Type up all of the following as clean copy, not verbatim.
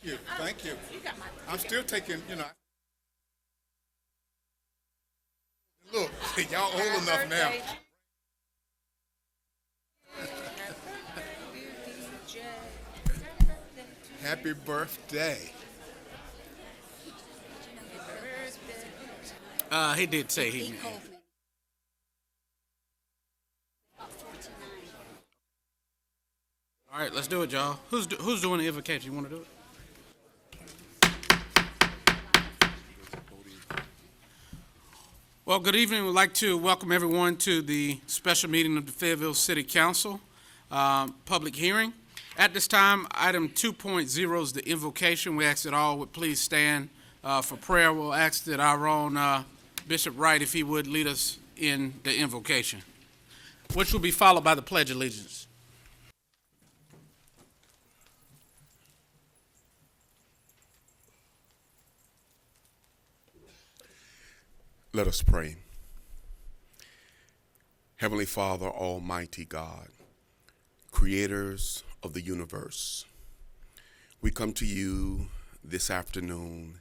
you. Thank you. You got my. I'm still taking, look, y'all old enough now. Happy birthday. He did say he. All right, let's do it, y'all. Who's doing the invocation? You want to do it? Well, good evening. We'd like to welcome everyone to the special meeting of the Fayetteville City Council public hearing. At this time, item 2.0 is the invocation. We ask that all would please stand for prayer. We'll ask that our own Bishop Wright, if he would, lead us in the invocation, which will be followed by the Pledge of Allegiance. Let us pray. Heavenly Father, Almighty God, creators of the universe, we come to you this afternoon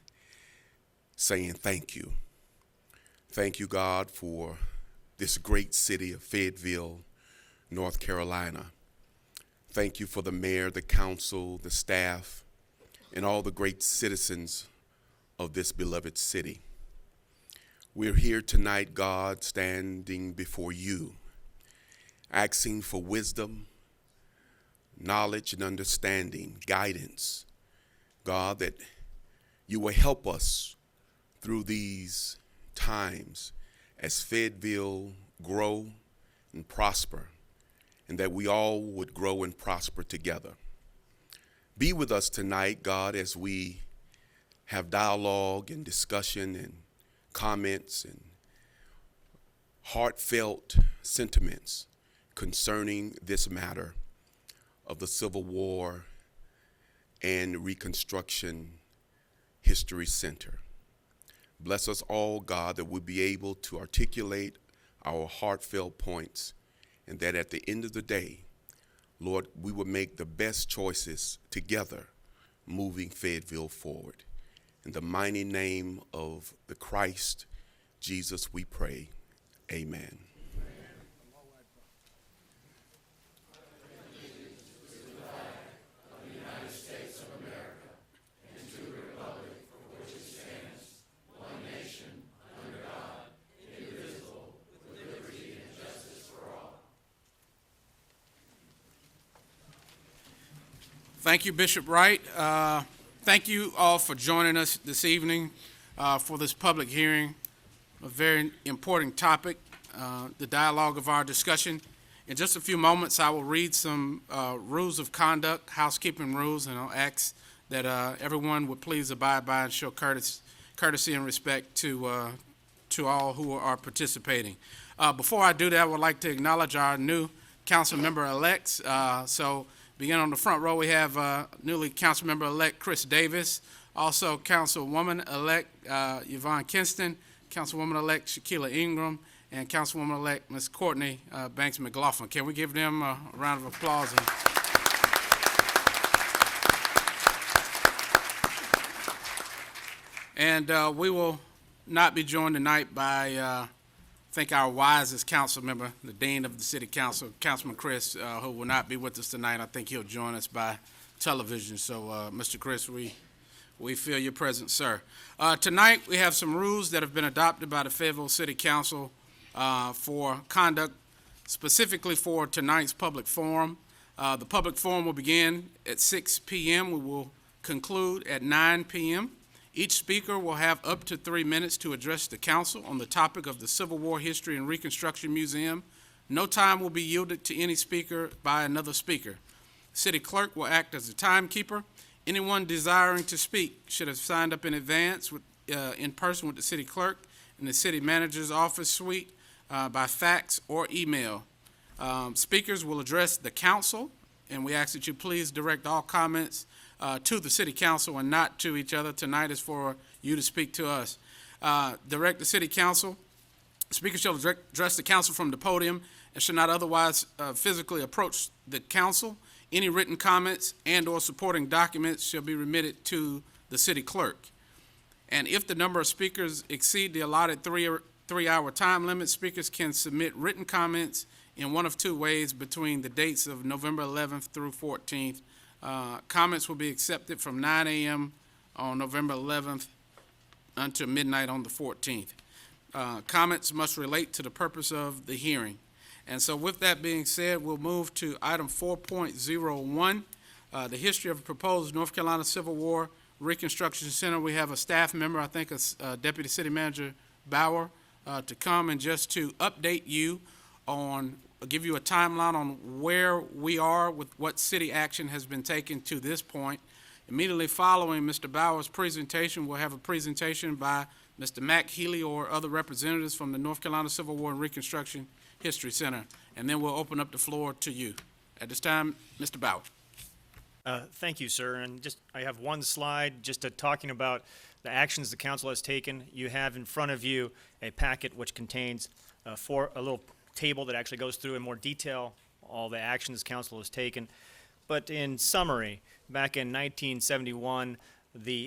saying thank you. Thank you, God, for this great city of Fayetteville, North Carolina. Thank you for the mayor, the council, the staff, and all the great citizens of this beloved city. We're here tonight, God, standing before you, asking for wisdom, knowledge, and understanding, guidance. God, that you will help us through these times as Fayetteville grow and prosper, and that we all would grow and prosper together. Be with us tonight, God, as we have dialogue and discussion and comments and heartfelt sentiments concerning this matter of the Civil War and Reconstruction History Center. Bless us all, God, that we'll be able to articulate our heartfelt points, and that at the end of the day, Lord, we will make the best choices together moving Fayetteville forward. In the mighty name of the Christ, Jesus, we pray. Amen. Thank you, Bishop Wright. Thank you all for joining us this evening for this public hearing, a very important topic, the dialogue of our discussion. In just a few moments, I will read some rules of conduct, housekeeping rules, and I'll ask that everyone would please abide by and show courtesy and respect to all who are participating. Before I do that, I would like to acknowledge our new council member-elects. Beginning on the front row, we have newly council member-elect Chris Davis, also councilwoman-elect Yvonne Kinston, councilwoman-elect Shaquilla Ingram, and councilwoman-elect Ms. Courtney Banks McLaughlin. Can we give them a round of applause? And we will not be joined tonight by I think our wisest council member, the dean of the city council, Councilman Chris, who will not be with us tonight. I think he'll join us by television. So, Mr. Chris, we feel your presence, sir. Tonight, we have some rules that have been adopted by the Fayetteville City Council for conduct, specifically for tonight's public forum. The public forum will begin at 6 p.m. We will conclude at 9 p.m. Each speaker will have up to 3 minutes to address the council on the topic of the Civil War History and Reconstruction Museum. No time will be yielded to any speaker by another speaker. The city clerk will act as the timekeeper. Anyone desiring to speak should have signed up in advance in person with the city clerk in the city manager's office suite by fax or email. Speakers will address the council, and we ask that you please direct all comments to the city council and not to each other. Tonight is for you to speak to us. Direct the city council. Speakers shall address the council from the podium and should not otherwise physically approach the council. Any written comments and/or supporting documents shall be remitted to the city clerk. And if the number of speakers exceed the allotted three-hour time limit, speakers can submit written comments in one of two ways between the dates of November 11th through 14th. Comments will be accepted from 9 a.m. on November 11th until midnight on the 14th. Comments must relate to the purpose of the hearing. And so with that being said, we'll move to item 4.01, the history of a proposed North Carolina Civil War Reconstruction Center. We have a staff member, I think Deputy City Manager Bauer, to come and just to update you on, give you a timeline on where we are with what city action has been taken to this point. Immediately following Mr. Bauer's presentation, we'll have a presentation by Mr. Mac Healy or other representatives from the North Carolina Civil War and Reconstruction History Center, and then we'll open up the floor to you. At this time, Mr. Bauer. Thank you, sir. And I have one slide just talking about the actions the council has taken. You have in front of you a packet which contains a little table that actually goes through in more detail all the actions council has taken. But in summary, back in 1971,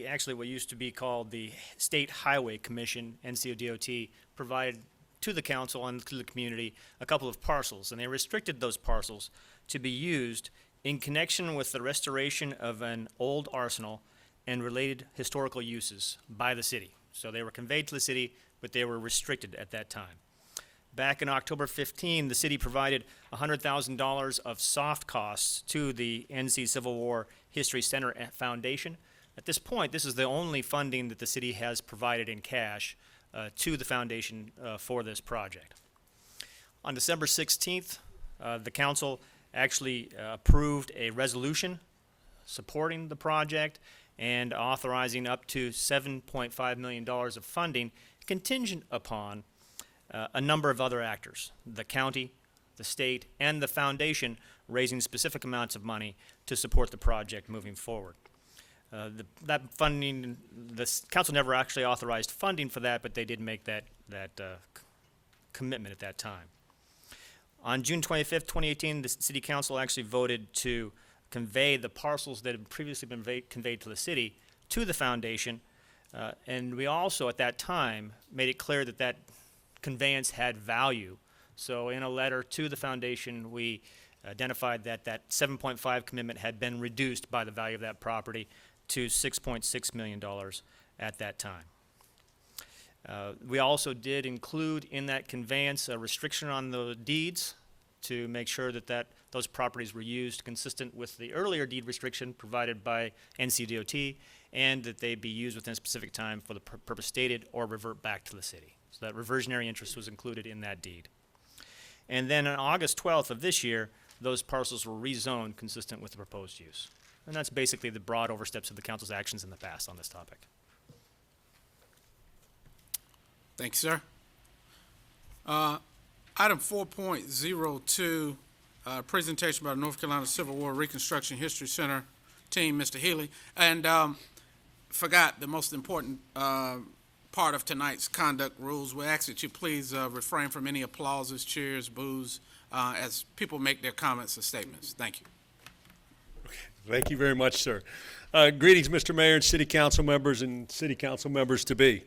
actually what used to be called the State Highway Commission, NCODOT, provided to the council and to the community a couple of parcels, and they restricted those parcels to be used in connection with the restoration of an old arsenal and related historical uses by the city. So they were conveyed to the city, but they were restricted at that time. Back in October 15, the city provided $100,000 of soft costs to the NC Civil War History Center Foundation. At this point, this is the only funding that the city has provided in cash to the foundation for this project. On December 16th, the council actually approved a resolution supporting the project and authorizing up to $7.5 million of funding contingent upon a number of other actors, the county, the state, and the foundation raising specific amounts of money to support the project moving forward. That funding, the council never actually authorized funding for that, but they did make that commitment at that time. On June 25th, 2018, the city council actually voted to convey the parcels that had previously been conveyed to the city to the foundation, and we also at that time made it clear that that conveyance had value. So in a letter to the foundation, we identified that that 7.5 commitment had been reduced by the value of that property to $6.6 million at that time. We also did include in that conveyance a restriction on the deeds to make sure that those properties were used consistent with the earlier deed restriction provided by NCDOT, and that they be used within a specific time for the purpose stated or revert back to the city. So that reversionary interest was included in that deed. And then on August 12th of this year, those parcels were rezoned consistent with the proposed use. And that's basically the broad oversteps of the council's actions in the past on this topic. Thank you, sir. Item 4.02, presentation by the North Carolina Civil War Reconstruction History Center team, Mr. Healy. And forgot the most important part of tonight's conduct rules. We ask that you please refrain from any applauses, cheers, boos, as people make their comments or statements. Thank you. Thank you very much, sir. Greetings, Mr. Mayor and City Council members and City Council members-to-be,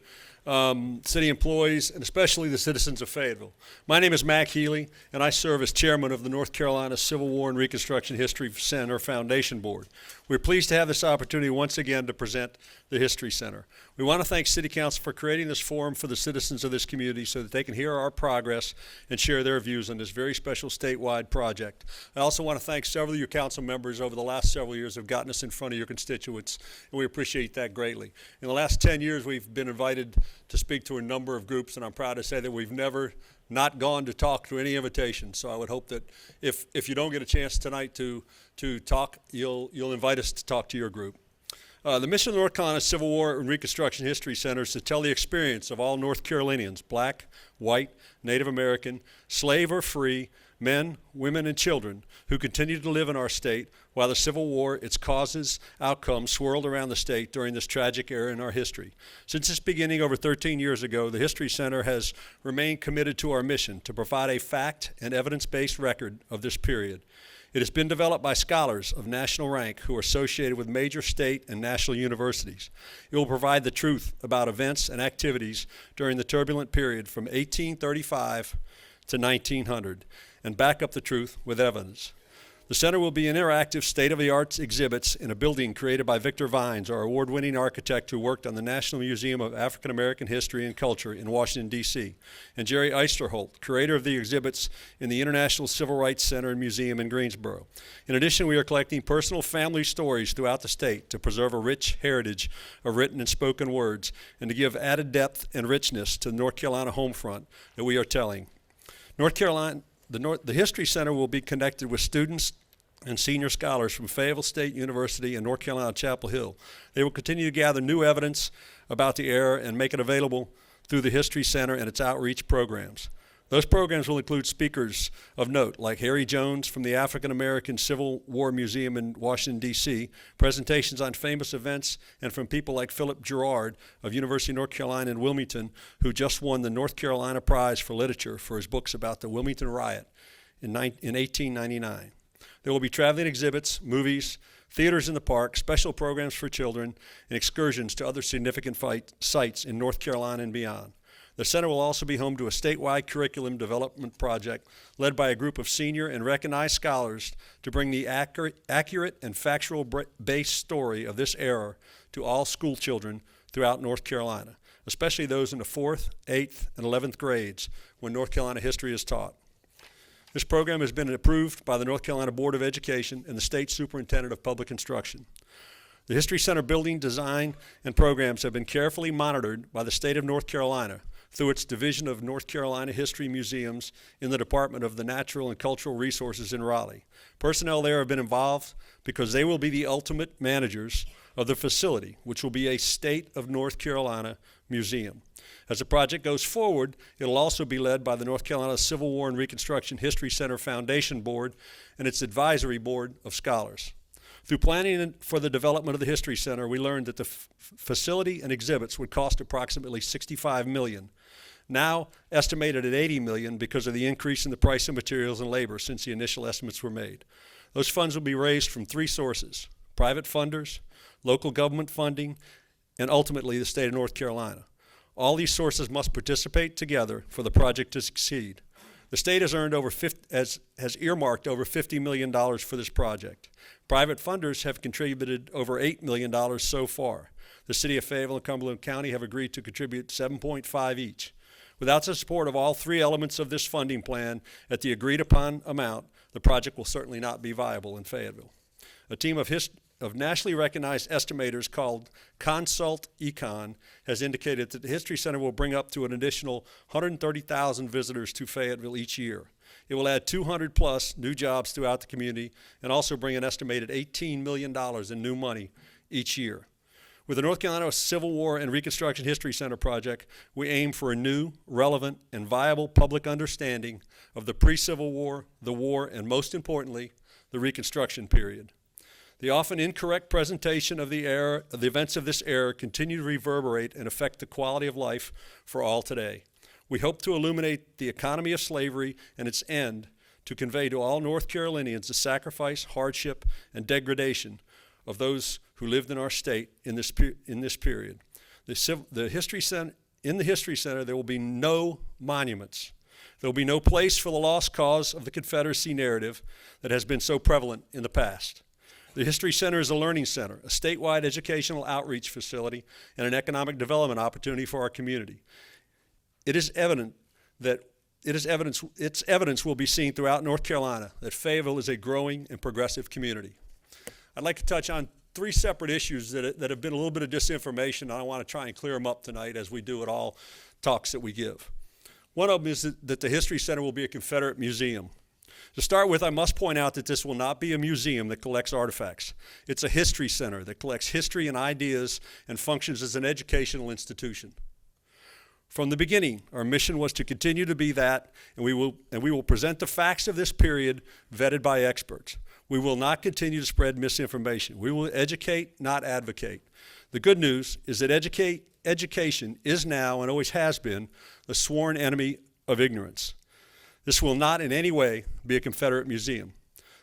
city employees, and especially the citizens of Fayetteville. My name is Mac Healy, and I serve as chairman of the North Carolina Civil War and Reconstruction History Center Foundation Board. We're pleased to have this opportunity once again to present the History Center. We want to thank City Council for creating this forum for the citizens of this community so that they can hear our progress and share their views on this very special statewide project. I also want to thank several of your council members over the last several years who have gotten us in front of your constituents, and we appreciate that greatly. In the last 10 years, we've been invited to speak to a number of groups, and I'm proud to say that we've never not gone to talk to any invitations. So I would hope that if you don't get a chance tonight to talk, you'll invite us to talk to your group. The mission of the North Carolina Civil War and Reconstruction History Center is to tell the experience of all North Carolinians, black, white, Native American, slave or free, men, women, and children who continue to live in our state while the Civil War, its causes, outcomes swirled around the state during this tragic era in our history. Since its beginning over 13 years ago, the History Center has remained committed to our mission to provide a fact and evidence-based record of this period. It has been developed by scholars of national rank who are associated with major state and national universities. It will provide the truth about events and activities during the turbulent period from 1835 to 1900 and back up the truth with evidence. The center will be an interactive state-of-the-art exhibits in a building created by Victor Vines, our award-winning architect who worked on the National Museum of African American History and Culture in Washington, D.C., and Jerry Eisterholt, curator of the exhibits in the International Civil Rights Center and Museum in Greensboro. In addition, we are collecting personal family stories throughout the state to preserve a rich heritage of written and spoken words and to give added depth and richness to the North Carolina home front that we are telling. North Carolina, the History Center will be connected with students and senior scholars from Fayetteville State University and North Carolina Chapel Hill. They will continue to gather new evidence about the era and make it available through the History Center and its outreach programs. Those programs will include speakers of note like Harry Jones from the African American Civil War Museum in Washington, D.C., presentations on famous events, and from people like Philip Girard of University of North Carolina in Wilmington, who just won the North Carolina Prize for Literature for his books about the Wilmington Riot in 1899. There will be traveling exhibits, movies, theaters in the park, special programs for children, and excursions to other significant sites in North Carolina and beyond. The center will also be home to a statewide curriculum development project led by a group of senior and recognized scholars to bring the accurate and factual-based story of this era to all school children throughout North Carolina, especially those in the 4th, 8th, and 11th grades when North Carolina history is taught. This program has been approved by the North Carolina Board of Education and the State Superintendent of Public Instruction. The History Center building design and programs have been carefully monitored by the state of North Carolina through its Division of North Carolina History Museums in the Department of the Natural and Cultural Resources in Raleigh. Personnel there have been involved because they will be the ultimate managers of the facility, which will be a state of North Carolina museum. As the project goes forward, it will also be led by the North Carolina Civil War and Reconstruction History Center Foundation Board and its advisory board of scholars. Through planning for the development of the History Center, we learned that the facility and exhibits would cost approximately $65 million, now estimated at $80 million because of the increase in the price of materials and labor since the initial estimates were made. Those funds will be raised from 3 sources: private funders, local government funding, and ultimately the state of North Carolina. All these sources must participate together for the project to succeed. The state has earmarked over $50 million for this project. Private funders have contributed over $8 million so far. The city of Fayetteville and Cumberland County have agreed to contribute $7.5 each. Without the support of all 3 elements of this funding plan at the agreed upon amount, the project will certainly not be viable in Fayetteville. A team of nationally recognized estimators called Consult Econ has indicated that the History Center will bring up to an additional 130,000 visitors to Fayetteville each year. It will add 200 plus new jobs throughout the community and also bring an estimated $18 million in new money each year. With the North Carolina Civil War and Reconstruction History Center project, we aim for a new, relevant, and viable public understanding of the pre-Civil War, the war, and most importantly, the Reconstruction period. The often incorrect presentation of the events of this era continue to reverberate and affect the quality of life for all today. We hope to illuminate the economy of slavery and its end to convey to all North Carolinians the sacrifice, hardship, and degradation of those who lived in our state in this period. In the History Center, there will be no monuments. There will be no place for the lost cause of the Confederacy narrative that has been so prevalent in the past. The History Center is a learning center, a statewide educational outreach facility, and an economic development opportunity for our community. Its evidence will be seen throughout North Carolina that Fayetteville is a growing and progressive community. I'd like to touch on 3 separate issues that have been a little bit of disinformation, and I want to try and clear them up tonight as we do at all talks that we give. One of them is that the History Center will be a Confederate museum. To start with, I must point out that this will not be a museum that collects artifacts. It's a history center that collects history and ideas and functions as an educational institution. From the beginning, our mission was to continue to be that, and we will present the facts of this period vetted by experts. We will not continue to spread misinformation. We will educate, not advocate. The good news is that education is now, and always has been, the sworn enemy of ignorance. This will not in any way be a Confederate museum.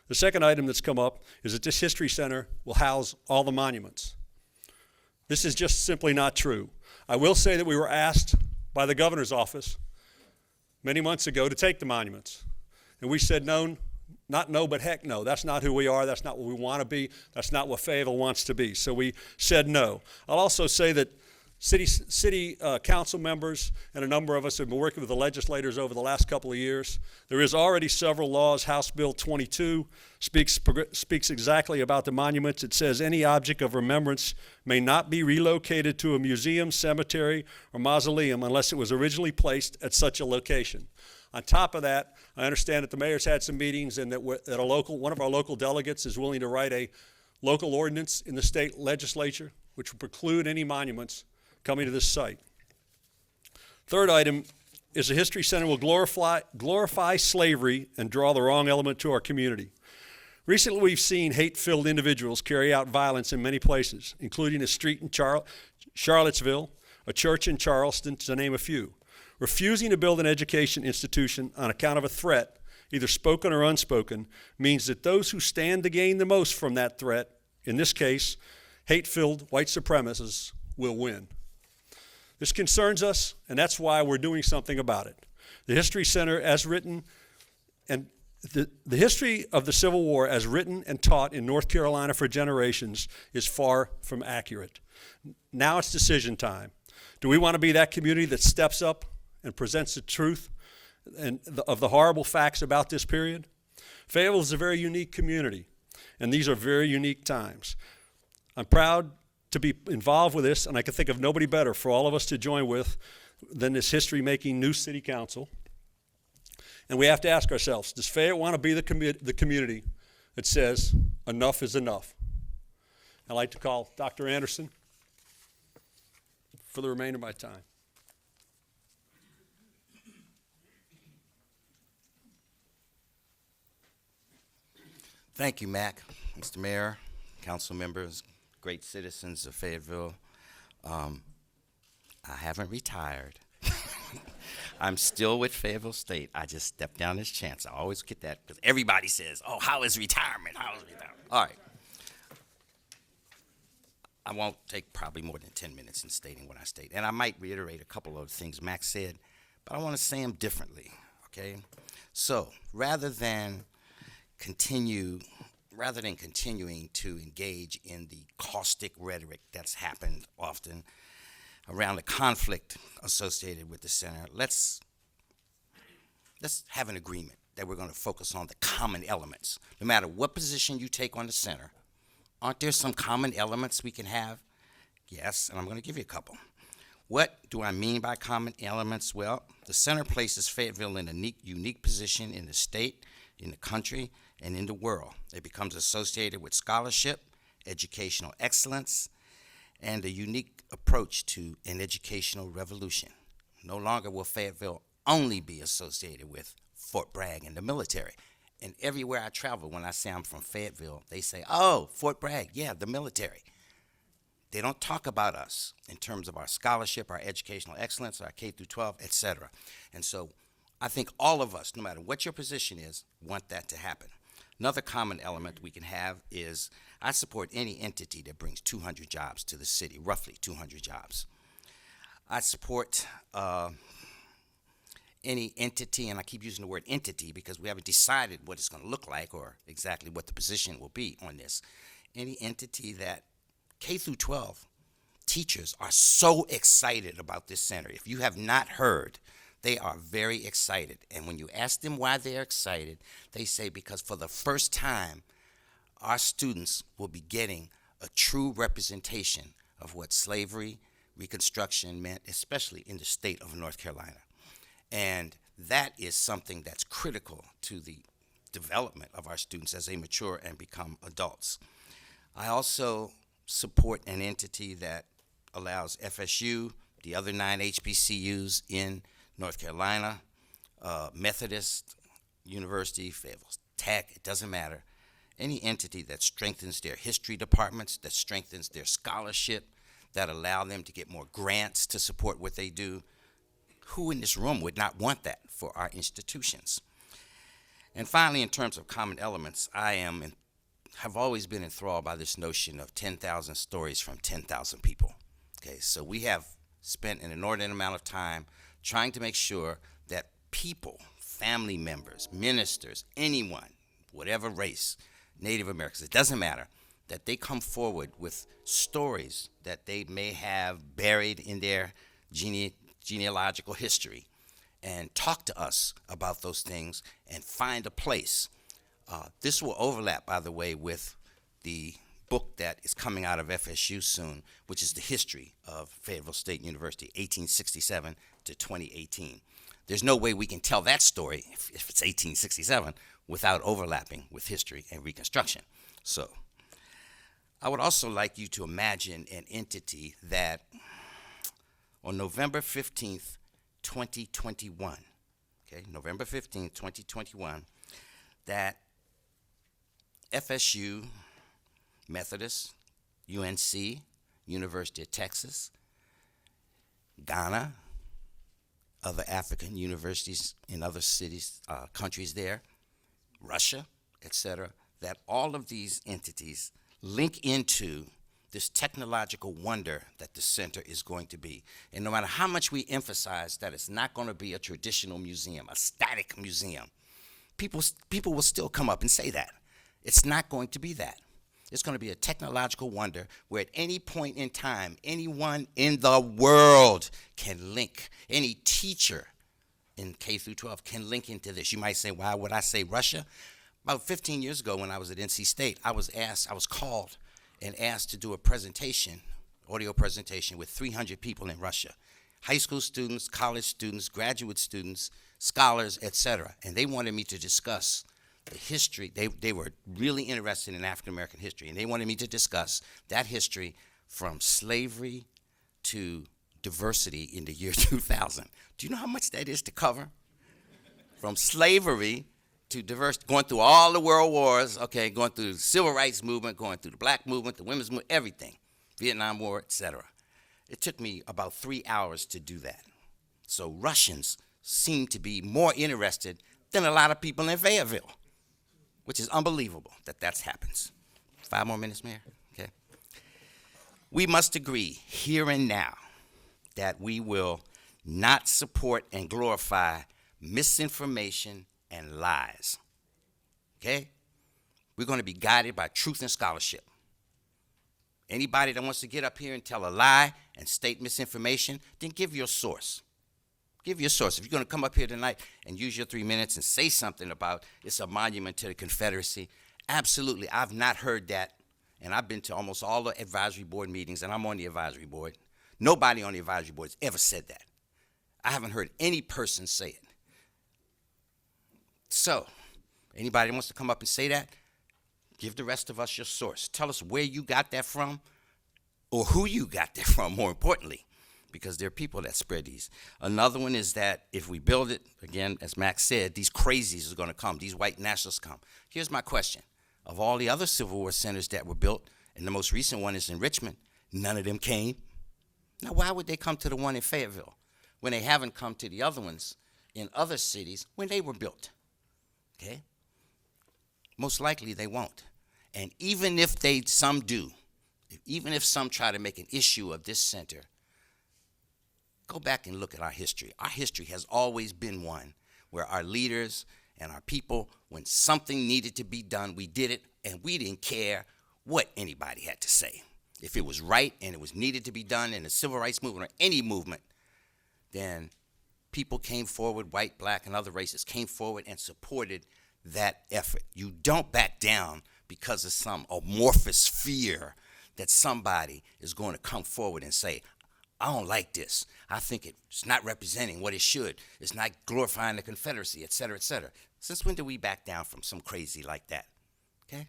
The second item that's come up is that this History Center will house all the monuments. This is just simply not true. I will say that we were asked by the governor's office many months ago to take the monuments. And we said no, not no, but heck no. That's not who we are. That's not what we want to be. That's not what Fayetteville wants to be. So we said no. I'll also say that city council members and a number of us have been working with the legislators over the last couple of years. There is already several laws. House Bill 22 speaks exactly about the monuments. It says any object of remembrance may not be relocated to a museum, cemetery, or mausoleum unless it was originally placed at such a location. On top of that, I understand that the mayor's had some meetings and that one of our local delegates is willing to write a local ordinance in the state legislature which will preclude any monuments coming to this site. Third item is the History Center will glorify slavery and draw the wrong element to our community. Recently, we've seen hate-filled individuals carry out violence in many places, including a street in Charlottesville, a church in Charleston, to name a few. Refusing to build an education institution on account of a threat, either spoken or unspoken, means that those who stand to gain the most from that threat, in this case, hate-filled white supremacists, will win. This concerns us, and that's why we're doing something about it. The History Center, as written, and the history of the Civil War, as written and taught in North Carolina for generations, is far from accurate. Now it's decision time. Do we want to be that community that steps up and presents the truth of the horrible facts about this period? Fayetteville is a very unique community, and these are very unique times. I'm proud to be involved with this, and I can think of nobody better for all of us to join with than this history-making new city council. And we have to ask ourselves, does Fayette want to be the community that says enough is enough? I'd like to call Dr. Anderson for the remainder of my time. Thank you, Mac, Mr. Mayor, council members, great citizens of Fayetteville. I haven't retired. I'm still with Fayetteville State. I just stepped down this chance. I always get that because everybody says, oh, how is retirement? How is retirement? All right. I won't take probably more than 10 minutes in stating what I state. And I might reiterate a couple of things Max said, but I want to say them differently, okay? So rather than continuing to engage in the caustic rhetoric that's happened often around the conflict associated with the center, let's have an agreement that we're going to focus on the common elements. No matter what position you take on the center, aren't there some common elements we can have? Yes, and I'm going to give you a couple. What do I mean by common elements? Well, the center places Fayetteville in a unique position in the state, in the country, and in the world. It becomes associated with scholarship, educational excellence, and a unique approach to an educational revolution. No longer will Fayetteville only be associated with Fort Bragg and the military. And everywhere I travel, when I say I'm from Fayetteville, they say, oh, Fort Bragg, yeah, the military. They don't talk about us in terms of our scholarship, our educational excellence, our K through 12, et cetera. And so I think all of us, no matter what your position is, want that to happen. Another common element we can have is I support any entity that brings 200 jobs to the city, roughly 200 jobs. I support any entity, and I keep using the word entity because we haven't decided what it's going to look like or exactly what the position will be on this. Any entity that K through 12 teachers are so excited about this center. If you have not heard, they are very excited. And when you ask them why they're excited, they say because for the first time, our students will be getting a true representation of what slavery, Reconstruction meant, especially in the state of North Carolina. And that is something that's critical to the development of our students as they mature and become adults. I also support an entity that allows FSU, the other 9 HBCUs in North Carolina, Methodist University, Fayetteville Tech, it doesn't matter. Any entity that strengthens their history departments, that strengthens their scholarship, that allow them to get more grants to support what they do. Who in this room would not want that for our institutions? And finally, in terms of common elements, have always been enthralled by this notion of 10,000 stories from 10,000 people. Okay, so we have spent an inordinate amount of time trying to make sure that people, family members, ministers, anyone, whatever race, Native Americans, it doesn't matter, that they come forward with stories that they may have buried in their genealogical history and talk to us about those things and find a place. This will overlap, by the way, with the book that is coming out of FSU soon, which is the history of Fayetteville State University, 1867 to 2018. There's no way we can tell that story, if it's 1867, without overlapping with history and Reconstruction. So I would also like you to imagine an entity that on November 15th, 2021, okay, November 15th, 2021, that FSU, Methodist, UNC, University of Texas, Ghana, other African universities in other cities, countries there, Russia, etc., that all of these entities link into this technological wonder that the center is going to be. And no matter how much we emphasize that it's not going to be a traditional museum, a static museum, people will still come up and say that. It's not going to be that. It's going to be a technological wonder where at any point in time, anyone in the world can link. Any teacher in K through 12 can link into this. You might say, why would I say Russia? About 15 years ago when I was at NC State, I was called and asked to do a presentation, audio presentation with 300 people in Russia. High school students, college students, graduate students, scholars, etc. And they wanted me to discuss the history. They were really interested in African American history, and they wanted me to discuss that history from slavery to diversity in the year 2000. Do you know how much that is to cover? From slavery to diversity, going through all the world wars, okay, going through the civil rights movement, going through the black movement, the women's movement, everything, Vietnam War, etc. It took me about 3 hours to do that. So Russians seem to be more interested than a lot of people in Fayetteville, which is unbelievable that happens. 5 more minutes, Mayor? Okay. We must agree here and now that we will not support and glorify misinformation and lies. Okay? We're going to be guided by truth and scholarship. Anybody that wants to get up here and tell a lie and state misinformation, then give your source. Give your source. If you're going to come up here tonight and use your 3 minutes and say something about it's a monument to the Confederacy, absolutely. I've not heard that, and I've been to almost all the advisory board meetings, and I'm on the advisory board. Nobody on the advisory board has ever said that. I haven't heard any person say it. So, anybody that wants to come up and say that, give the rest of us your source. Tell us where you got that from, or who you got that from, more importantly, because there are people that spread these. Another one is that if we build it, again, as Max said, these crazies are going to come, these white nationalists come. Here's my question. Of all the other Civil War centers that were built, and the most recent one is in Richmond, none of them came. Now, why would they come to the one in Fayetteville when they haven't come to the other ones in other cities when they were built? Okay? Most likely they won't. And even if some do, even if some try to make an issue of this center, go back and look at our history. Our history has always been one where our leaders and our people, when something needed to be done, we did it, and we didn't care what anybody had to say. If it was right and it was needed to be done in the civil rights movement or any movement, then people came forward, white, black, and other races came forward and supported that effort. You don't back down because of some amorphous fear that somebody is going to come forward and say, I don't like this. I think it's not representing what it should. It's not glorifying the Confederacy, et cetera, et cetera. Since when do we back down from some crazy like that? Okay?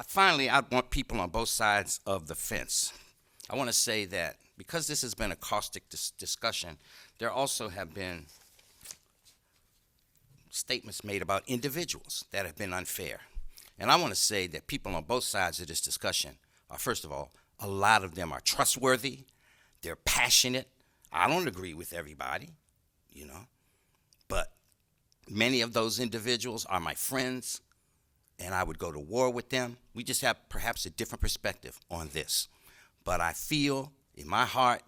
Finally, I want people on both sides of the fence. I want to say that because this has been a caustic discussion, there also have been statements made about individuals that have been unfair. And I want to say that people on both sides of this discussion are, first of all, a lot of them are trustworthy, they're passionate. I don't agree with everybody. you know. But many of those individuals are my friends, and I would go to war with them. We just have perhaps a different perspective on this. But I feel in my heart,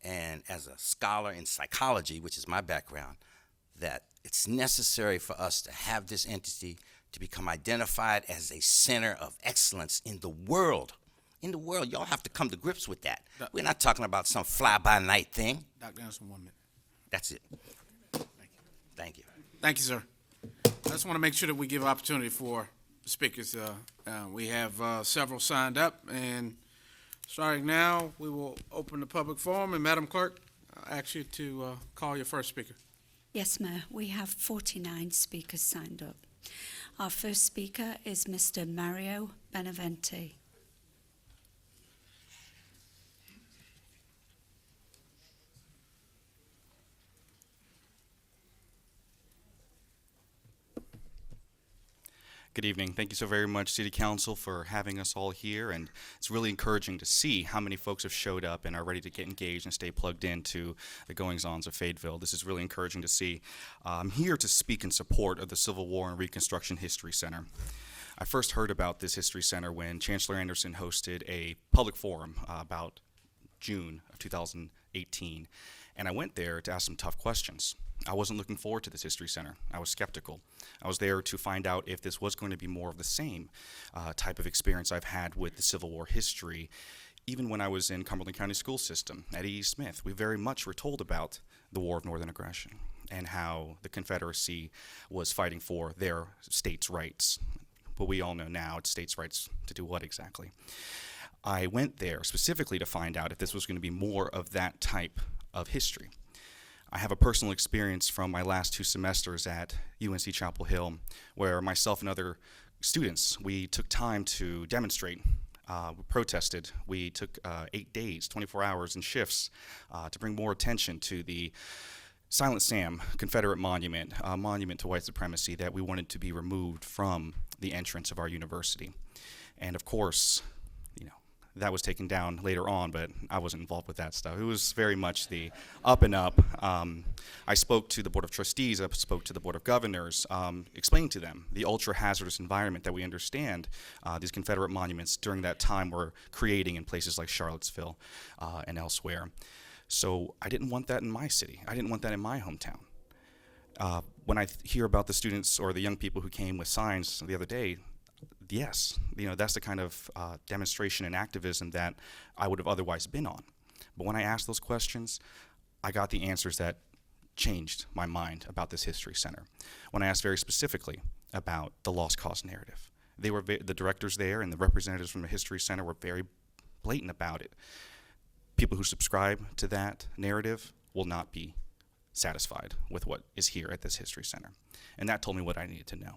and as a scholar in psychology, which is my background, that it's necessary for us to have this entity to become identified as a center of excellence in the world. In the world, y'all have to come to grips with that. We're not talking about some fly-by-night thing. Dr. Anderson, 1 minute. That's it. Thank you. Thank you, sir. I just want to make sure that we give opportunity for speakers. We have several signed up, and starting now, we will open the public forum. And Madam Clerk, I ask you to call your first speaker. Yes, Mayor. We have 49 speakers signed up. Our first speaker is Mr. Mario Benavente. Good evening. Thank you so very much, City Council, for having us all here. And it's really encouraging to see how many folks have showed up and are ready to get engaged and stay plugged into the goings-ons of Fayetteville. This is really encouraging to see. I'm here to speak in support of the Civil War and Reconstruction History Center. I first heard about this History Center when Chancellor Anderson hosted a public forum about June of 2018. And I went there to ask some tough questions. I wasn't looking forward to this History Center. I was skeptical. I was there to find out if this was going to be more of the same type of experience I've had with the Civil War history. Even when I was in Cumberland County School System at E.E. Smith, we very much were told about the War of Northern Aggression and how the Confederacy was fighting for their states' rights. But we all know now it's states' rights to do what exactly? I went there specifically to find out if this was going to be more of that type of history. I have a personal experience from my last 2 semesters at UNC Chapel Hill, where myself and other students, we took time to demonstrate. We protested. We took 8 days, 24 hours in shifts to bring more attention to the Silent Sam Confederate monument, a monument to white supremacy that we wanted to be removed from the entrance of our university. And of course, that was taken down later on, but I wasn't involved with that stuff. It was very much the up and up. I spoke to the Board of Trustees, I spoke to the Board of Governors, explaining to them the ultra-hazardous environment that we understand these Confederate monuments during that time were creating in places like Charlottesville and elsewhere. So I didn't want that in my city. I didn't want that in my hometown. When I hear about the students or the young people who came with signs the other day, yes, that's the kind of demonstration and activism that I would have otherwise been on. But when I asked those questions, I got the answers that changed my mind about this History Center. When I asked very specifically about the lost cause narrative, the directors there and the representatives from the History Center were very blatant about it. People who subscribe to that narrative will not be satisfied with what is here at this History Center. And that told me what I needed to know.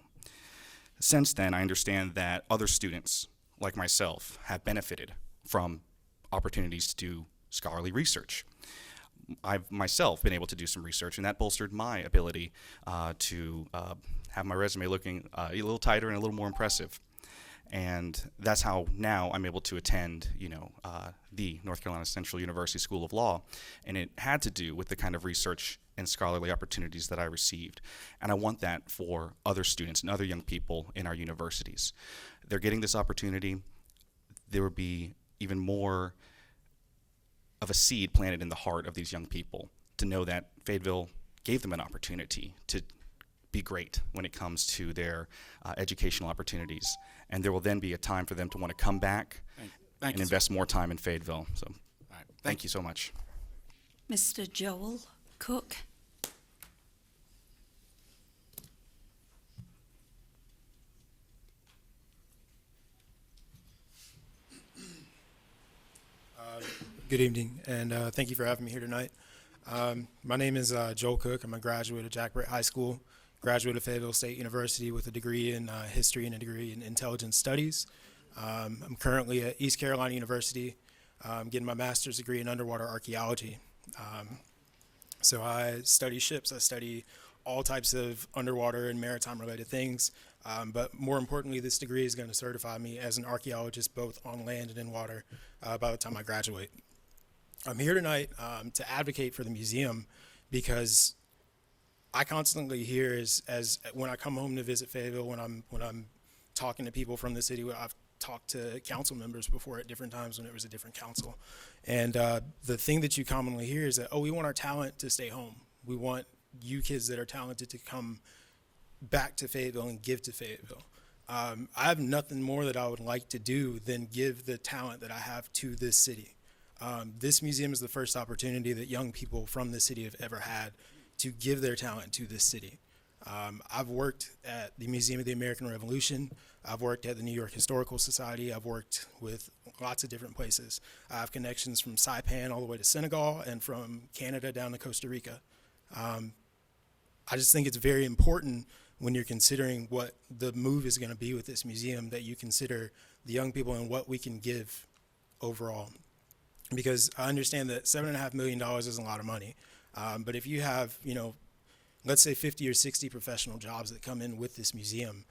Since then, I understand that other students, like myself, have benefited from opportunities to do scholarly research. I've myself been able to do some research, and that bolstered my ability to have my resume looking a little tighter and a little more impressive. And that's how now I'm able to attend, the North Carolina Central University School of Law. And it had to do with the kind of research and scholarly opportunities that I received. And I want that for other students and other young people in our universities. They're getting this opportunity. There would be even more of a seed planted in the heart of these young people to know that Fayetteville gave them an opportunity to be great when it comes to their educational opportunities. And there will then be a time for them to want to come back and invest more time in Fayetteville. So thank you so much. Mr. Joel Cook. Good evening, and thank you for having me here tonight. My name is Joel Cook. I'm a graduate of Jack Britt High School, graduate of Fayetteville State University with a degree in history and a degree in intelligence studies. I'm currently at East Carolina University, getting my master's degree in underwater archaeology. So I study ships. I study all types of underwater and maritime related things. But more importantly, this degree is going to certify me as an archaeologist both on land and in water by the time I graduate. I'm here tonight to advocate for the museum because I constantly hear as when I come home to visit Fayetteville, when I'm talking to people from the city. I've talked to council members before at different times when it was a different council, and the thing that you commonly hear is that, oh, we want our talent to stay home. We want you kids that are talented to come back to Fayetteville and give to Fayetteville. I have nothing more that I would like to do than give the talent that I have to this city. This museum is the first opportunity that young people from the city have ever had to give their talent to this city. I've worked at the Museum of the American Revolution. I've worked at the New York Historical Society. I've worked with lots of different places. I have connections from Saipan all the way to Senegal and from Canada down to Costa Rica. I just think it's very important when you're considering what the move is going to be with this museum that you consider the young people and what we can give overall. Because I understand that $7.5 million isn't a lot of money. But if you have, let's say 50 or 60 professional jobs that come in with this museum,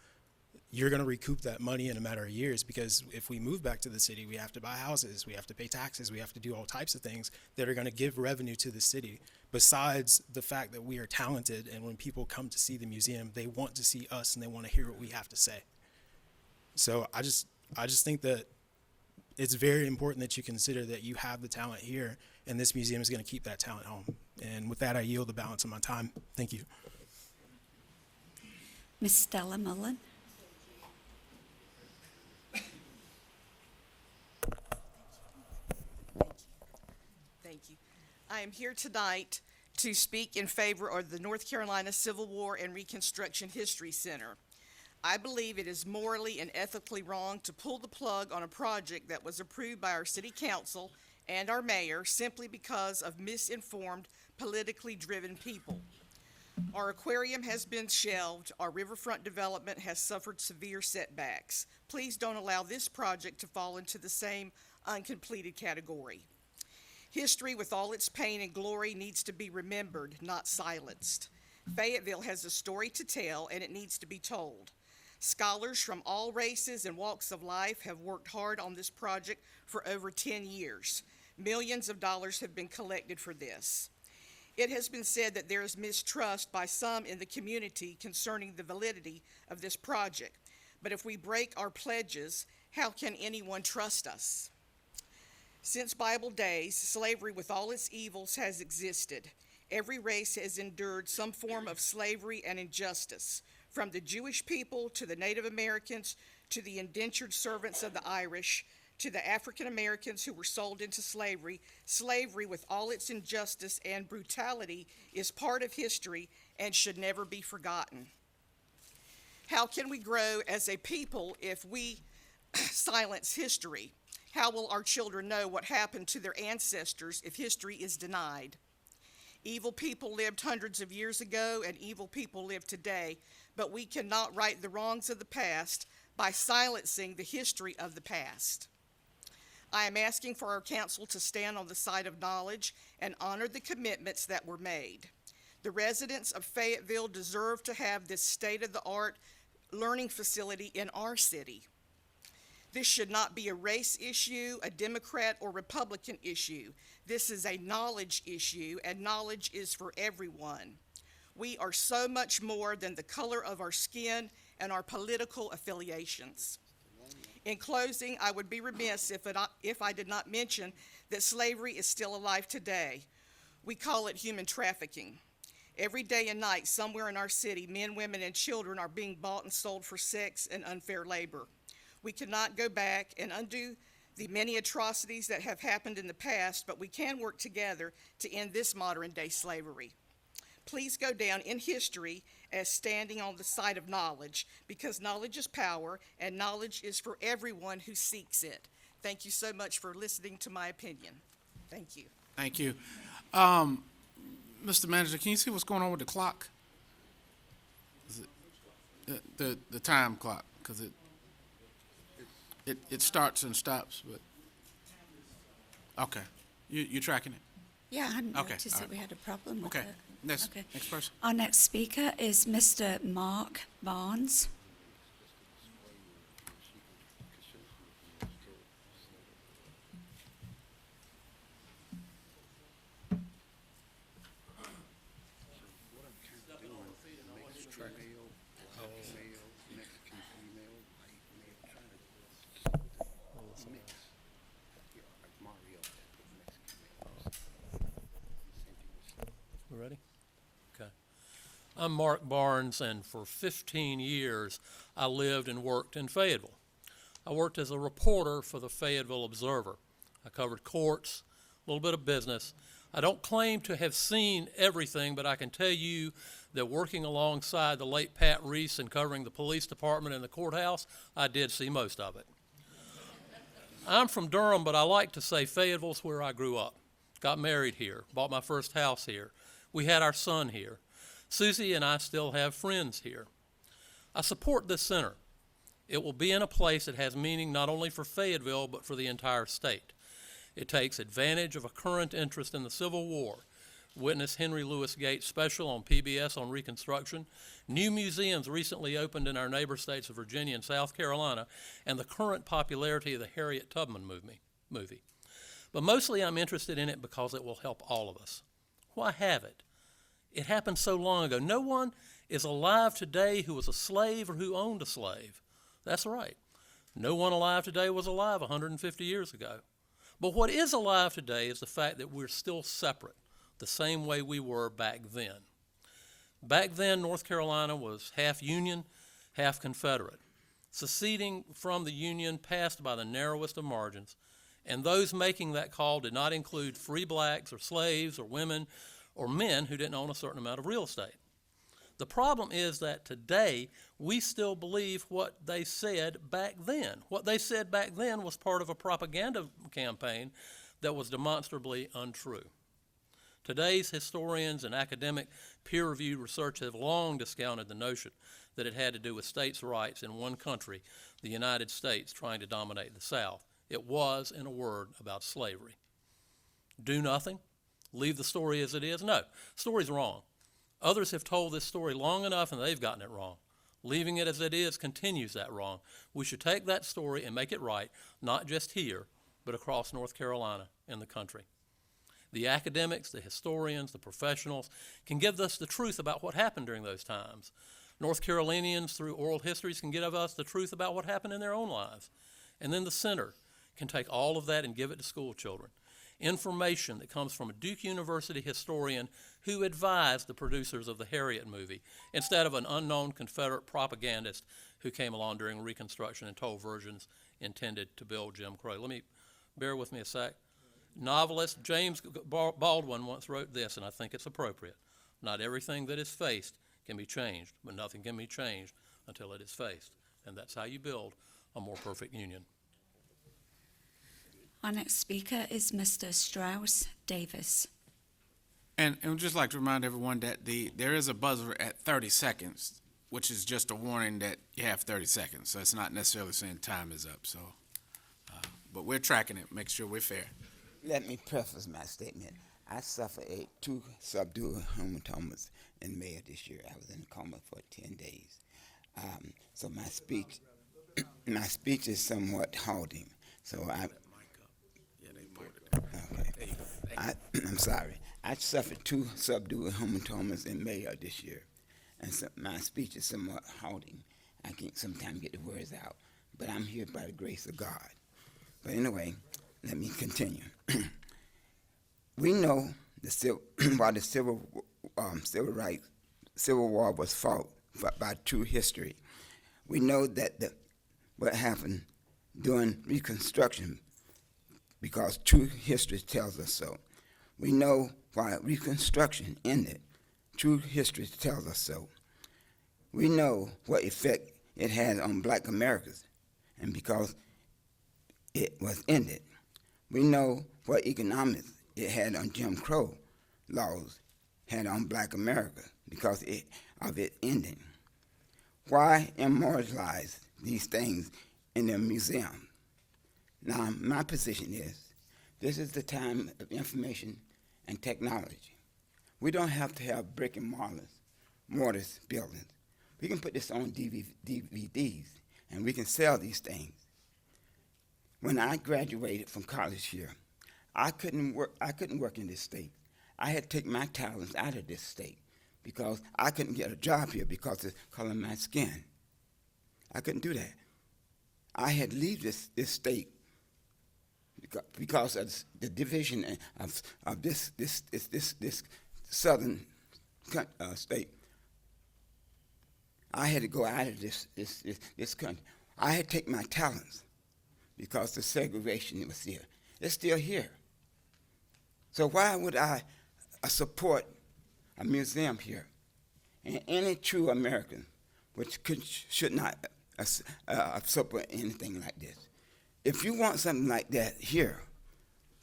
you're going to recoup that money in a matter of years, because if we move back to the city, we have to buy houses, we have to pay taxes, we have to do all types of things that are going to give revenue to the city, besides the fact that we are talented, and when people come to see the museum, they want to see us and they want to hear what we have to say. So I just think that it's very important that you consider that you have the talent here, and this museum is going to keep that talent home. And with that, I yield the balance of my time. Thank you. Miss Stella Mullen. Thank you. I am here tonight to speak in favor of the North Carolina Civil War and Reconstruction History Center. I believe it is morally and ethically wrong to pull the plug on a project that was approved by our city council and our mayor simply because of misinformed, politically driven people. Our aquarium has been shelved. Our riverfront development has suffered severe setbacks. Please don't allow this project to fall into the same uncompleted category. History, with all its pain and glory, needs to be remembered, not silenced. Fayetteville has a story to tell, and it needs to be told. Scholars from all races and walks of life have worked hard on this project for over 10 years. Millions of dollars have been collected for this. It has been said that there is mistrust by some in the community concerning the validity of this project. But if we break our pledges, how can anyone trust us? Since Bible days, slavery with all its evils has existed. Every race has endured some form of slavery and injustice, from the Jewish people to the Native Americans to the indentured servants of the Irish to the African Americans who were sold into slavery. Slavery with all its injustice and brutality is part of history and should never be forgotten. How can we grow as a people if we silence history? How will our children know what happened to their ancestors if history is denied? Evil people lived hundreds of years ago, and evil people live today, but we cannot right the wrongs of the past by silencing the history of the past. I am asking for our council to stand on the side of knowledge and honor the commitments that were made. The residents of Fayetteville deserve to have this state-of-the-art learning facility in our city. This should not be a race issue, a Democrat or Republican issue. This is a knowledge issue, and knowledge is for everyone. We are so much more than the color of our skin and our political affiliations. In closing, I would be remiss if I did not mention that slavery is still alive today. We call it human trafficking. Every day and night, somewhere in our city, men, women, and children are being bought and sold for sex and unfair labor. We cannot go back and undo the many atrocities that have happened in the past, but we can work together to end this modern-day slavery. Please go down in history as standing on the side of knowledge, because knowledge is power, and knowledge is for everyone who seeks it. Thank you so much for listening to my opinion. Thank you. Thank you. Mr. Manager, can you see what's going on with the clock? Is it, the time clock, because it starts and stops, but, okay. You tracking it? Yeah, I hadn't Okay, noticed all that right. we had a problem with Okay. it. Next Okay. person. Our next speaker is Mr. Mark Barnes. ready? Okay. I'm Mark Barnes, and for 15 years, I lived and worked in Fayetteville. I worked as a reporter for the Fayetteville Observer. I covered courts, a little bit of business. I don't claim to have seen everything, but I can tell you that working alongside the late Pat Reese and covering the police department and the courthouse, I did see most of it. I'm from Durham, but I like to say Fayetteville's where I grew up. Got married here, bought my first house here. We had our son here. Susie and I still have friends here. I support this center. It will be in a place that has meaning not only for Fayetteville, but for the entire state. It takes advantage of a current interest in the Civil War. Witness Henry Louis Gates' special on PBS on Reconstruction. New museums recently opened in our neighbor states of Virginia and South Carolina, and the current popularity of the Harriet Tubman movie. But mostly I'm interested in it because it will help all of us. Why have it? It happened so long ago. No one is alive today who was a slave or who owned a slave. That's right. No one alive today was alive 150 years ago. But what is alive today is the fact that we're still separate, the same way we were back then. Back then, North Carolina was half Union, half Confederate. Seceding from the Union passed by the narrowest of margins, and those making that call did not include free blacks or slaves or women or men who didn't own a certain amount of real estate. The problem is that today we still believe what they said back then. What they said back then was part of a propaganda campaign that was demonstrably untrue. Today's historians and academic peer-reviewed research have long discounted the notion that it had to do with states' rights in one country, the United States, trying to dominate the South. It was, in a word, about slavery. Do nothing? Leave the story as it is? No, the story's wrong. Others have told this story long enough and they've gotten it wrong. Leaving it as it is continues that wrong. We should take that story and make it right, not just here, but across North Carolina and the country. The academics, the historians, the professionals can give us the truth about what happened during those times. North Carolinians, through oral histories, can give us the truth about what happened in their own lives. And then the center can take all of that and give it to school children. Information that comes from a Duke University historian who advised the producers of the Harriet movie instead of an unknown Confederate propagandist who came along during Reconstruction and told versions intended to build Jim Crow. Bear with me a sec. Novelist James Baldwin once wrote this, and I think it's appropriate. Not everything that is faced can be changed, but nothing can be changed until it is faced. And that's how you build a more perfect union. Our next speaker is Mr. Strauss Davis. And we'd just like to remind everyone that there is a buzzer at 30 seconds, which is just a warning that you have 30 seconds. So it's not necessarily saying time is up. So, but we're tracking it, make sure we're fair. Let me preface my statement. I suffered two subdural hematomas in May of this year. I was in a coma for 10 days. So my speech is somewhat halting. So I'm sorry. I suffered two subdural hematomas in May of this year, and so my speech is somewhat halting. I can't sometimes get the words out, but I'm here by the grace of God. But anyway, let me continue. We know while the civil war was fought by true history. We know that what happened during Reconstruction, because true history tells us so. We know why Reconstruction ended. True history tells us so. We know what effect it had on Black Americans, and because it was ended. We know what economics it had on Jim Crow laws had on Black America because of it ending. Why immortalize these things in a museum? Now, my position is, this is the time of information and technology. We don't have to have brick and mortar buildings. We can put this on DVDs, and we can sell these things. When I graduated from college here, I couldn't work in this state. I had to take my talents out of this state because I couldn't get a job here because of the color of my skin. I couldn't do that. I had to leave this state because of the division of this southern state, I had to go out of this country. I had to take my talents because the segregation was here. It's still here. So why would I support a museum here? And any true American should not support anything like this. If you want something like that here,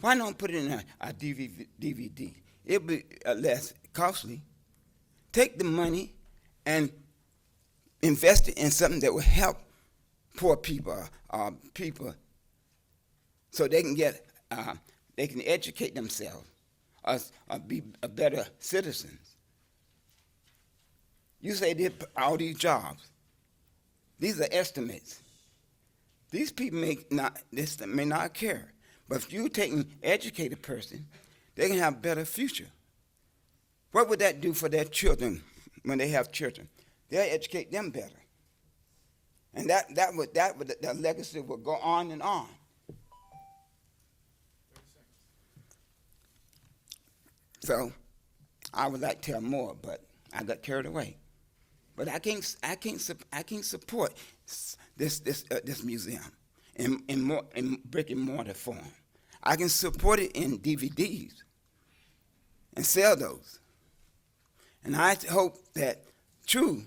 why not put it in a DVD? It'll be less costly. Take the money and invest it in something that will help poor people, people, so they can they can educate themselves or be a better citizens. You say they put all these jobs. These are estimates. These people may not care. But if you take an educated person, they can have a better future. What would that do for their children when they have children? They'll educate them better. And the legacy will go on and on. So I would like to tell more, but I got carried away. But I can't support this museum in brick and mortar form. I can support it in DVDs and sell those. And I hope that true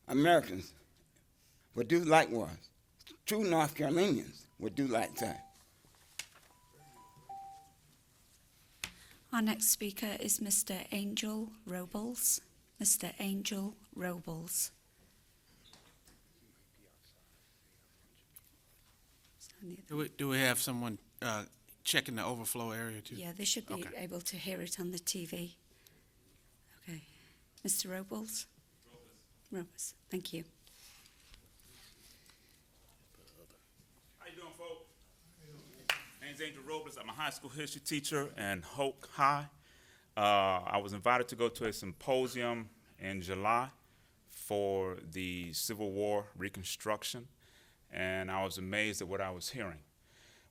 Americans would do likewise. True North Carolinians would do like that. Our next speaker is Mr. Angel Robles. Mr. Angel Robles. Do we have someone checking the overflow area too? Yeah, they should be Okay. able to hear it on the TV. Okay. Mr. Robles? Robles. Thank you. How you doing, folks? My name's Angel Robles. I'm a high school history teacher in Hoke High. I was invited to go to a symposium in July for the Civil War Reconstruction, and I was amazed at what I was hearing.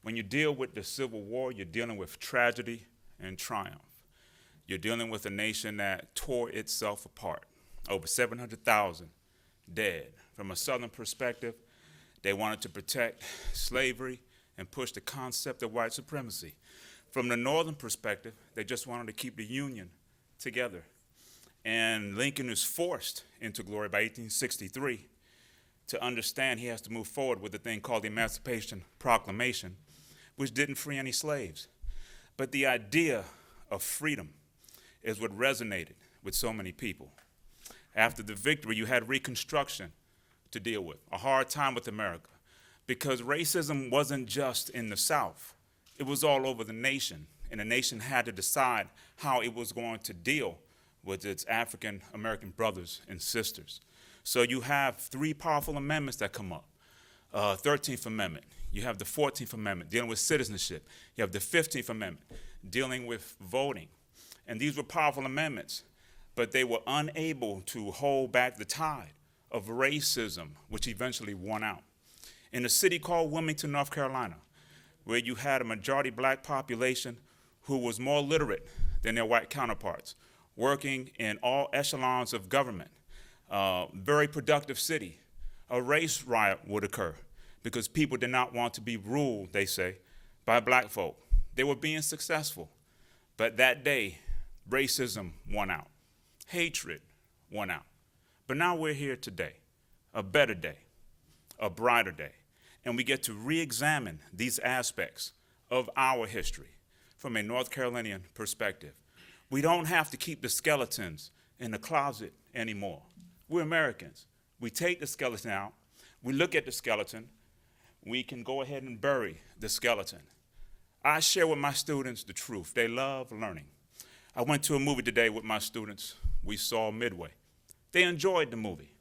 When you deal with the Civil War, you're dealing with tragedy and triumph. You're dealing with a nation that tore itself apart. Over 700,000 dead. From a Southern perspective, they wanted to protect slavery and push the concept of white supremacy. From the Northern perspective, they just wanted to keep the Union together. And Lincoln is forced into glory by 1863 to understand he has to move forward with a thing called the Emancipation Proclamation, which didn't free any slaves. But the idea of freedom is what resonated with so many people. After the victory, you had Reconstruction to deal with, a hard time with America, because racism wasn't just in the South. It was all over the nation, and the nation had to decide how it was going to deal with its African American brothers and sisters. So you have three powerful amendments that come up. 13th Amendment, you have the 14th Amendment dealing with citizenship, you have the 15th Amendment dealing with voting. And these were powerful amendments, but they were unable to hold back the tide of racism, which eventually won out. In a city called Wilmington, North Carolina, where you had a majority black population who was more literate than their white counterparts, working in all echelons of government, very productive city, a race riot would occur because people did not want to be ruled, they say, by black folk. They were being successful, but that day, racism won out. Hatred won out. But now we're here today, a better day, a brighter day, and we get to re-examine these aspects of our history from a North Carolinian perspective. We don't have to keep the skeletons in the closet anymore. We're Americans. We take the skeleton out, we look at the skeleton, we can go ahead and bury the skeleton. I share with my students the truth. They love learning. I went to a movie today with my students. We saw Midway. They enjoyed the movie.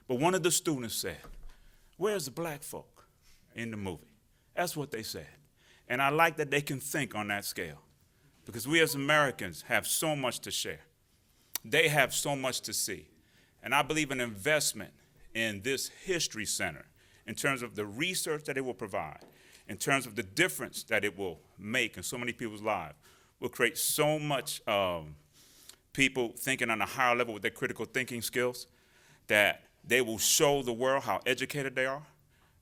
But one of the students said, "Where's the black folk in the movie?" That's what they said. And I like that they can think on that scale, because we as Americans have so much to share. They have so much to see. And I believe an investment in this history center in terms of the research that it will provide, in terms of the difference that it will make in so many people's lives, will create so much people thinking on a higher level with their critical thinking skills that they will show the world how educated they are.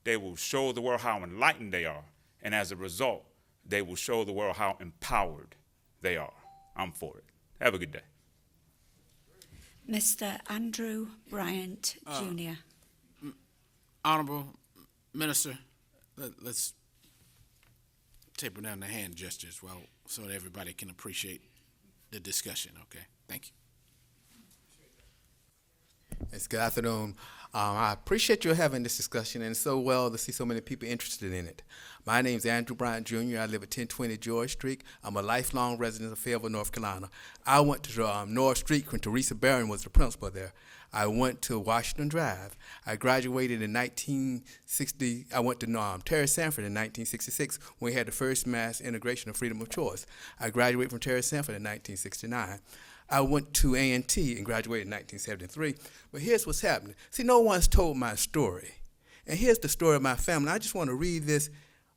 They will show the world how enlightened they are. And as a result, they will show the world how empowered they are. I'm for it. Have a good day. Mr. Andrew Bryant, Jr. Honorable Minister, let's taper down the hand gestures so that everybody can appreciate the discussion, okay? Thank you. Yes, good afternoon. I appreciate you having this discussion, and it's so well to see so many people interested in it. My name is Andrew Bryant, Jr. I live at 1020 George Street. I'm a lifelong resident of Fayetteville, North Carolina. I went to North Street when Teresa Barron was the principal there. I went to Washington Drive. I graduated in 1960. I went to Terry Sanford in 1966 when we had the first mass integration of freedom of choice. I graduated from Terry Sanford in 1969. I went to A&T and graduated in 1973. But here's what's happening. See, no one's told my story. And here's the story of my family. I just want to read this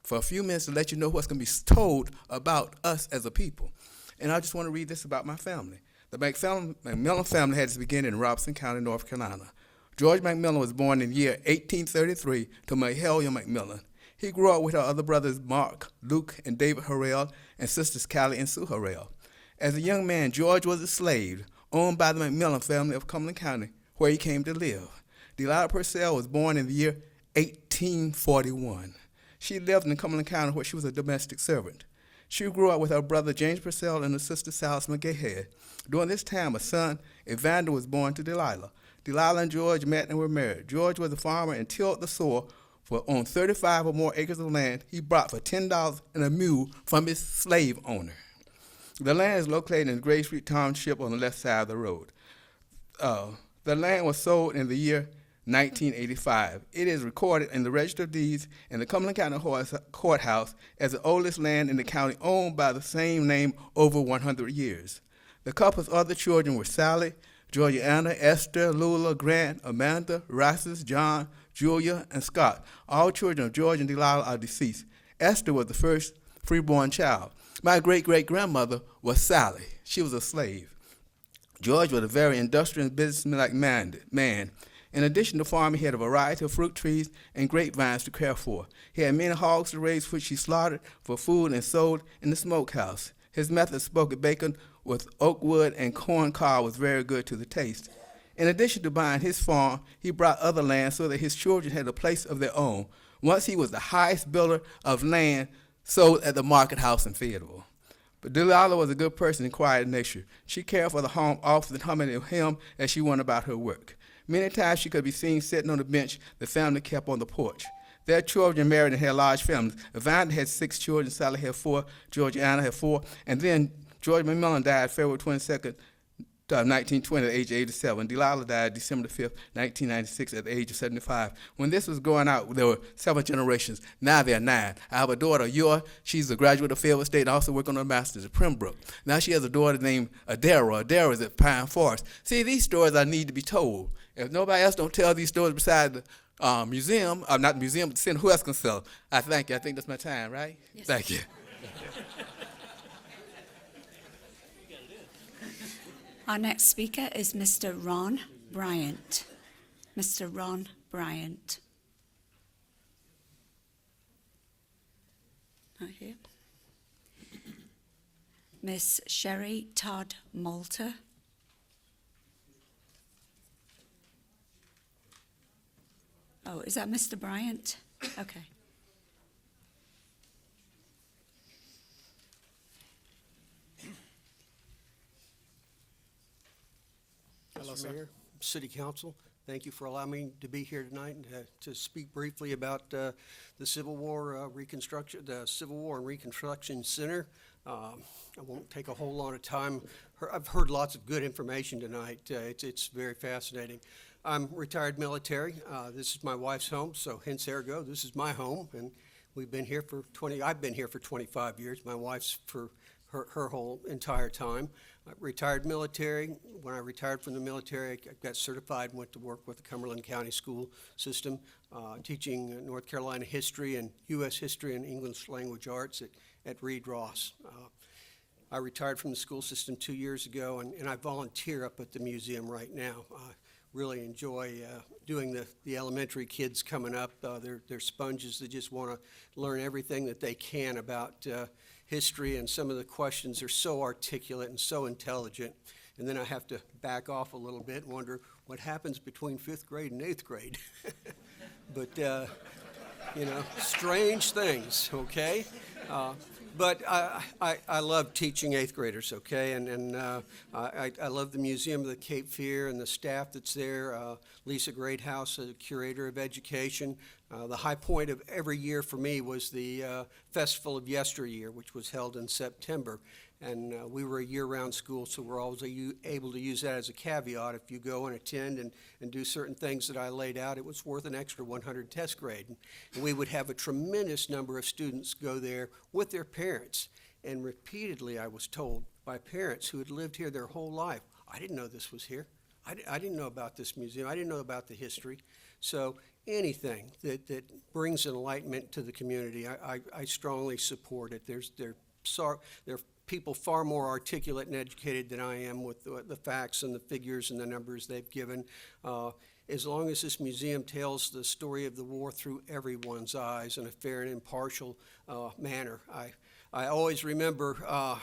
for a few minutes to let you know what's going to be told about us as a people. And I just want to read this about my family. The McMillan family had its beginning in Robeson County, North Carolina. George McMillan was born in the year 1833 to Mahalia McMillan. He grew up with her other brothers Mark, Luke, and David Harrell, and sisters Callie and Sue Harrell. As a young man, George was a slave owned by the McMillan family of Cumberland County, where he came to live. Delilah Purcell was born in the year 1841. She lived in Cumberland County, where she was a domestic servant. She grew up with her brother James Purcell and her sister Silas McGahead. During this time, a son, Evander, was born to Delilah. Delilah and George met and were married. George was a farmer and tilled the soil on 35 or more acres of land he bought for $10 and a mule from his slave owner. The land is located in Gray Street Township on the left side of the road. The land was sold in the year 1985. It is recorded in the Register of Deeds in the Cumberland County Courthouse as the oldest land in the county owned by the same name over 100 years. The couple's other children were Sally, Georgiana, Esther, Lula, Grant, Amanda, Rassus, John, Julia, and Scott. All children of George and Delilah are deceased. Esther was the first freeborn child. My great-great-grandmother was Sally. She was a slave. George was a very industrious and businessman-like man. In addition to farming, he had a variety of fruit trees and grapevines to care for. He had many hogs to raise, which he slaughtered for food and sold in the smokehouse. His method of smoking bacon with oak wood and corn cob was very good to the taste. In addition to buying his farm, he bought other land so that his children had a place of their own. Once he was the highest builder of land sold at the market house in Fayetteville. But Delilah was a good person and quiet in nature. She cared for the home, often humming a hymn as she went about her work. Many times she could be seen sitting on the bench the family kept on the porch. Their children married and had large families. Evander had 6 children, Sally had 4, Georgiana had 4, and then George McMillan died February 22nd, 1920 at the age of 87. Delilah died December 5th, 1996 at the age of 75. When this was going out, there were 7 generations. Now there are 9. I have a daughter, Yor. She's a graduate of Fayetteville State and also working on her master's at Pembroke. Now she has a daughter named Adara. Adara is at Pine Forest. See, these stories I need to be told. If nobody else don't tell these stories beside the museum, not the museum, but the center, who else can sell? I thank you. I think that's my time, right? Yes. Thank you. Our next speaker is Mr. Ron Bryant. Mr. Ron Bryant. Not here. Miss Sherry Todd Malter. Oh, is that Mr. Bryant? Okay. Hello, Mr. sir. Mayor, City Council, thank you for allowing me to be here tonight and to speak briefly about the Civil War Reconstruction, the Civil War and Reconstruction Center. I won't take a whole lot of time. I've heard lots of good information tonight. It's very fascinating. I'm retired military. This is my wife's home, so hence ergo, this is my home, and we've been here for I've been here for 25 years. My wife's for her whole entire time. Retired military. When I retired from the military, I got certified and went to work with the Cumberland County school system, teaching North Carolina history and U.S. history and English language arts at Reed Ross. I retired from the school system 2 years ago, and I volunteer up at the museum right now. I really enjoy doing the elementary kids coming up. They're sponges that just want to learn everything that they can about history, and some of the questions are so articulate and so intelligent. And then I have to back off a little bit and wonder what happens between 5th grade and 8th grade. But, strange things, okay? But I love teaching 8th graders, okay? And I love the Museum of the Cape Fear and the staff that's there. Lisa Greathouse, the curator of education. The high point of every year for me was the Festival of Yesteryear, which was held in September. And we were a year-round school, so we're always able to use that as a caveat. If you go and attend and do certain things that I laid out, it was worth an extra 100 test grade. And we would have a tremendous number of students go there with their parents. And repeatedly I was told by parents who had lived here their whole life, I didn't know this was here. I didn't know about this museum. I didn't know about the history. So anything that brings enlightenment to the community, I strongly support it. There are people far more articulate and educated than I am with the facts and the figures and the numbers they've given. As long as this museum tells the story of the war through everyone's eyes in a fair and impartial manner. I always remember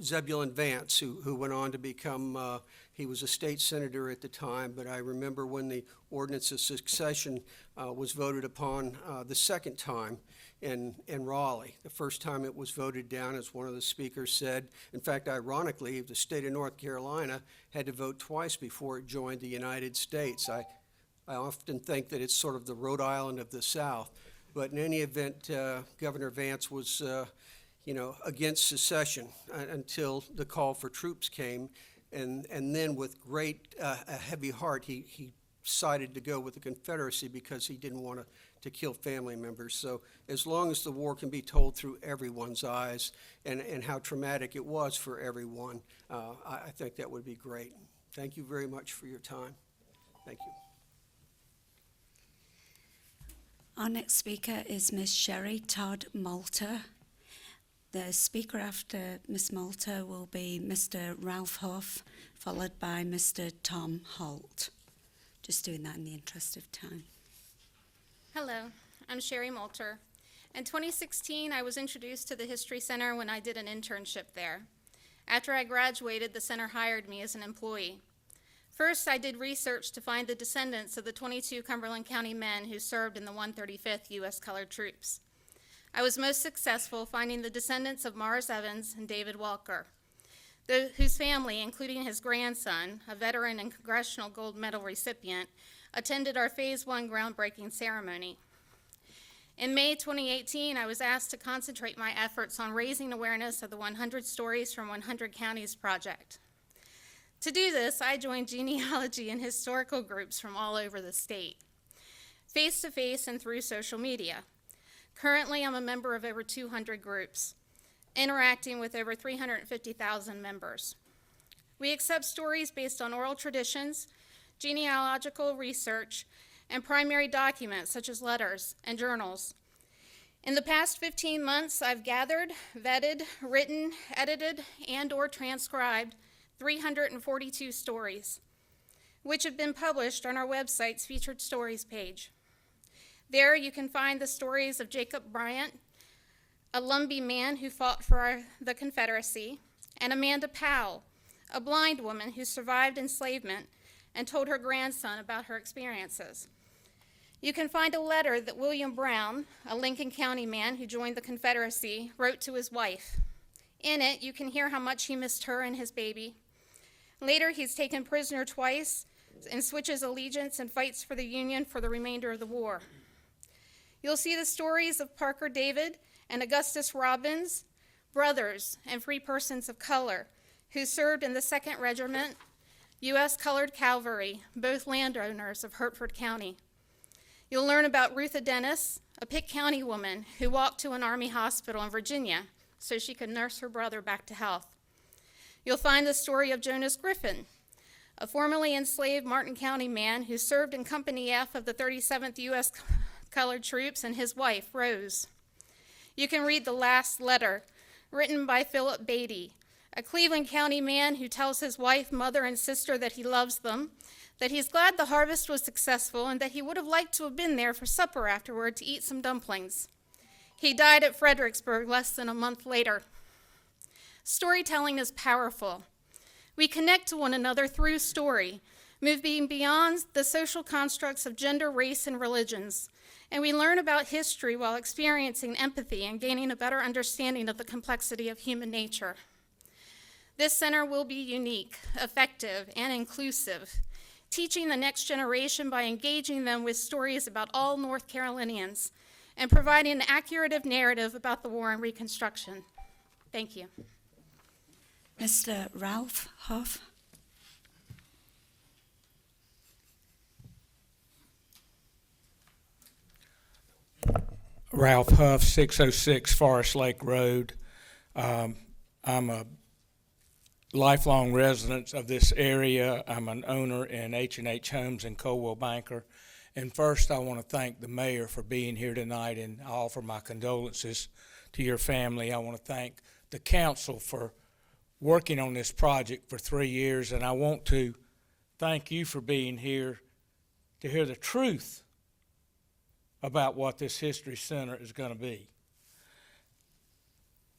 Zebulon Vance, who went on to become, he was a state senator at the time, but I remember when the Ordinance of Succession was voted upon the second time in Raleigh. The first time it was voted down, as one of the speakers said. In fact, ironically, the state of North Carolina had to vote twice before it joined the United States. I often think that it's sort of the Rhode Island of the South. But in any event, Governor Vance was against secession until the call for troops came. And then with great a heavy heart, he decided to go with the Confederacy because he didn't want to kill family members. So as long as the war can be told through everyone's eyes and how traumatic it was for everyone, I think that would be great. Thank you very much for your time. Thank you. Our next speaker is Ms. Sherry Todd Malta. The speaker after Ms. Malta will be Mr. Ralph Huff, followed by Mr. Tom Holt. Just doing that in the interest of time. Hello, I'm Sherry Moulter. In 2016, I was introduced to the History Center when I did an internship there. After I graduated, the center hired me as an employee. First, I did research to find the descendants of the 22 Cumberland County men who served in the 135th U.S. Colored Troops. I was most successful finding the descendants of Mars Evans and David Walker, whose family, including his grandson, a veteran and Congressional Gold Medal recipient, attended our Phase 1 groundbreaking ceremony. In May 2018, I was asked to concentrate my efforts on raising awareness of the 100 Stories from 100 Counties project. To do this, I joined genealogy and historical groups from all over the state, face-to-face and through social media. Currently, I'm a member of over 200 groups, interacting with over 350,000 members. We accept stories based on oral traditions, genealogical research, and primary documents such as letters and journals. In the past 15 months, I've gathered, vetted, written, edited, and/or transcribed 342 stories, which have been published on our website's Featured Stories page. There you can find the stories of Jacob Bryant, a Lumbee man who fought for the Confederacy, and Amanda Powell, a blind woman who survived enslavement and told her grandson about her experiences. You can find a letter that William Brown, a Lincoln County man who joined the Confederacy, wrote to his wife. In it, you can hear how much he missed her and his baby. Later, he's taken prisoner twice and switches allegiance and fights for the Union for the remainder of the war. You'll see the stories of Parker David and Augustus Robbins, brothers and free persons of color, who served in the 2nd Regiment, U.S. Colored Cavalry, both landowners of Hertford County. You'll learn about Rutha Dennis, a Pitt County woman who walked to an Army hospital in Virginia so she could nurse her brother back to health. You'll find the story of Jonas Griffin, a formerly enslaved Martin County man who served in Company F of the 37th U.S. Colored Troops, and his wife, Rose. You can read the last letter written by Philip Beatty, a Cleveland County man who tells his wife, mother, and sister that he loves them, that he's glad the harvest was successful, and that he would have liked to have been there for supper afterward to eat some dumplings. He died at Fredericksburg less than a month later. Storytelling is powerful. We connect to one another through story, moving beyond the social constructs of gender, race, and religions. And we learn about history while experiencing empathy and gaining a better understanding of the complexity of human nature. This center will be unique, effective, and inclusive, teaching the next generation by engaging them with stories about all North Carolinians and providing an accurate narrative about the war and Reconstruction. Thank you. Mr. Ralph Huff. Ralph Huff, 606 Forest Lake Road. I'm a lifelong resident of this area. I'm an owner in H&H Homes and Colwell Banker. And first, I want to thank the mayor for being here tonight, and I offer my condolences to your family. I want to thank the council for working on this project for 3 years, and I want to thank you for being here to hear the truth about what this History Center is going to be.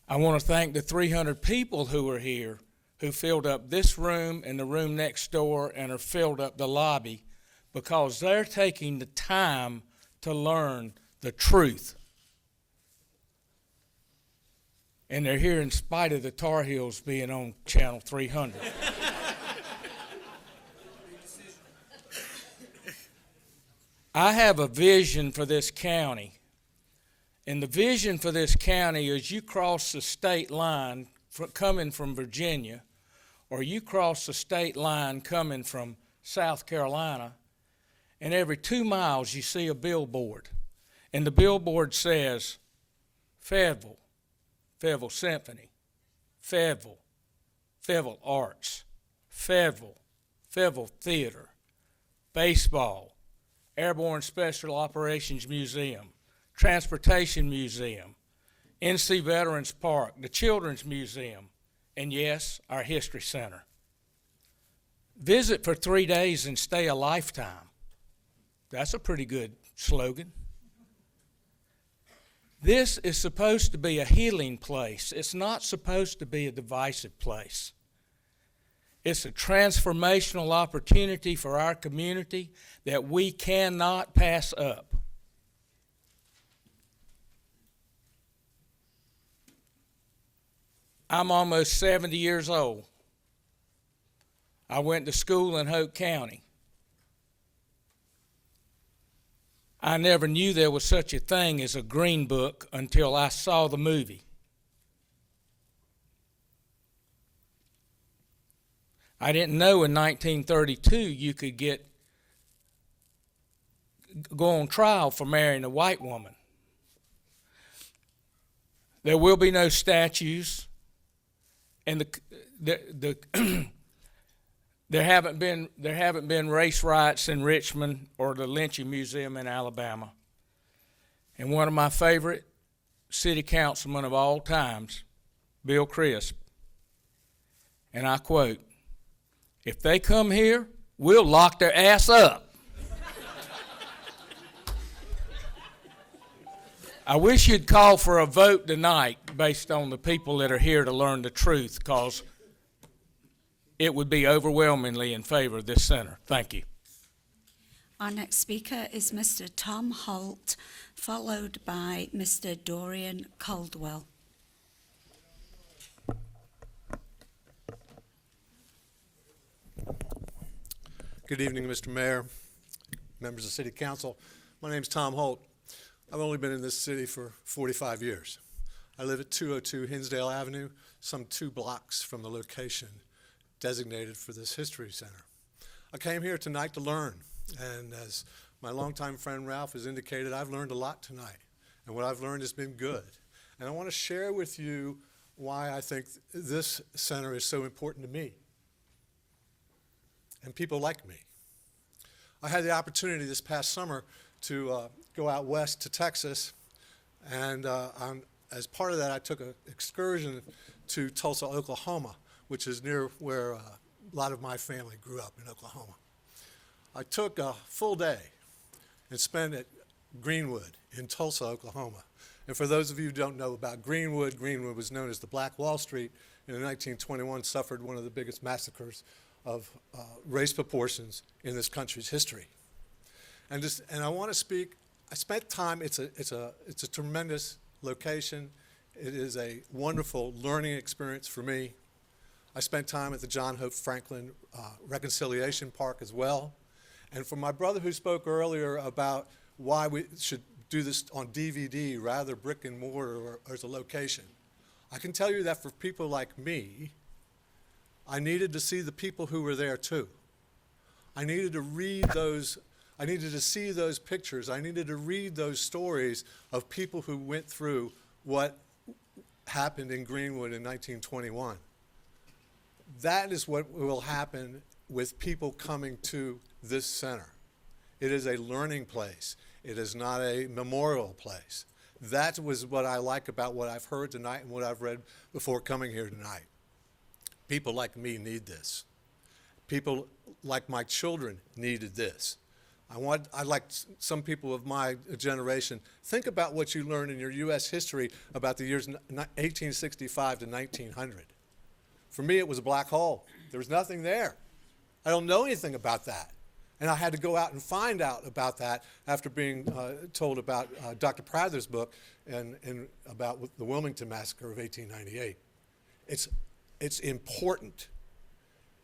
I want to thank the 300 people who are here who filled up this room and the room next door and are filled up the lobby because they're taking the time to learn the truth. And they're here in spite of the Tar Heels being on Channel 300. I have a vision for this county. And the vision for this county is you cross the state line coming from Virginia, or you cross the state line coming from South Carolina, and every 2 miles you see a billboard. And the billboard says, Fayetteville, Fayetteville Symphony, Fayetteville, Fayetteville Arts, Fayetteville, Fayetteville Theater, baseball, Airborne Special Operations Museum, Transportation Museum, NC Veterans Park, the Children's Museum, and yes, our History Center. Visit for 3 days and stay a lifetime. That's a pretty good slogan. This is supposed to be a healing place. It's not supposed to be a divisive place. It's a transformational opportunity for our community that we cannot pass up. I'm almost 70 years old. I went to school in Hoke County. I never knew there was such a thing as a green book until I saw the movie. I didn't know in 1932 you could go on trial for marrying a white woman. There will be no statues, and there haven't been race riots in Richmond or the Lynching Museum in Alabama. And one of my favorite city councilmen of all times, Bill Crisp, and I quote, "If they come here, we'll lock their ass up." I wish you'd call for a vote tonight based on the people that are here to learn the truth, because it would be overwhelmingly in favor of this center. Thank you. Our next speaker is Mr. Tom Holt, followed by Mr. Dorian Caldwell. Good evening, Mr. Mayor, members of City Council. My name is Tom Holt. I've only been in this city for 45 years. I live at 202 Hinsdale Avenue, some 2 blocks from the location designated for this History Center. I came here tonight to learn, and as my longtime friend Ralph has indicated, I've learned a lot tonight, and what I've learned has been good. And I want to share with you why I think this center is so important to me and people like me. I had the opportunity this past summer to go out west to Texas, and on as part of that, I took an excursion to Tulsa, Oklahoma, which is near where a lot of my family grew up in Oklahoma. I took a full day and spent at Greenwood in Tulsa, Oklahoma. And for those of you who don't know about Greenwood, Greenwood was known as the Black Wall Street, and in 1921 suffered one of the biggest massacres of race proportions in this country's history. And I want to speak. I spent time. It's a tremendous location. It is a wonderful learning experience for me. I spent time at the John Hope Franklin Reconciliation Park as well. And for my brother who spoke earlier about why we should do this on DVD rather brick and mortar or as a location, I can tell you that for people like me, I needed to see the people who were there too. I needed to read those, I needed to see those pictures. I needed to read those stories of people who went through what happened in Greenwood in 1921. That is what will happen with people coming to this center. It is a learning place. It is not a memorial place. That was what I like about what I've heard tonight and what I've read before coming here tonight. People like me need this. People like my children needed this. I'd like some people of my generation, think about what you learned in your U.S. history about the years 1865 to 1900. For me, it was a black hole. There was nothing there. I don't know anything about that. And I had to go out and find out about that after being told about Dr. Prather's book and about the Wilmington Massacre of 1898. It's important.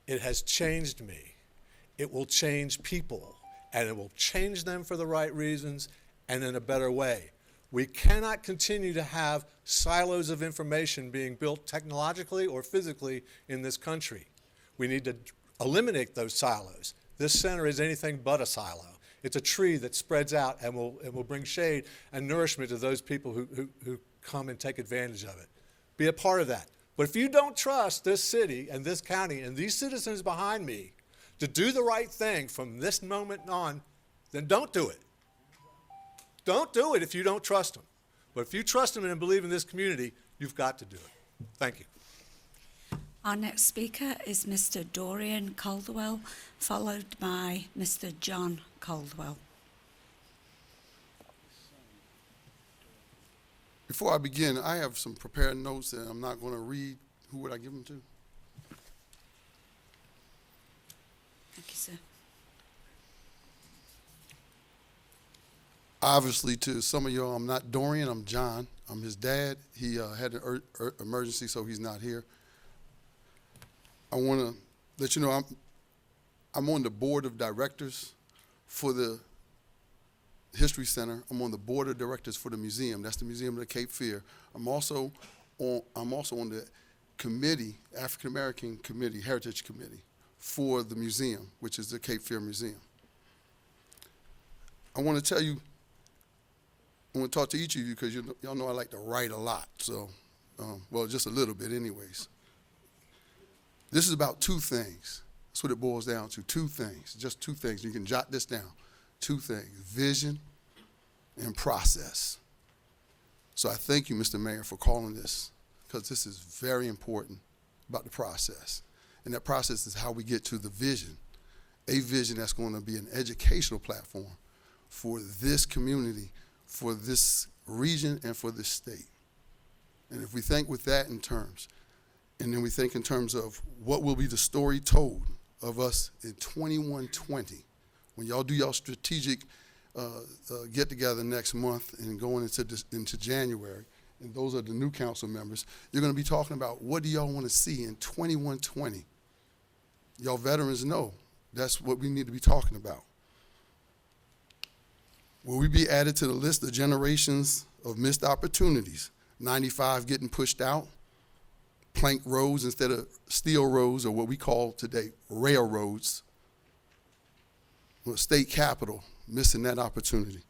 It has changed me. It will change people, and it will change them for the right reasons and in a better way. We cannot continue to have silos of information being built technologically or physically in this country. We need to eliminate those silos. This center is anything but a silo. It's a tree that spreads out and will bring shade and nourishment to those people who come and take advantage of it. Be a part of that. But if you don't trust this city and this county and these citizens behind me to do the right thing from this moment on, then don't do it. Don't do it if you don't trust them. But if you trust them and believe in this community, you've got to do it. Thank you. Our next speaker is Mr. Dorian Caldwell, followed by Mr. John Caldwell. Before I begin, I have some prepared notes that I'm not going to read. Who would I give them to? Thank you, sir. Obviously, to some of y'all, I'm not Dorian, I'm John. I'm his dad. He had an emergency, so he's not here. I want to let you know I'm on the board of directors for the History Center. I'm on the board of directors for the museum. That's the Museum of the Cape Fear. I'm also on the committee, African American Committee, Heritage Committee for the museum, which is the Cape Fear Museum. I want to tell you, I want to talk to each of you because y'all know I like to write a lot. So, well, just a little bit anyways. This is about two things. That's what it boils down to, two things, just two things. You can jot this down. Two things, vision and process. So I thank you, Mr. Mayor, for calling this, because this is very important about the process. And that process is how we get to the vision, a vision that's going to be an educational platform for this community, for this region, and for this state. And if we think with that in terms, and then we think in terms of what will be the story told of us in 2120, when y'all do y'all strategic get-together next month and going into January, and those are the new council members, you're going to be talking about what do y'all want to see in 2120. Y'all veterans know that's what we need to be talking about. Will we be added to the list of generations of missed opportunities? 95 getting pushed out, plank roads instead of steel roads, or what we call today railroads. State Capitol, missing that opportunity.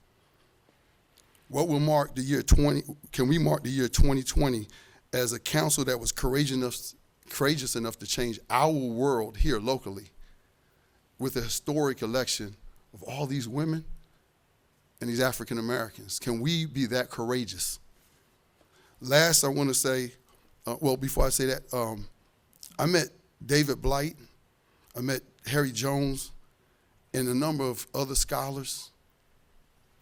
What will mark the year can we mark the year 2020 as a council that was courageous enough to change our world here locally with a historic election of all these women and these African Americans? Can we be that courageous? Last, I want to say, well, before I say that, I met David Blight, I met Harry Jones, and a number of other scholars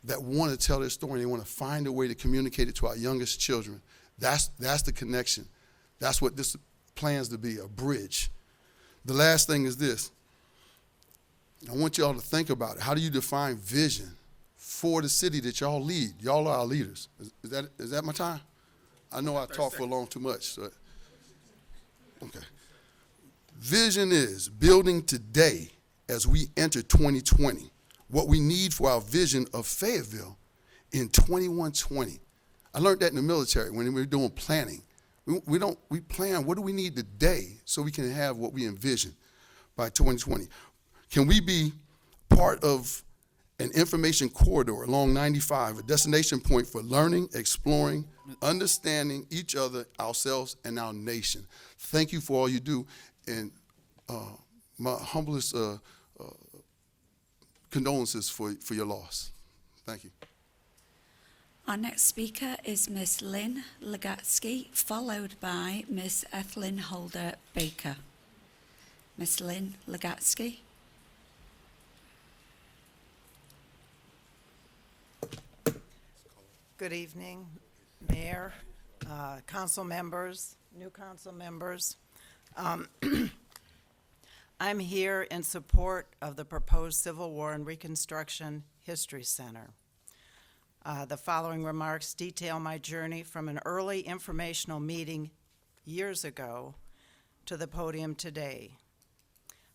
that want to tell their story, and they want to find a way to communicate it to our youngest children. That's the connection. That's what this plans to be, a bridge. The last thing is this. I want y'all to think about it. How do you define vision for the city that y'all lead? Y'all are our leaders. Is that my time? I know I talk for long too much. So. Okay. Vision is building today as we enter 2020 what we need for our vision of Fayetteville in 2120. I learned that in the military when we were doing planning. We plan what do we need today so we can have what we envision by 2020. Can we be part of an information corridor along 95, a destination point for learning, exploring, understanding each other, ourselves, and our nation? Thank you for all you do, and my humblest condolences for your loss. Thank you. Our next speaker is Miss Lynn Legatsky, followed by Miss Ethelyn Holder Baker. Miss Lynn Legatsky. Good evening, Mayor, council members, new council members. I'm here in support of the proposed Civil War and Reconstruction History Center. The following remarks detail my journey from an early informational meeting years ago to the podium today.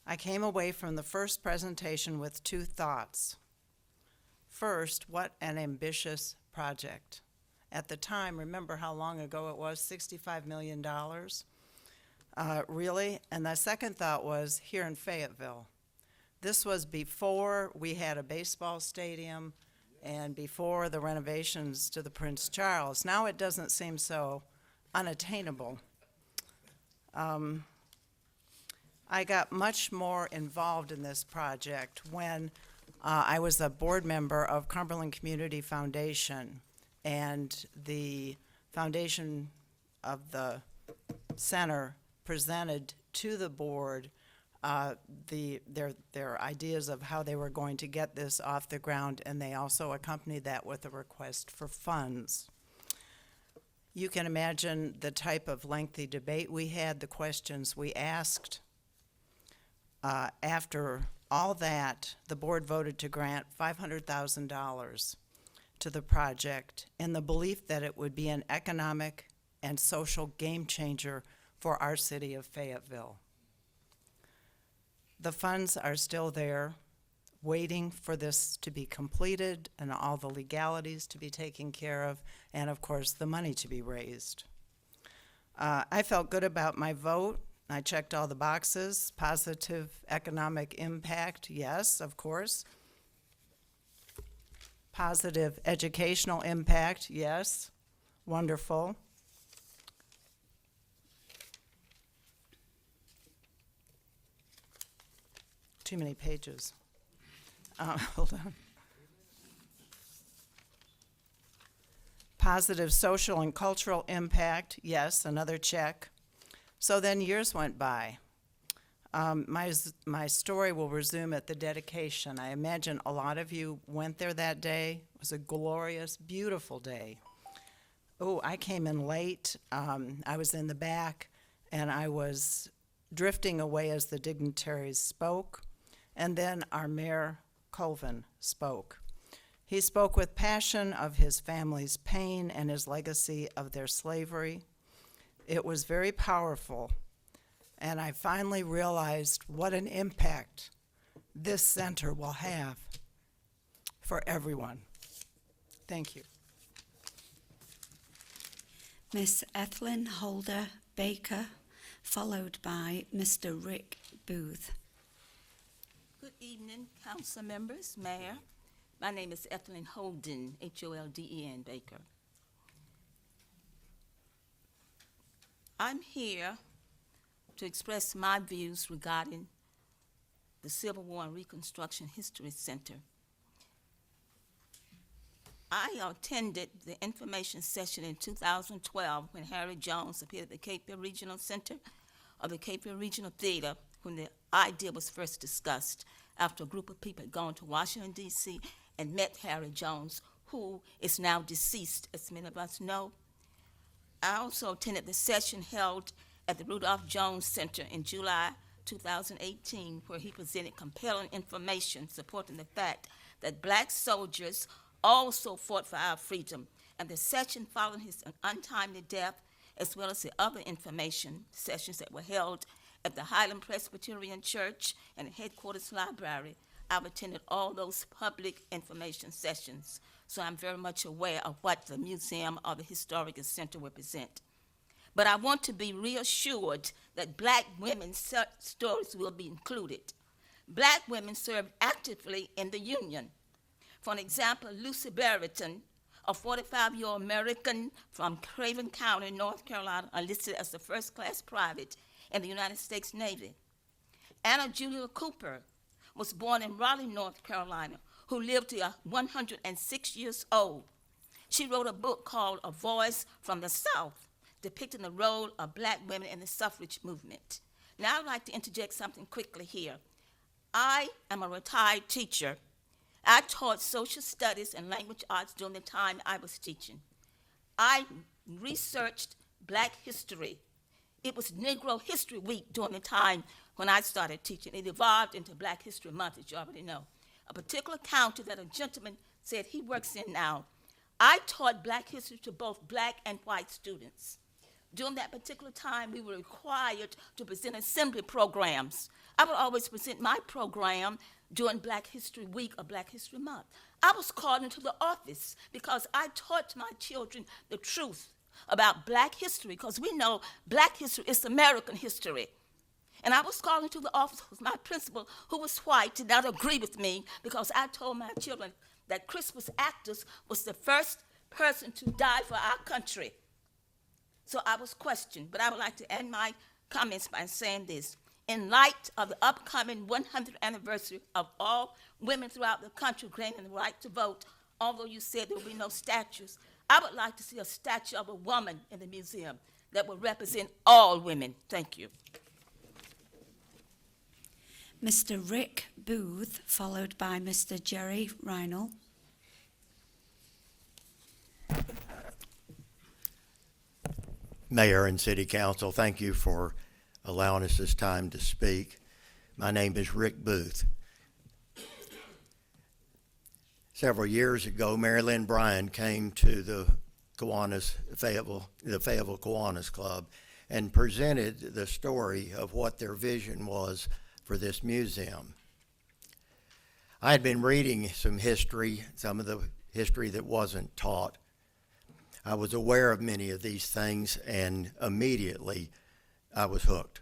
I came away from the first presentation with two thoughts. First, what an ambitious project. At the time, remember how long ago it was, $65 million? Really? And the second thought was here in Fayetteville. This was before we had a baseball stadium and before the renovations to the Prince Charles. Now it doesn't seem so unattainable. I got much more involved in this project when I was a board member of Cumberland Community Foundation, and the foundation of the center presented to the board their ideas of how they were going to get this off the ground, and they also accompanied that with a request for funds. You can imagine the type of lengthy debate we had, the questions we asked. After all that, the board voted to grant $500,000 to the project in the belief that it would be an economic and social game changer for our city of Fayetteville. The funds are still there, waiting for this to be completed and all the legalities to be taken care of, and of course the money to be raised. I felt good about my vote. I checked all the boxes. Positive economic impact, yes, of course. Positive educational impact, yes, wonderful. Too many pages. Hold on. Positive social and cultural impact, yes, another check. So then years went by. My story will resume at the dedication. I imagine a lot of you went there that day. It was a glorious, beautiful day. Oh, I came in late. I was in the back, and I was drifting away as the dignitaries spoke. And then our Mayor Colvin spoke. He spoke with passion of his family's pain and his legacy of their slavery. It was very powerful, and I finally realized what an impact this center will have for everyone. Thank you. Miss Ethelyn Holder Baker, followed by Mr. Rick Booth. Good evening, council members, mayor. My name is Ethelyn Holden, Holden Baker. I'm here to express my views regarding the Civil War and Reconstruction History Center. I attended the information session in 2012 when Harry Jones appeared at the Cape Fear Regional Center of the Cape Fear Regional Theater when the idea was first discussed after a group of people had gone to Washington, D.C. and met Harry Jones, who is now deceased, as many of us know. I also attended the session held at the Rudolph Jones Center in July 2018, where he presented compelling information supporting the fact that black soldiers also fought for our freedom, and the session following his untimely death, as well as the other information sessions that were held at the Highland Presbyterian Church and the headquarters library. I've attended all those public information sessions, so I'm very much aware of what the museum or the historical center represent. But I want to be reassured that black women's stories will be included. Black women served actively in the Union. For an example, Lucy Barrington, a 45-year-old American from Craven County, North Carolina, enlisted as a first-class private in the United States Navy. Anna Julia Cooper was born in Raleigh, North Carolina, who lived to 106 years old. She wrote a book called A Voice from the South, depicting the role of black women in the suffrage movement. Now I'd like to interject something quickly here. I am a retired teacher. I taught social studies and language arts during the time I was teaching. I researched black history. It was Negro History Week during the time when I started teaching. It evolved into Black History Month, as you already know. A particular county that a gentleman said he works in now, I taught black history to both black and white students. During that particular time, we were required to present assembly programs. I would always present my program during Black History Week or Black History Month. I was called into the office because I taught my children the truth about black history, because we know black history is American history. And I was called into the office with my principal, who was white, did not agree with me because I told my children that Crispus Attucks was the first person to die for our country. So I was questioned, but I would like to end my comments by saying this. In light of the upcoming 100th anniversary of all women throughout the country gaining the right to vote, although you said there will be no statues, I would like to see a statue of a woman in the museum that will represent all women. Thank you. Mr. Rick Booth, followed by Mr. Jerry Reinl. Mayor and City Council, thank you for allowing us this time to speak. My name is Rick Booth. Several years ago, Mary Lynn Bryan came to the Fayetteville Kiwanis Club and presented the story of what their vision was for this museum. I had been reading some history, some of the history that wasn't taught. I was aware of many of these things, and immediately I was hooked.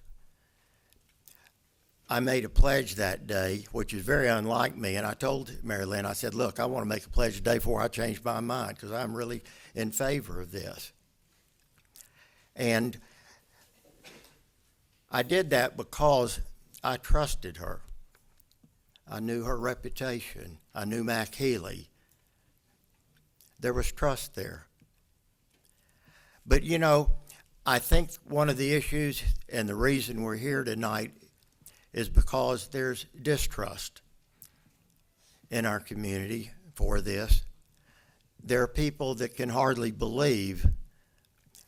I made a pledge that day, which is very unlike me, and I told Mary Lynn, I said, look, I want to make a pledge today before I change my mind, because I'm really in favor of this. And I did that because I trusted her. I knew her reputation. I knew Mac Healy. There was trust there. But, you know, I think one of the issues and the reason we're here tonight is because there's distrust in our community for this. There are people that can hardly believe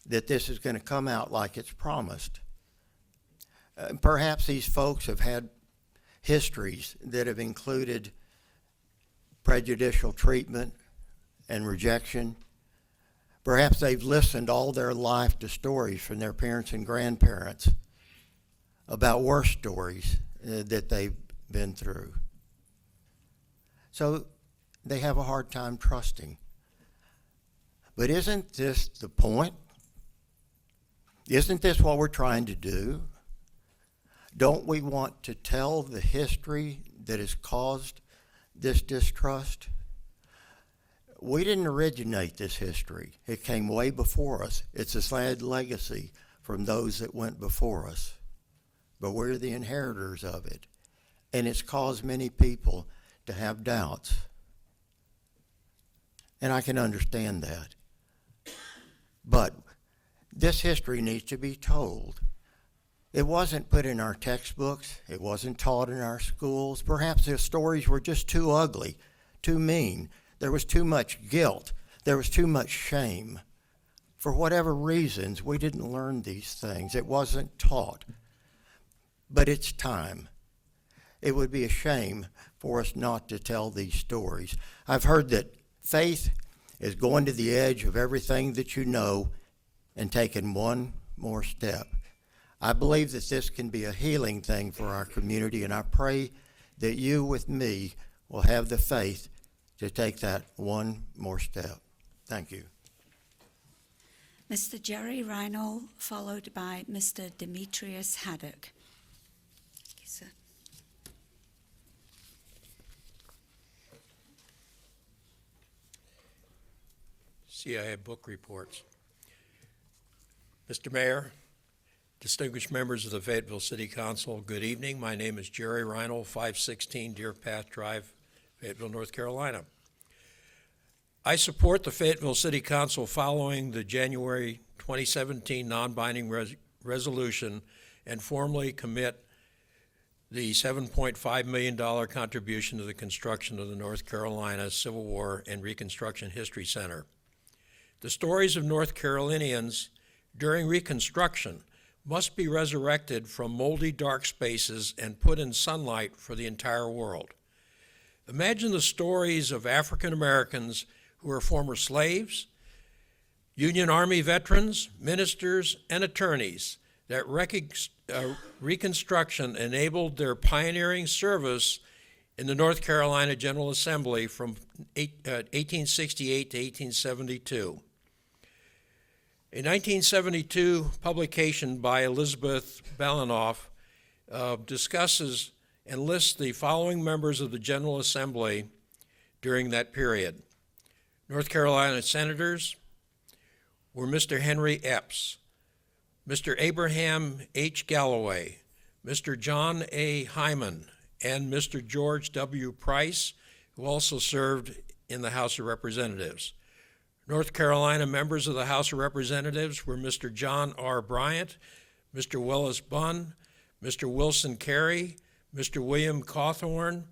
that this is going to come out like it's promised. Perhaps these folks have had histories that have included prejudicial treatment and rejection. Perhaps they've listened all their life to stories from their parents and grandparents about worse stories that they've been through. So they have a hard time trusting. But isn't this the point? Isn't this what we're trying to do? Don't we want to tell the history that has caused this distrust? We didn't originate this history. It came way before us. It's a sad legacy from those that went before us. But we're the inheritors of it. And it's caused many people to have doubts. and I can understand that. But this history needs to be told. It wasn't put in our textbooks. It wasn't taught in our schools. Perhaps the stories were just too ugly, too mean. There was too much guilt. There was too much shame. For whatever reasons, we didn't learn these things. It wasn't taught. But it's time. It would be a shame for us not to tell these stories. I've heard that faith is going to the edge of everything that you know and taking one more step. I believe that this can be a healing thing for our community, and I pray that you with me will have the faith to take that one more step. Thank you. Mr. Jerry Reinhold, followed by Mr. Demetrius Haddock. Thank you, sir. CIA book reports. Mr. Mayor, distinguished members of the Fayetteville City Council, good evening. My name is Jerry Reinhold, 516 Deer Path Drive, Fayetteville, North Carolina. I support the Fayetteville City Council following the January 2017 non-binding resolution and formally commit the $7.5 million contribution to the construction of the North Carolina Civil War and Reconstruction History Center. The stories of North Carolinians during Reconstruction must be resurrected from moldy dark spaces and put in sunlight for the entire world. Imagine the stories of African Americans who were former slaves, Union Army veterans, ministers, and attorneys that Reconstruction enabled their pioneering service in the North Carolina General Assembly from 1868 to 1872. A 1972 publication by Elizabeth Balinoff discusses and lists the following members of the General Assembly during that period. North Carolina senators were Mr. Henry Epps, Mr. Abraham H. Galloway, Mr. John A. Hyman, and Mr. George W. Price, who also served in the House of Representatives. North Carolina members of the House of Representatives were Mr. John R. Bryant, Mr. Willis Bunn, Mr. Wilson Carey, Mr. William Cawthorn,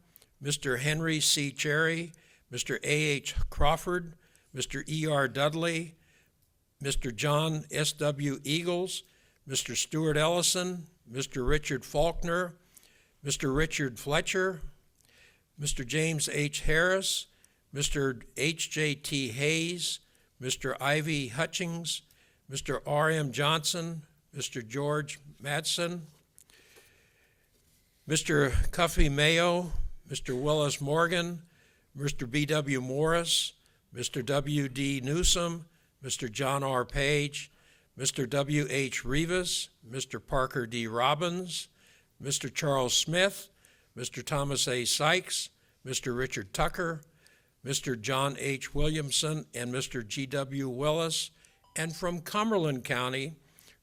Mr. Henry C. Cherry, Mr. A.H. Crawford, Mr. E.R. Dudley, Mr. John S.W. Eagles, Mr. Stuart Ellison, Mr. Richard Faulkner, Mr. Richard Fletcher, Mr. James H. Harris, Mr. H.J.T. Hayes, Mr. Ivy Hutchings, Mr. R.M. Johnson, Mr. George Madsen, Mr. Cuffy Mayo, Mr. Willis Morgan, Mr. B.W. Morris, Mr. W.D. Newsom, Mr. John R. Page, Mr. W.H. Rivas, Mr. Parker D. Robbins, Mr. Charles Smith, Mr. Thomas A. Sykes, Mr. Richard Tucker, Mr. John H. Williamson, and Mr. G.W. Willis, and from Cumberland County,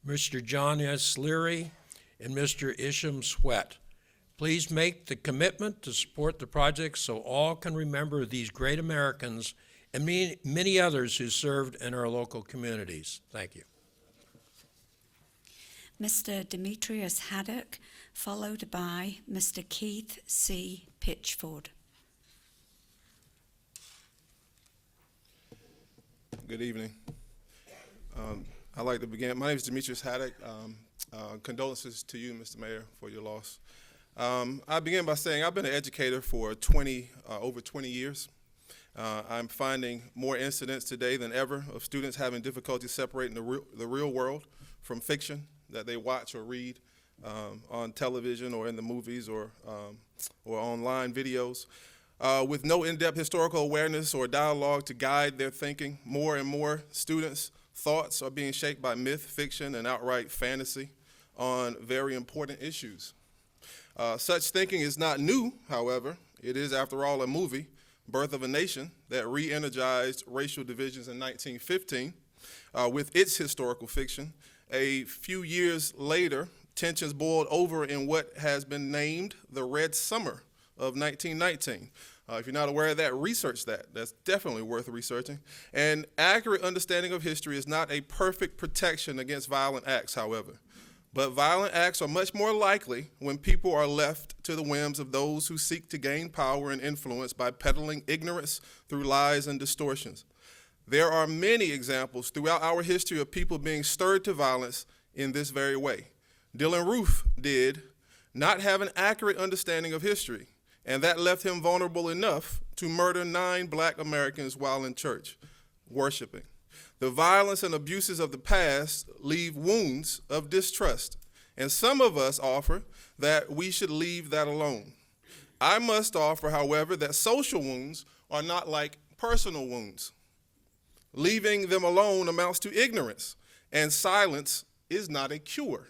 Mr. John S. Leary and Mr. Isham Sweat. Please make the commitment to support the project so all can remember these great Americans and many others who served in our local communities. Thank you. Mr. Demetrius Haddock, followed by Mr. Keith C. Pitchford. Good evening. I'd like to begin. My name is Demetrius Haddock. Condolences to you, Mr. Mayor, for your loss. I begin by saying I've been an educator for over 20 years. I'm finding more incidents today than ever of students having difficulty separating the real world from fiction that they watch or read on television or in the movies or online videos. With no in-depth historical awareness or dialogue to guide their thinking, more and more students' thoughts are being shaped by myth, fiction, and outright fantasy on very important issues. Such thinking is not new, however. It is, after all, a movie, Birth of a Nation, that re-energized racial divisions in 1915 with its historical fiction. A few years later, tensions boiled over in what has been named the Red Summer of 1919. If you're not aware of that, research that. That's definitely worth researching. An accurate understanding of history is not a perfect protection against violent acts, however. But violent acts are much more likely when people are left to the whims of those who seek to gain power and influence by peddling ignorance through lies and distortions. There are many examples throughout our history of people being stirred to violence in this very way. Dylan Roof did not have an accurate understanding of history, and that left him vulnerable enough to murder 9 black Americans while in church, worshiping. The violence and abuses of the past leave wounds of distrust, and some of us offer that we should leave that alone. I must offer, however, that social wounds are not like personal wounds. Leaving them alone amounts to ignorance, and silence is not a cure.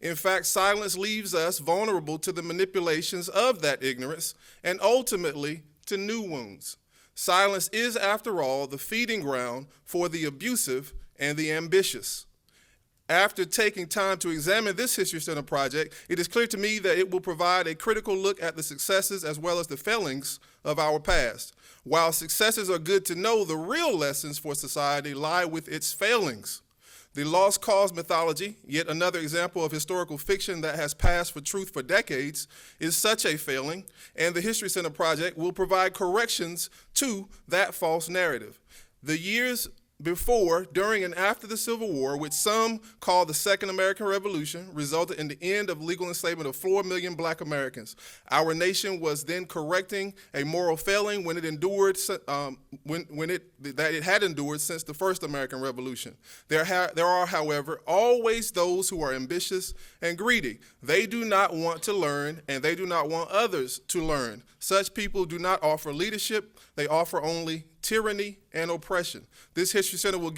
In fact, silence leaves us vulnerable to the manipulations of that ignorance and ultimately to new wounds. Silence is, after all, the feeding ground for the abusive and the ambitious. After taking time to examine this History Center project, it is clear to me that it will provide a critical look at the successes as well as the failings of our past. While successes are good to know, the real lessons for society lie with its failings. The lost cause mythology, yet another example of historical fiction that has passed for truth for decades, is such a failing, and the History Center project will provide corrections to that false narrative. The years before, during, and after the Civil War, which some call the Second American Revolution, resulted in the end of legal enslavement of 4 million black Americans. Our nation was then correcting a moral failing when it endured, that it had endured since the First American Revolution. There are, however, always those who are ambitious and greedy. They do not want to learn, and they do not want others to learn. Such people do not offer leadership, they offer only tyranny and oppression. This History Center will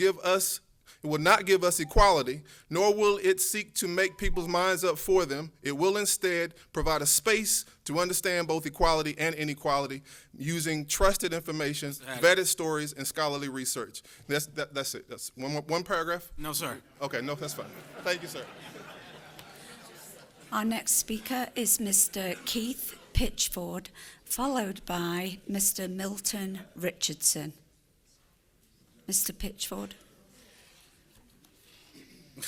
not give us equality, nor will it seek to make people's minds up for them. It will instead provide a space to understand both equality and inequality using trusted information, vetted stories, and scholarly research. That's it. That's one paragraph? No, sir. Okay, no, that's fine. Thank you, sir. Our next speaker is Mr. Keith Pitchford, followed by Mr. Milton Richardson. Mr. Pitchford.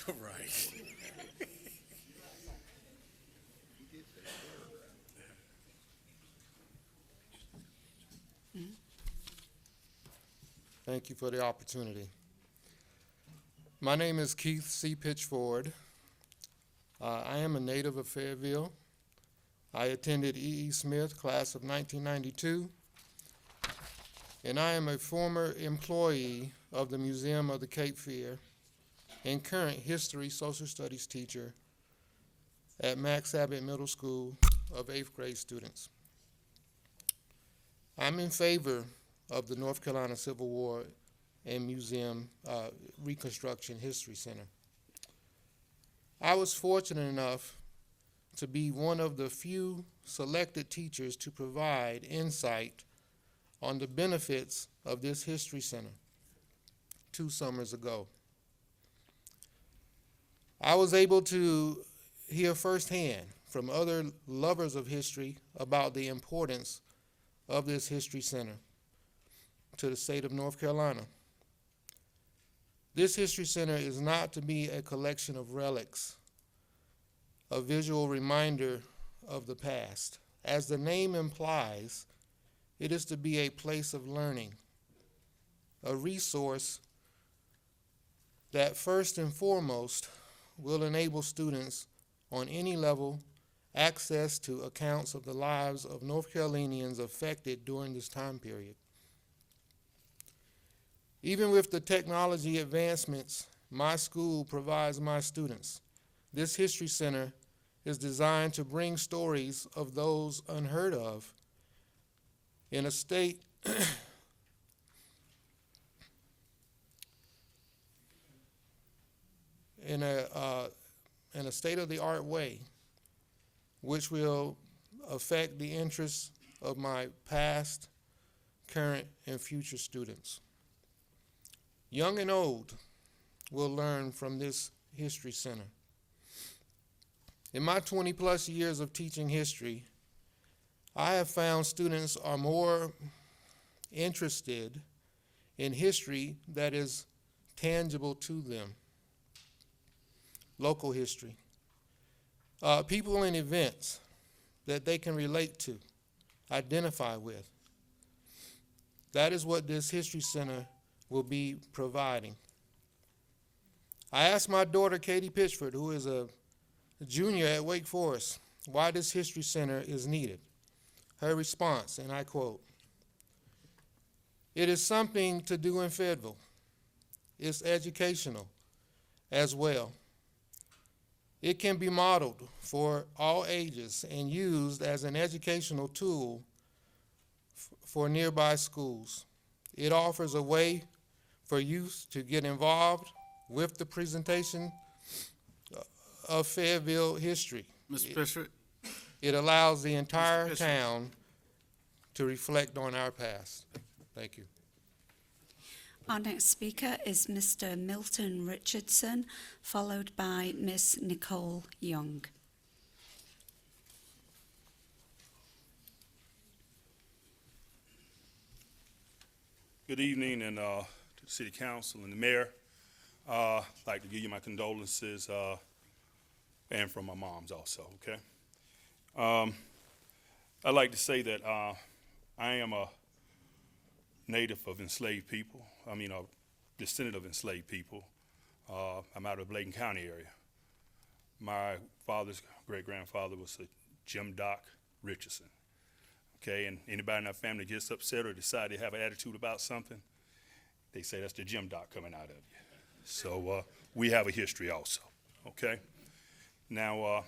Right. Thank you for the opportunity. My name is Keith C. Pitchford. I am a native of Fayetteville. I attended E.E. Smith, class of 1992, and I am a former employee of the Museum of the Cape Fear and current history social studies teacher at Max Abbott Middle School of 8th grade students. I'm in favor of the North Carolina Civil War and Museum Reconstruction History Center. I was fortunate enough to be one of the few selected teachers to provide insight on the benefits of this History Center 2 summers ago. I was able to hear firsthand from other lovers of history about the importance of this History Center to the state of North Carolina. This History Center is not to be a collection of relics, a visual reminder of the past. As the name implies, it is to be a place of learning, a resource that first and foremost will enable students on any level access to accounts of the lives of North Carolinians affected during this time period. Even with the technology advancements my school provides my students, this History Center is designed to bring stories of those unheard of in a state in a state-of-the-art way, which will affect the interests of my past, current, and future students. Young and old will learn from this History Center. In my 20-plus years of teaching history, I have found students are more interested in history that is tangible to them. Local history. People and events that they can relate to, identify with. That is what this History Center will be providing. I asked my daughter, Katie Pitchford, who is a junior at Wake Forest, why this History Center is needed. Her response, and I quote, "It is something to do in Fayetteville. It's educational as well. It can be modeled for all ages and used as an educational tool for nearby schools. It offers a way for youth to get involved with the presentation of Fayetteville history. Mr. Bishop? It allows the entire town to reflect on our past." Thank you. Our next speaker is Mr. Milton Richardson, followed by Miss Nicole Young. Good evening, and to the City Council and the Mayor. I'd like to give you my condolences, and from my mom's also, okay? I'd like to say that I am a native of enslaved people. I mean, a descendant of enslaved people. I'm out of Bladen County area. My father's great-grandfather was a Jim Doc Richardson. Okay, and anybody in our family gets upset or decide they have an attitude about something, they say that's the Jim Doc coming out of you. So we have a history also, okay? Now,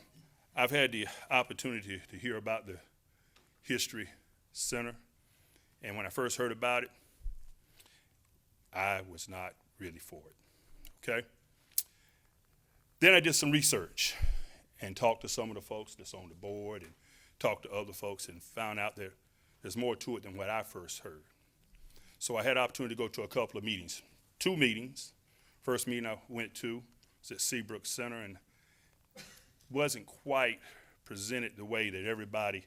I've had the opportunity to hear about the History Center, and when I first heard about it, I was not really for it, okay? Then I did some research and talked to some of the folks that's on the board and talked to other folks and found out that there's more to it than what I first heard. So I had the opportunity to go to a couple of meetings, 2 meetings. First meeting I went to was at Seabrook Center, and wasn't quite presented the way that everybody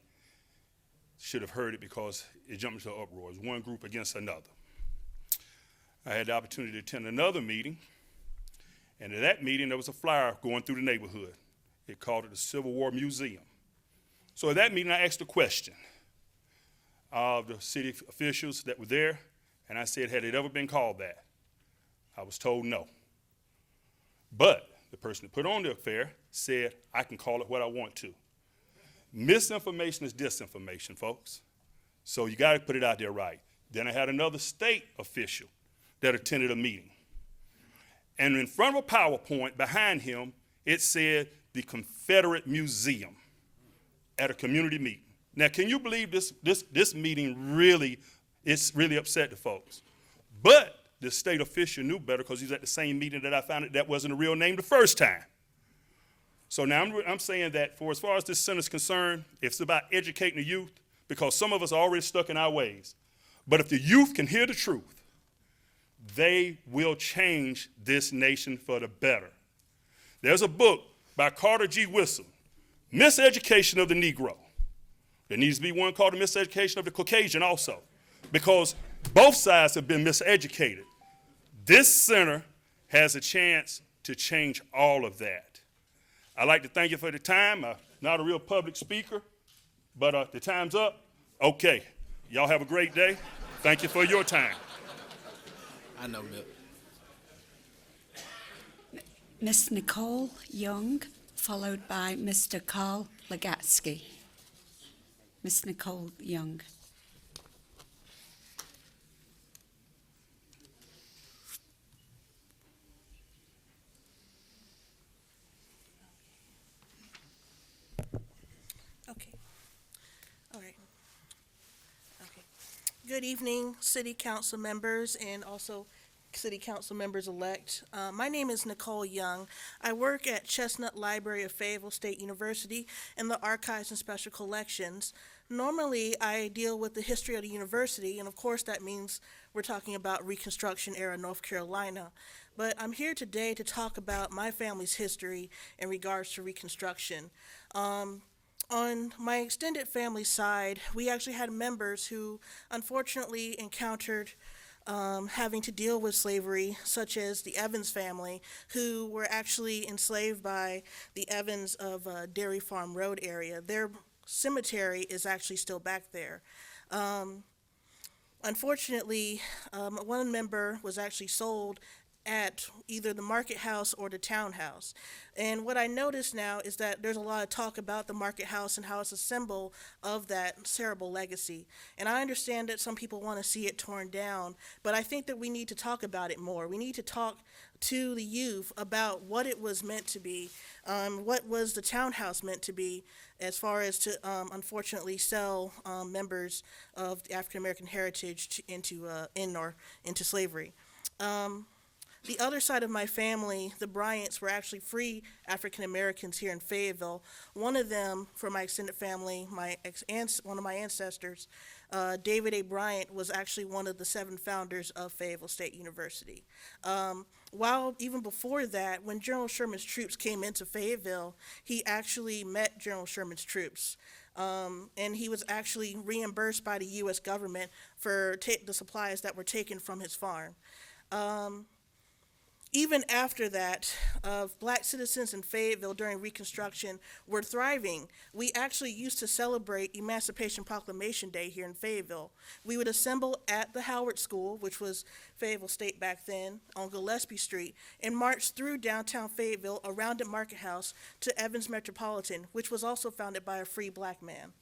should have heard it, because it jumped into uproar. It was one group against another. I had the opportunity to attend another meeting, and at that meeting there was a flyer going through the neighborhood. It called it the Civil War Museum. So at that meeting, I asked a question of the city officials that were there, and I said, had it ever been called that? I was told no. But the person that put on the affair said, I can call it what I want to. Misinformation is disinformation, folks. So you got to put it out there right. Then I had another state official that attended a meeting. And in front of a PowerPoint behind him, it said the Confederate Museum at a community meeting. Now, can you believe this meeting really upset the folks? But the state official knew better, because he was at the same meeting that I found that wasn't a real name the first time. So now I'm saying that for as far as this center is concerned, it's about educating the youth, because some of us are already stuck in our ways. But if the youth can hear the truth, they will change this nation for the better. There's a book by Carter G. Whistle, Miseducation of the Negro. There needs to be one called The Miseducation of the Caucasian also, because both sides have been miseducated. This center has a chance to change all of that. I'd like to thank you for the time. I'm not a real public speaker, but the time's up. Okay, y'all have a great day. Thank you for your time. I know, Milt. Miss Nicole Young, followed by Mr. Carl Legatsky. Miss Nicole Young. Okay. All right. Okay. Good evening, City Council members and also City Council members-elect. My name is Nicole Young. I work at Chestnut Library of Fayetteville State University in the Archives and Special Collections. Normally, I deal with the history of the university, and of course that means we're talking about Reconstruction era North Carolina. But I'm here today to talk about my family's history in regards to Reconstruction. On my extended family side, we actually had members who unfortunately encountered having to deal with slavery, such as the Evans family, who were actually enslaved by the Evans of Dairy Farm Road area. Their cemetery is actually still back there. Unfortunately, one member was actually sold at either the market house or the townhouse. And what I notice now is that there's a lot of talk about the market house and how it's a symbol of that terrible legacy. And I understand that some people want to see it torn down, but I think that we need to talk about it more. We need to talk to the youth about what it was meant to be, what was the townhouse meant to be, as far as to unfortunately sell members of the African American heritage into slavery. The other side of my family, the Bryants, were actually free African Americans here in Fayetteville. One of them, for my extended family, one of my ancestors, David A. Bryant, was actually one of the 7 founders of Fayetteville State University. While even before that, when General Sherman's troops came into Fayetteville, he actually met General Sherman's troops. And he was actually reimbursed by the U.S. government for the supplies that were taken from his farm. Even after that, black citizens in Fayetteville during Reconstruction were thriving. We actually used to celebrate Emancipation Proclamation Day here in Fayetteville. We would assemble at the Howard School, which was Fayetteville State back then, on Gillespie Street, and march through downtown Fayetteville around the Market House to Evans Metropolitan, which was also founded by a free black man.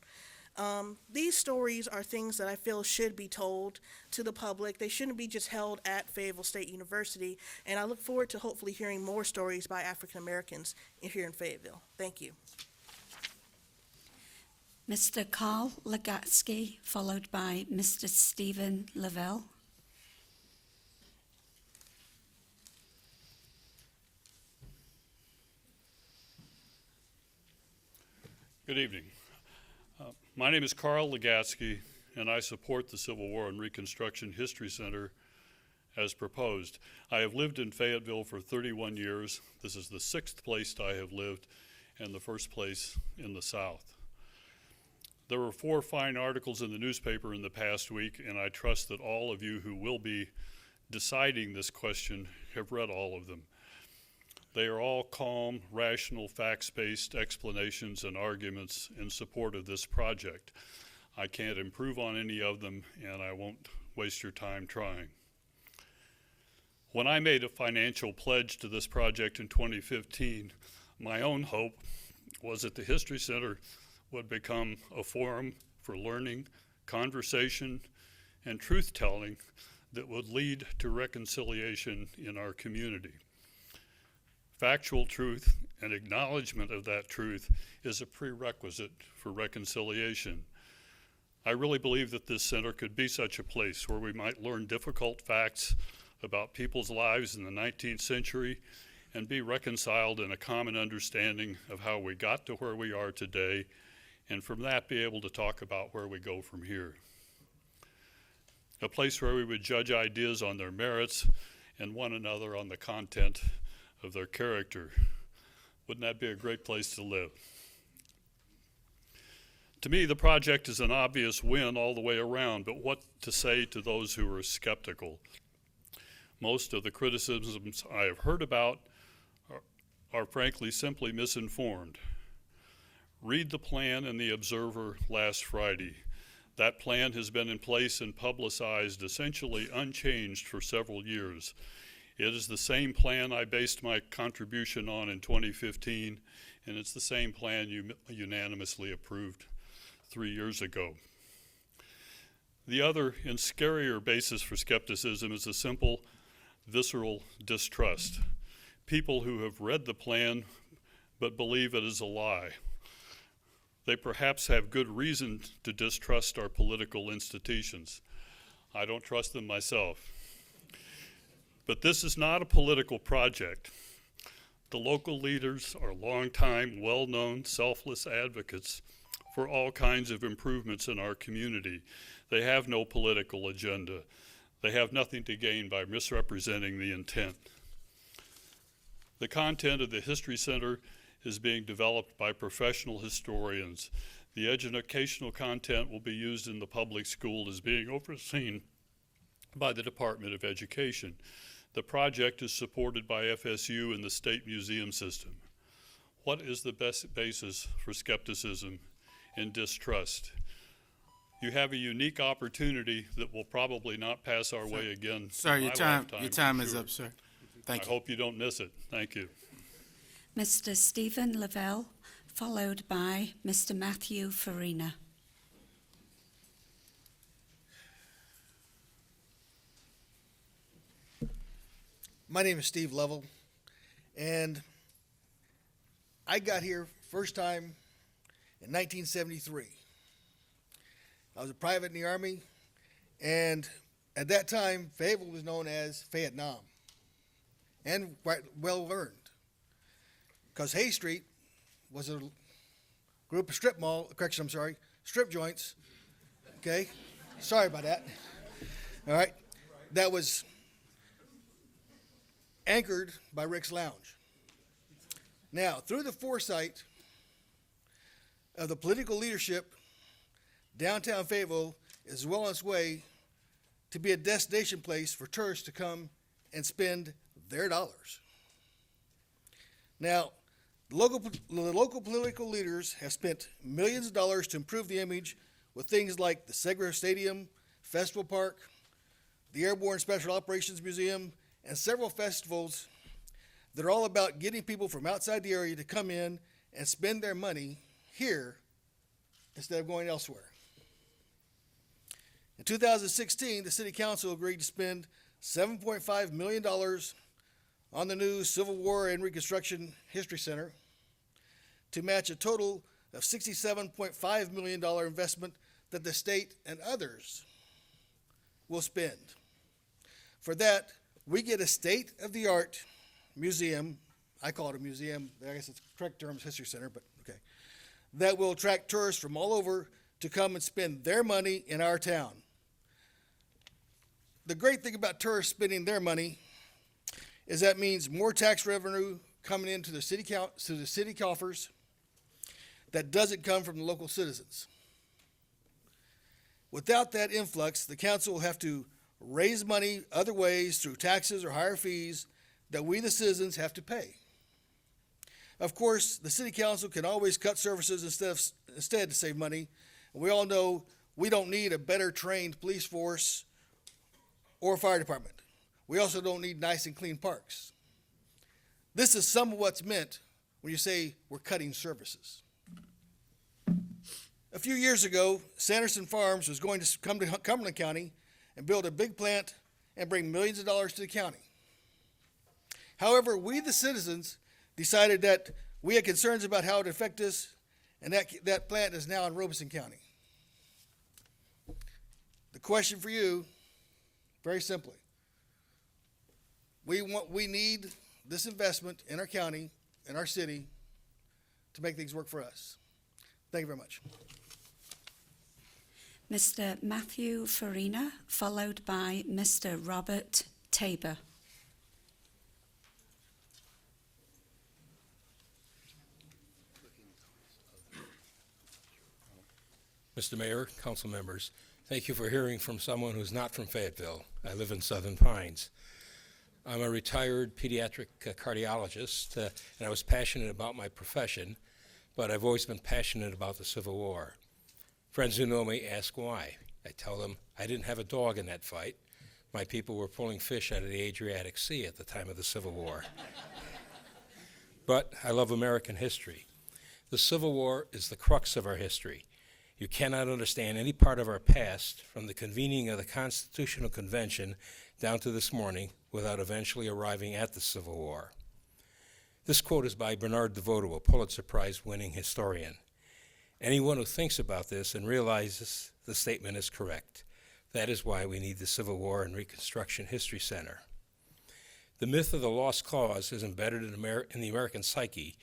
These stories are things that I feel should be told to the public. They shouldn't be just held at Fayetteville State University, and I look forward to hopefully hearing more stories by African Americans here in Fayetteville. Thank you. Mr. Carl Legatsky, followed by Mr. Stephen Lavelle. Good evening. My name is Carl Legatsky, and I support the Civil War and Reconstruction History Center as proposed. I have lived in Fayetteville for 31 years. This is the 6th place I have lived and the first place in the South. There were 4 fine articles in the newspaper in the past week, and I trust that all of you who will be deciding this question have read all of them. They are all calm, rational, facts-based explanations and arguments in support of this project. I can't improve on any of them, and I won't waste your time trying. When I made a financial pledge to this project in 2015, my own hope was that the History Center would become a forum for learning, conversation, and truth-telling that would lead to reconciliation in our community. Factual truth and acknowledgement of that truth is a prerequisite for reconciliation. I really believe that this center could be such a place where we might learn difficult facts about people's lives in the 19th century and be reconciled in a common understanding of how we got to where we are today, and from that be able to talk about where we go from here. A place where we would judge ideas on their merits and one another on the content of their character. Wouldn't that be a great place to live? To me, the project is an obvious win all the way around, but what to say to those who are skeptical? Most of the criticisms I have heard about are frankly simply misinformed. Read the plan in the Observer last Friday. That plan has been in place and publicized essentially unchanged for several years. It is the same plan I based my contribution on in 2015, and it's the same plan you unanimously approved 3 years ago. The other and scarier basis for skepticism is a simple, visceral distrust. People who have read the plan but believe it is a lie. They perhaps have good reason to distrust our political institutions. I don't trust them myself. But this is not a political project. The local leaders are longtime, well-known, selfless advocates for all kinds of improvements in our community. They have no political agenda. They have nothing to gain by misrepresenting the intent. The content of the History Center is being developed by professional historians. The educational content will be used in the public school is being overseen by the Department of Education. The project is supported by FSU and the State Museum System. What is the best basis for skepticism and distrust? You have a unique opportunity that will probably not pass our way again. Sir, in your my time lifetime, is for up, sir. Thank I you. hope you don't miss it. Thank you. Mr. Stephen Lavelle, followed by Mr. Matthew Farina. My name is Steve Lovell, and I got here first time in 1973. I was a private in the Army, and at that time, Fayetteville was known as Vietnam, and quite well earned, because Hay Street was a group of strip joints, okay? Sorry about that. All right, that was anchored by Rick's Lounge. Now, through the foresight of the political leadership, downtown Fayetteville is well on its way to be a destination place for tourists to come and spend their dollars. Now, the local political leaders have spent millions of dollars to improve the image with things like the Segra Stadium, Festival Park, the Airborne Special Operations Museum, and several festivals that are all about getting people from outside the area to come in and spend their money here instead of going elsewhere. In 2016, the City Council agreed to spend $7.5 million on the new Civil War and Reconstruction History Center to match a total of $67.5 million investment that the state and others will spend. For that, we get a state-of-the-art museum, I call it a museum, I guess it's the correct term is history center, but okay, that will attract tourists from all over to come and spend their money in our town. The great thing about tourists spending their money is that means more tax revenue coming into the city coffers that doesn't come from the local citizens. Without that influx, the council will have to raise money other ways through taxes or higher fees that we, the citizens, have to pay. Of course, the city council can always cut services instead to save money. And we all know we don't need a better trained police force or fire department. We also don't need nice and clean parks. This is some of what's meant when you say we're cutting services. A few years ago, Sanderson Farms was going to come to Cumberland County and build a big plant and bring millions of dollars to the county. However, we, the citizens, decided that we had concerns about how it would affect us, and that plant is now in Robeson County. The question for you, very simply, we need this investment in our county, in our city, to make things work for us. Thank you very much. Mr. Matthew Farina, followed by Mr. Robert Tabor. Mr. Mayor, council members, thank you for hearing from someone who's not from Fayetteville. I live in Southern Pines. I'm a retired pediatric cardiologist, and I was passionate about my profession, but I've always been passionate about the Civil War. Friends who know me ask why. I tell them I didn't have a dog in that fight. My people were pulling fish out of the Adriatic Sea at the time of the Civil War. But I love American history. The Civil War is the crux of our history. You cannot understand any part of our past, from the convening of the Constitutional Convention down to this morning, without eventually arriving at the Civil War. This quote is by Bernard DeVoto, a Pulitzer Prize-winning historian. Anyone who thinks about this and realizes the statement is correct. That is why we need the Civil War and Reconstruction History Center. The myth of the lost cause is embedded in the American psyche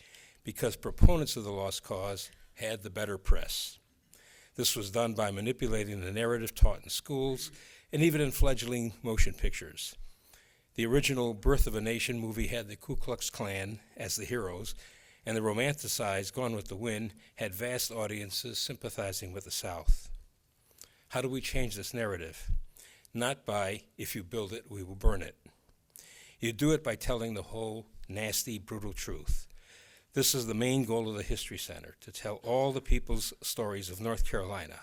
because proponents of the lost cause had the better press. This was done by manipulating the narrative taught in schools and even in fledgling motion pictures. The original Birth of a Nation movie had the Ku Klux Klan as the heroes, and the romanticized Gone with the Wind had vast audiences sympathizing with the South. How do we change this narrative? Not by, if you build it, we will burn it. You do it by telling the whole nasty, brutal truth. This is the main goal of the History Center, to tell all the people's stories of North Carolina.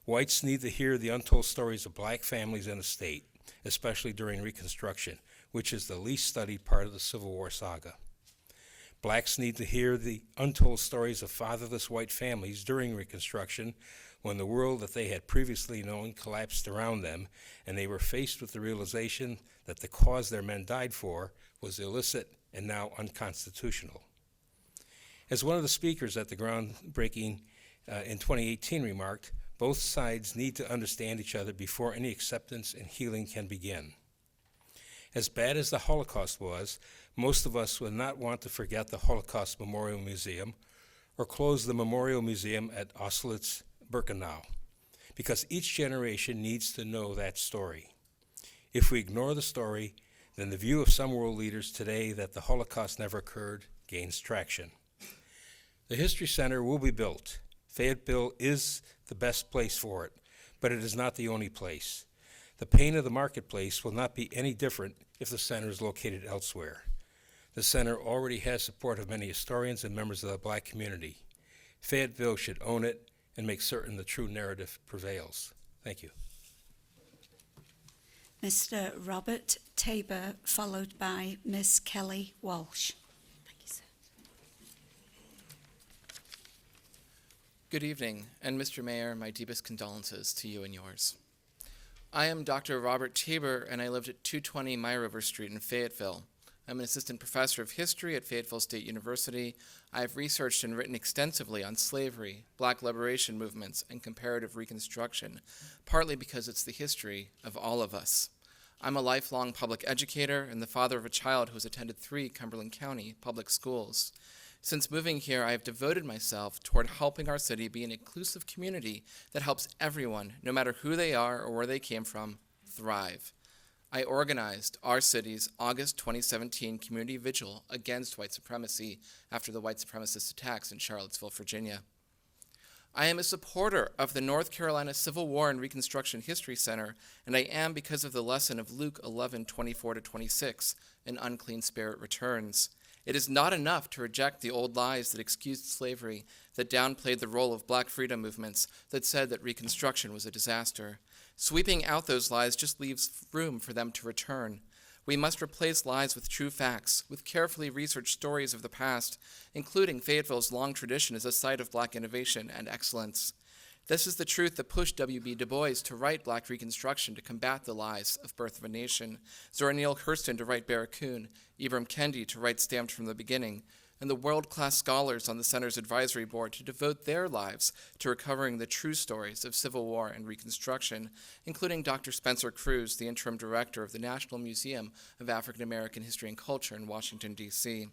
Whites need to hear the untold stories of black families in the state, especially during Reconstruction, which is the least studied part of the Civil War saga. Blacks need to hear the untold stories of fatherless white families during Reconstruction, when the world that they had previously known collapsed around them, and they were faced with the realization that the cause their men died for was illicit and now unconstitutional. As one of the speakers at the groundbreaking in 2018 remarked, both sides need to understand each other before any acceptance and healing can begin. As bad as the Holocaust was, most of us would not want to forget the Holocaust Memorial Museum or close the Memorial Museum at Auschwitz-Birkenau, because each generation needs to know that story. If we ignore the story, then the view of some world leaders today that the Holocaust never occurred gains traction. The History Center will be built. Fayetteville is the best place for it, but it is not the only place. The pain of the marketplace will not be any different if the center is located elsewhere. The center already has support of many historians and members of the black community. Fayetteville should own it and make certain the true narrative prevails. Thank you. Mr. Robert Tabor, followed by Miss Kelly Walsh. Thank you, sir. Good evening, and Mr. Mayor, my deepest condolences to you and yours. I am Dr. Robert Tabor, and I lived at 220 Myrover Street in Fayetteville. I'm an assistant professor of history at Fayetteville State University. I have researched and written extensively on slavery, black liberation movements, and comparative Reconstruction, partly because it's the history of all of us. I'm a lifelong public educator and the father of a child who has attended 3 Cumberland County public schools. Since moving here, I have devoted myself toward helping our city be an inclusive community that helps everyone, no matter who they are or where they came from, thrive. I organized our city's August 2017 community vigil against white supremacy after the white supremacist attacks in Charlottesville, Virginia. I am a supporter of the North Carolina Civil War and Reconstruction History Center, and I am because of the lesson of Luke 11:24-26, an unclean spirit returns. It is not enough to reject the old lies that excused slavery, that downplayed the role of black freedom movements, that said that Reconstruction was a disaster. Sweeping out those lies just leaves room for them to return. We must replace lies with true facts, with carefully researched stories of the past, including Fayetteville's long tradition as a site of black innovation and excellence. This is the truth that pushed W.B. Du Bois to write Black Reconstruction to combat the lies of Birth of a Nation, Zora Neale Hurston to write Barracoon, Ibram Kendi to write Stamped from the Beginning, and the world-class scholars on the Center's advisory board to devote their lives to recovering the true stories of Civil War and Reconstruction, including Dr. Spencer Cruz, the interim director of the National Museum of African American History and Culture in Washington, D.C.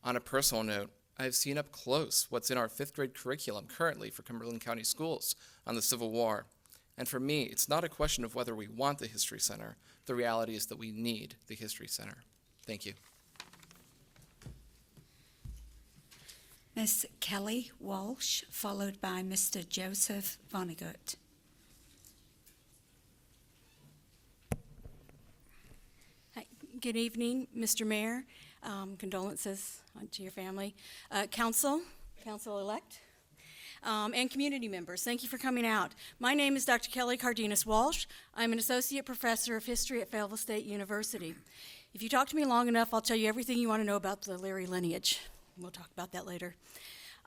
On a personal note, I have seen up close what's in our 5th grade curriculum currently for Cumberland County schools on the Civil War. And for me, it's not a question of whether we want the History Center. The reality is that we need the History Center. Thank you. Miss Kelly Walsh, followed by Mr. Joseph Vonnegut. Hi. Good evening, Mr. Mayor. Condolences to your family. Council-elect, and community members, thank you for coming out. My name is Dr. Kelly Cardenas Walsh. I'm an associate professor of history at Fayetteville State University. If you talk to me long enough, I'll tell you everything you want to know about the Leary lineage. We'll talk about that later.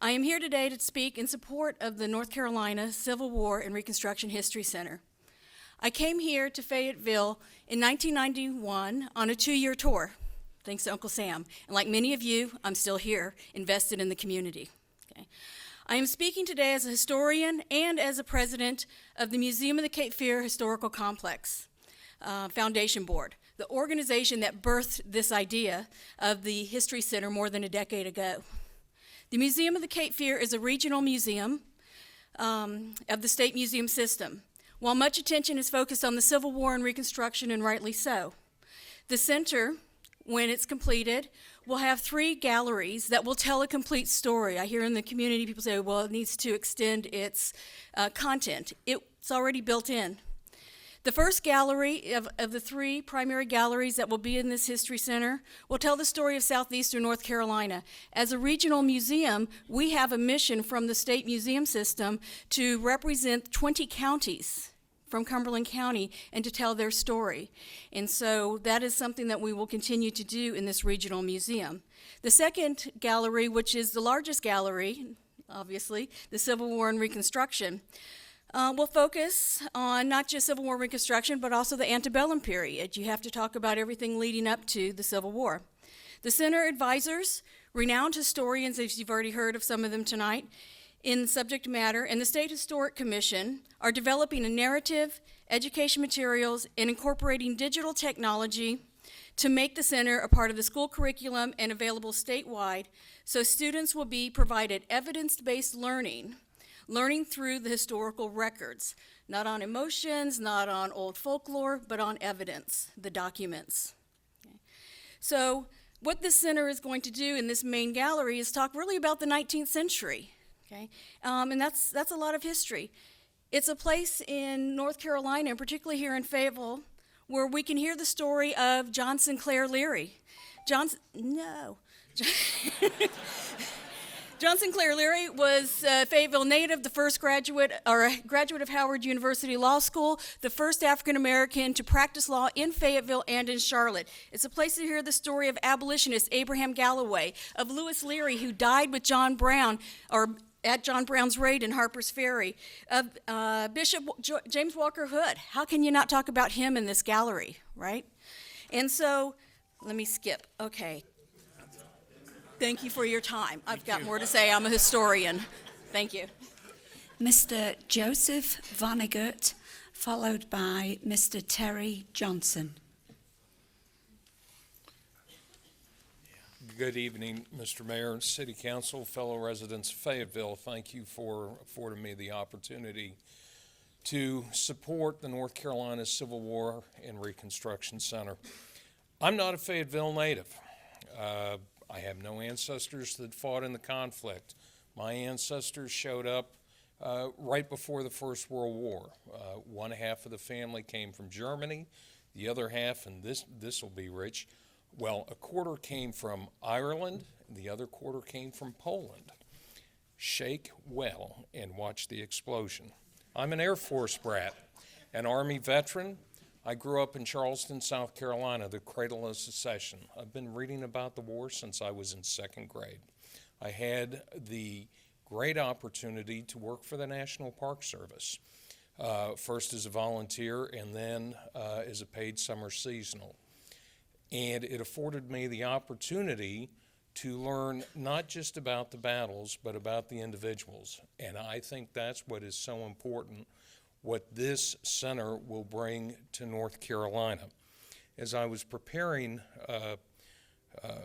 I am here today to speak in support of the North Carolina Civil War and Reconstruction History Center. I came here to Fayetteville in 1991 on a 2-year tour, thanks to Uncle Sam. And like many of you, I'm still here, invested in the community. Okay. I am speaking today as a historian and as a president of the Museum of the Cape Fear Historical Complex Foundation Board, the organization that birthed this idea of the History Center more than a decade ago. The Museum of the Cape Fear is a regional museum of the state museum system. While much attention is focused on the Civil War and Reconstruction, and rightly so, the center when it's completed, we'll have 3 galleries that will tell a complete story. I hear in the community people say, well, it needs to extend its content. It's already built in. The first gallery of the 3 primary galleries that will be in this History Center will tell the story of southeastern North Carolina. As a regional museum, we have a mission from the state museum system to represent 20 counties from Cumberland County and to tell their story. And so that is something that we will continue to do in this regional museum. The second gallery, which is the largest gallery, obviously, the Civil War and Reconstruction, will focus on not just Civil War Reconstruction, but also the antebellum period. You have to talk about everything leading up to the Civil War. The center advisors, renowned historians, as you've already heard of some of them tonight, in subject matter, and the State Historic Commission are developing a narrative, education materials, and incorporating digital technology to make the center a part of the school curriculum and available statewide, so students will be provided evidence-based learning through the historical records, not on emotions, not on old folklore, but on evidence, the documents. Okay. So what this center is going to do in this main gallery is talk really about the 19th century, okay? And that's a lot of history. It's a place in North Carolina, and particularly here in Fayetteville, where we can hear the story of John Sinclair Leary. John Sinclair Leary was a Fayetteville native, the first graduate of Howard University Law School, the first African American to practice law in Fayetteville and in Charlotte. It's a place to hear the story of abolitionist Abraham Galloway, of Lewis Leary, who died with John Brown, or at John Brown's raid in Harper's Ferry, of Bishop James Walker Hood. How can you not talk about him in this gallery, right? And so, let me skip. Okay. Thank you for your time. I've got more to say. I'm a historian. Thank you. Mr. Joseph Vonnegut, followed by Mr. Terry Johnson. Good evening, Mr. Mayor and City Council, fellow residents of Fayetteville. Thank you for affording me the opportunity to support the North Carolina Civil War and Reconstruction Center. I'm not a Fayetteville native. I have no ancestors that fought in the conflict. My ancestors showed up right before the First World War. One half of the family came from Germany, the other half, and this will be rich, well, a quarter came from Ireland, the other quarter came from Poland. Shake well and watch the explosion. I'm an Air Force brat, an Army veteran. I grew up in Charleston, South Carolina, the cradle of secession. I've been reading about the war since I was in 2nd grade. I had the great opportunity to work for the National Park Service, first as a volunteer and then as a paid summer seasonal. And it afforded me the opportunity to learn not just about the battles, but about the individuals. And I think that's what is so important, what this center will bring to North Carolina. As I was preparing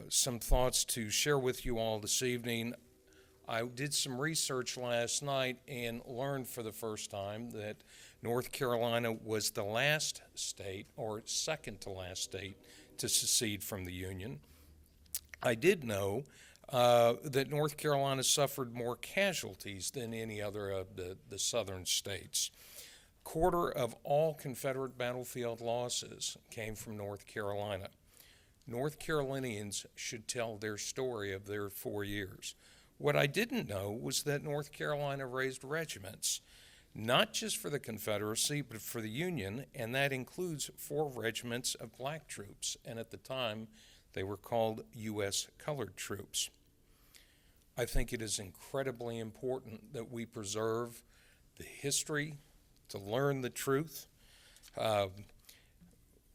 some thoughts to share with you all this evening, I did some research last night and learned for the first time that North Carolina was the last state, or second to last state, to secede from the Union. I did know that North Carolina suffered more casualties than any other of the southern states. Quarter of all Confederate battlefield losses came from North Carolina. North Carolinians should tell their story of their 4 years. What I didn't know was that North Carolina raised regiments, not just for the Confederacy, but for the Union, and that includes 4 regiments of black troops, and at the time, they were called U.S. colored troops. I think it is incredibly important that we preserve the history, to learn the truth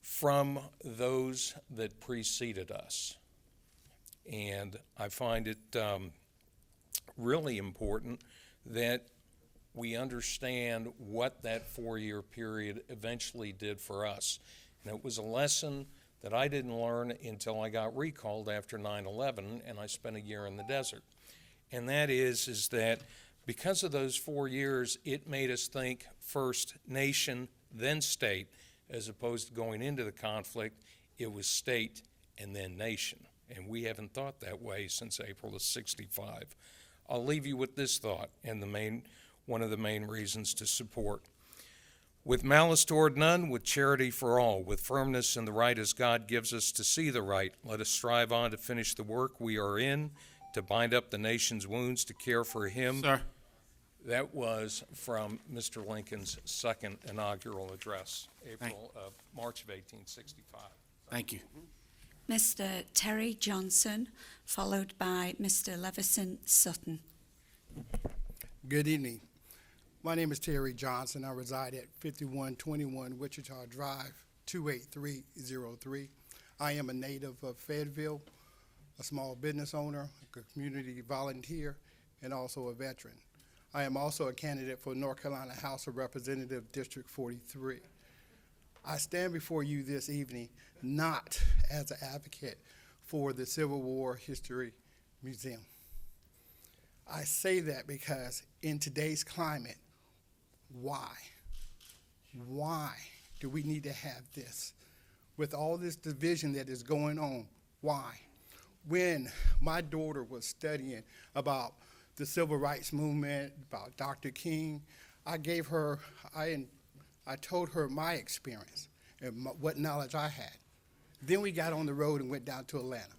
from those that preceded us. And I find it really important that we understand what that 4-year period eventually did for us. And it was a lesson that I didn't learn until I got recalled after 9/11, and I spent a year in the desert. And that is that because of those 4 years, it made us think first nation, then state, as opposed to going into the conflict, it was state and then nation. And we haven't thought that way since April of '65. I'll leave you with this thought and one of the main reasons to support. With malice toward none, with charity for all, with firmness in the right as God gives us to see the right, let us strive on to finish the work we are in, to bind up the nation's wounds, to care for him. Sir. That was from Mr. Lincoln's second inaugural address, March of 1865. Thank you. Mr. Terry Johnson, followed by Mr. Levison Sutton. Good evening. My name is Terry Johnson. I reside at 5121 Wichita Drive, 28303. I am a native of Fayetteville, a small business owner, a community volunteer, and also a veteran. I am also a candidate for North Carolina House of Representatives, District 43. I stand before you this evening not as an advocate for the Civil War History Museum. I say that because in today's climate, why do we need to have this? With all this division that is going on, why? When my daughter was studying about the civil rights movement, about Dr. King, I told her my experience and what knowledge I had. Then we got on the road and went down to Atlanta.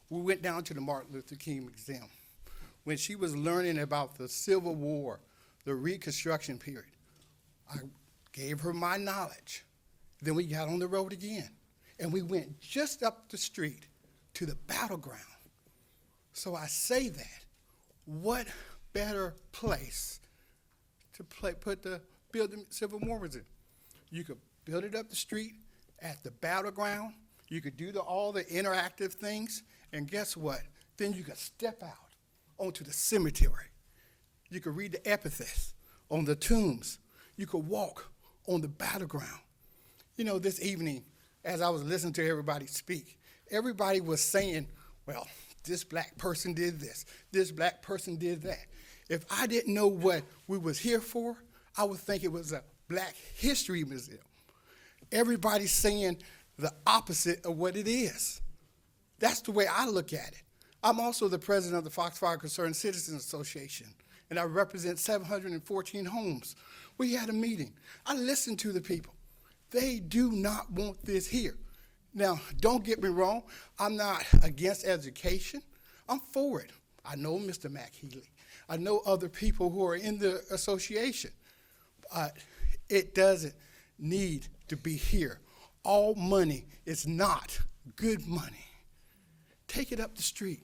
We went down to the Martin Luther King Museum. When she was learning about the Civil War, the Reconstruction period, I gave her my knowledge. Then we got on the road again, and we went just up the street to the battleground. So I say that, what better place to build the Civil War Museum? You could build it up the street at the battleground. You could do all the interactive things, and guess what? Then you could step out onto the cemetery. You could read the epitaphs on the tombs. You could walk on the battleground. You know, this evening, as I was listening to everybody speak, everybody was saying, well, this black person did this black person did that. If I didn't know what we was here for, I would think it was a Black History Museum. Everybody's saying the opposite of what it is. That's the way I look at it. I'm also the president of the Foxfire Concerned Citizens Association, and I represent 714 homes. We had a meeting. I listened to the people. They do not want this here. Now, don't get me wrong. I'm not against education. I'm for it. I know Mr. Mac Healy. I know other people who are in the association. But it doesn't need to be here. All money is not good money. Take it up the street.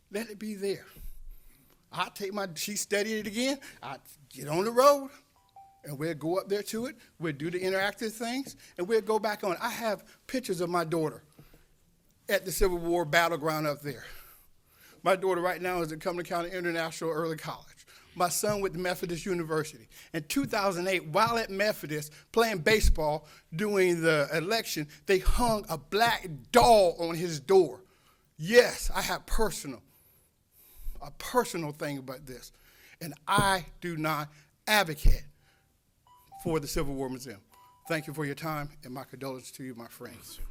Let it be there. She studied it again. I get on the road, and we'll go up there to it. We'll do the interactive things, and we'll go back on. I have pictures of my daughter at the Civil War battleground up there. My daughter right now is at Cumberland County International Early College. My son went to Methodist University. In 2008, while at Methodist playing baseball during the election, they hung a black doll on his door. Yes, I have a personal thing about this. And I do not advocate for the Civil War Museum. Thank you for your time, and my condolences to you, my friends.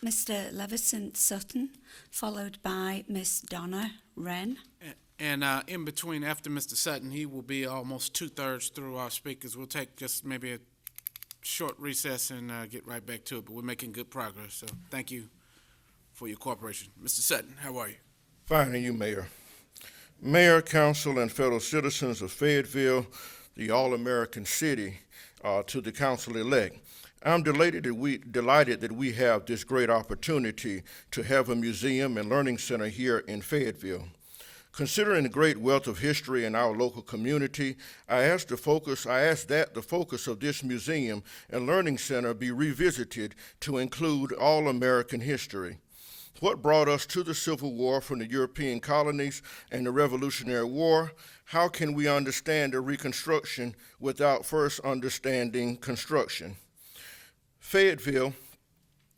Mr. Levison Sutton, followed by Miss Donna Wren. And in between, after Mr. Sutton, he will be almost 2/3 through our speakers. We'll take just maybe a short recess and get right back to it, but we're making good progress. So thank you for your cooperation. Mr. Sutton, how are you? Fine, and you, Mayor. Mayor, council, and fellow citizens of Fayetteville, the all-American city, to the council-elect. I'm delighted that we have this great opportunity to have a museum and learning center here in Fayetteville. Considering the great wealth of history in our local community, I ask that the focus of this museum and learning center be revisited to include all American history. What brought us to the Civil War from the European colonies and the Revolutionary War? How can we understand the Reconstruction without first understanding construction? Fayetteville,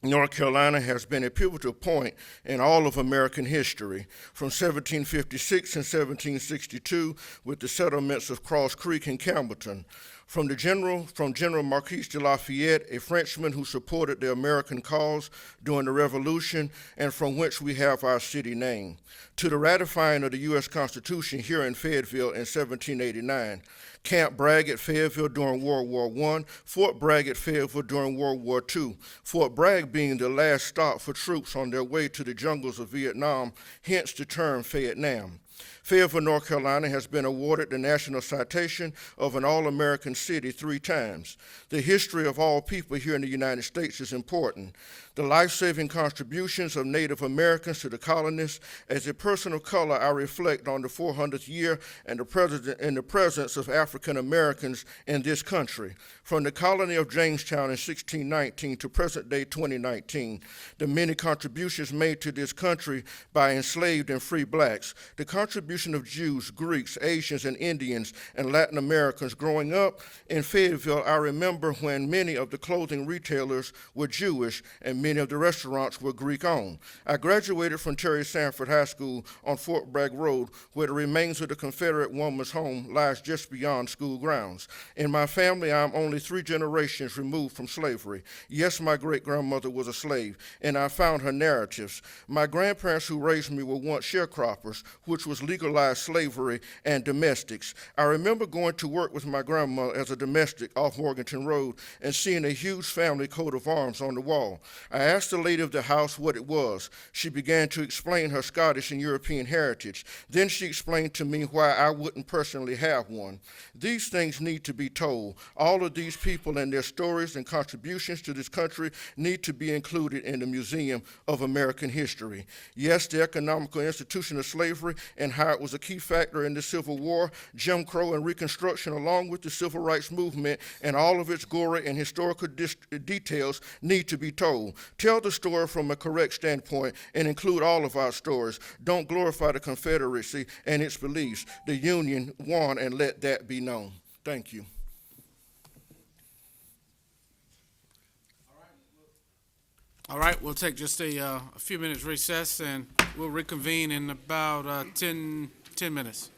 North Carolina has been a pivotal point in all of American history, from 1756 and 1762 with the settlements of Cross Creek and Campbellton, from General Marquis de Lafayette, a Frenchman who supported the American cause during the Revolution, and from which we have our city name, to the ratifying of the U.S. Constitution here in Fayetteville in 1789, Camp Bragg at Fayetteville during World War I, Fort Bragg at Fayetteville during World War II, Fort Bragg being the last stop for troops on their way to the jungles of Vietnam, hence the term Vietnam. Fayetteville, North Carolina has been awarded the National Citation of an All-American City 3 times. The history of all people here in the United States is important. The life-saving contributions of Native Americans to the colonists. As a person of color, I reflect on the 400th year and the presence of African Americans in this country. From the colony of Jamestown in 1619 to present-day 2019, the many contributions made to this country by enslaved and free blacks, the contribution of Jews, Greeks, Asians, and Indians, and Latin Americans. Growing up in Fayetteville, I remember when many of the clothing retailers were Jewish and many of the restaurants were Greek-owned. I graduated from Terry Sanford High School on Fort Bragg Road, where the remains of the Confederate woman's home lies just beyond school grounds. In my family, I am only 3 generations removed from slavery. Yes, my great-grandmother was a slave, and I found her narratives. My grandparents who raised me were once sharecroppers, which was legalized slavery and domestics. I remember going to work with my grandma as a domestic off Morganton Road and seeing a huge family coat of arms on the wall. I asked the lady of the house what it was. She began to explain her Scottish and European heritage. Then she explained to me why I wouldn't personally have one. These things need to be told. All of these people and their stories and contributions to this country need to be included in the Museum of American History. Yes, the economical institution of slavery and how it was a key factor in the Civil War, Jim Crow, and Reconstruction, along with the Civil Rights Movement and all of its gory and historical details need to be told. Tell the story from a correct standpoint and include all of our stories. Don't glorify the Confederacy and its beliefs. The Union won, and let that be known. Thank you. All right, we'll take just a few minutes recess, and we'll reconvene in about 10 minutes.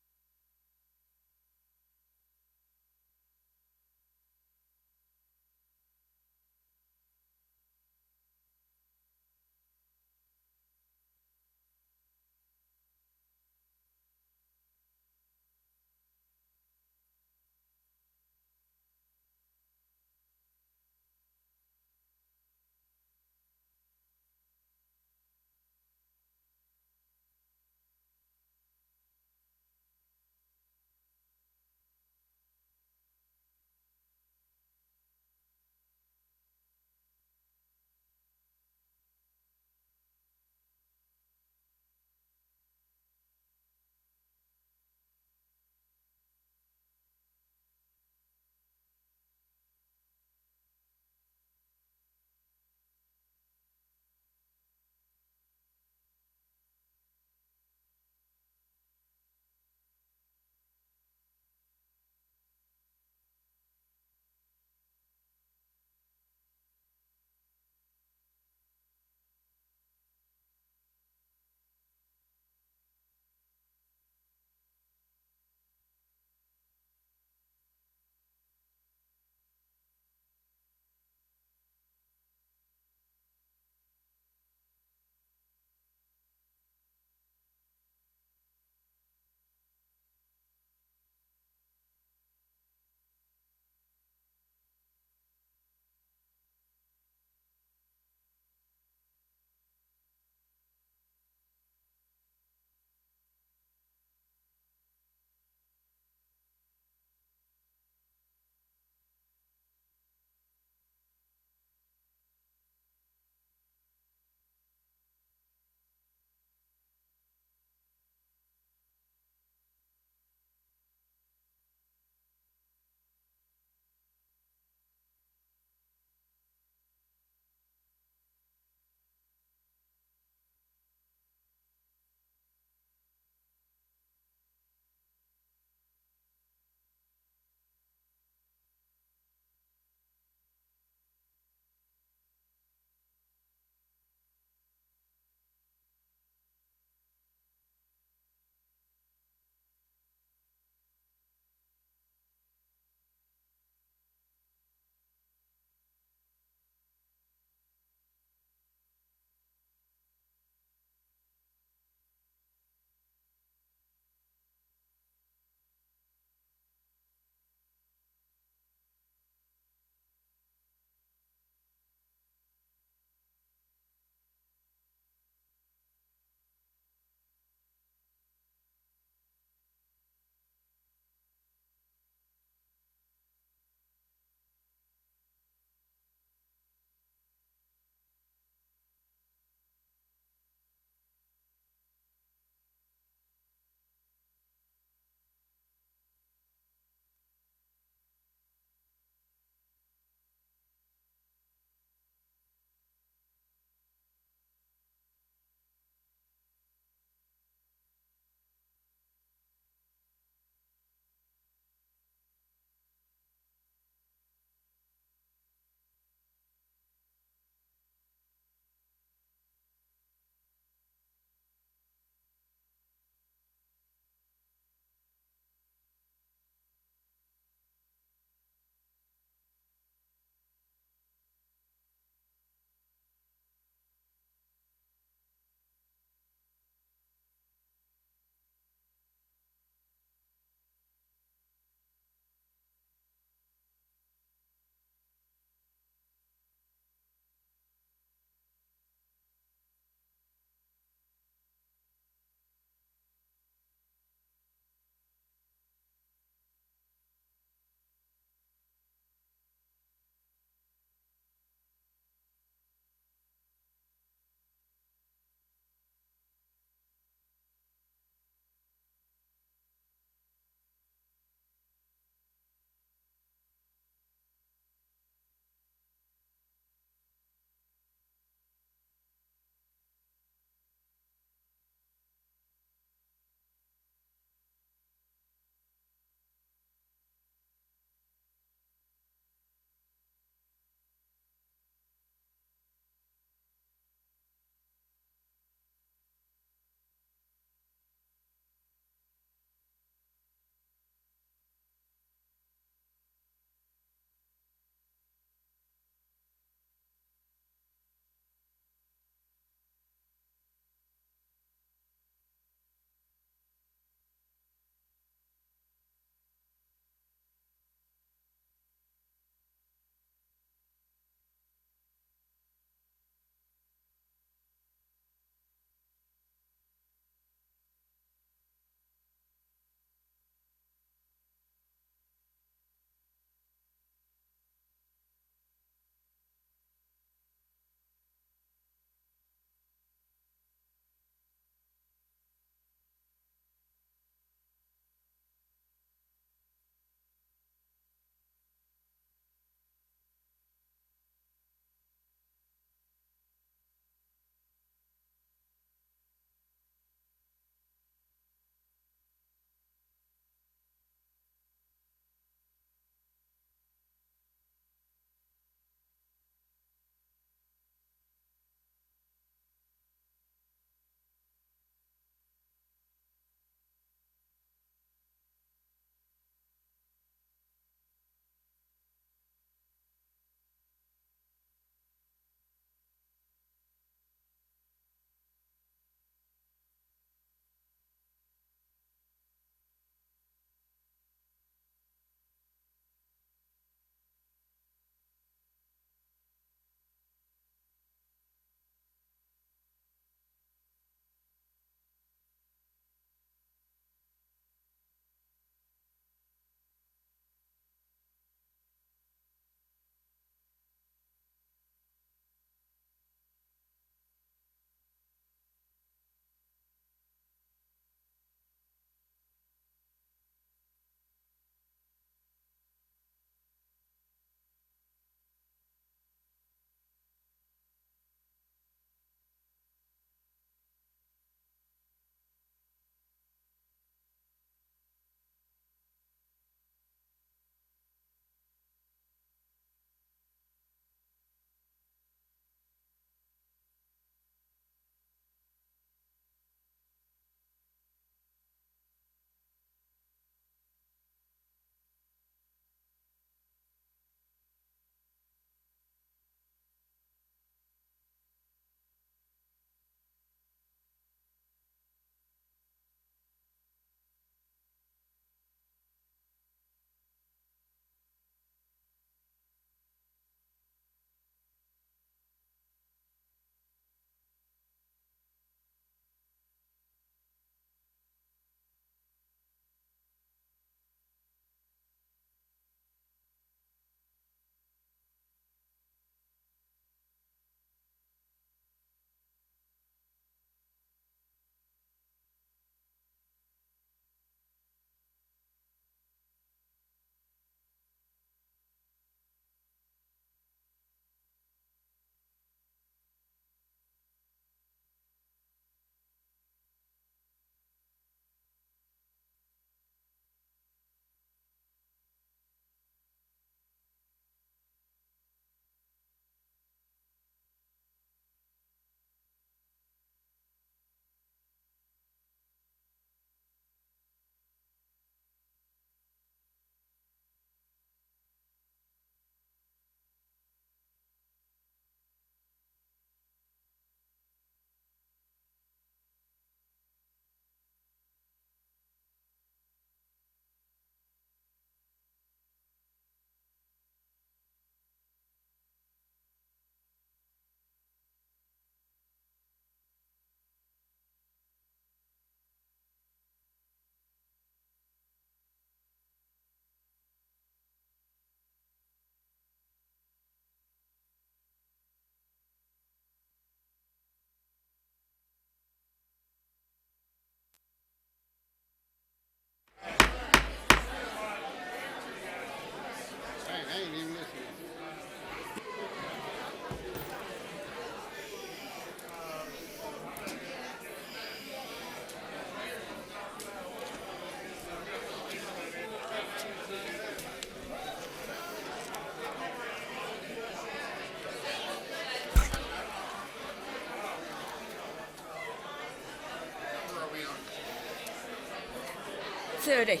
8:30.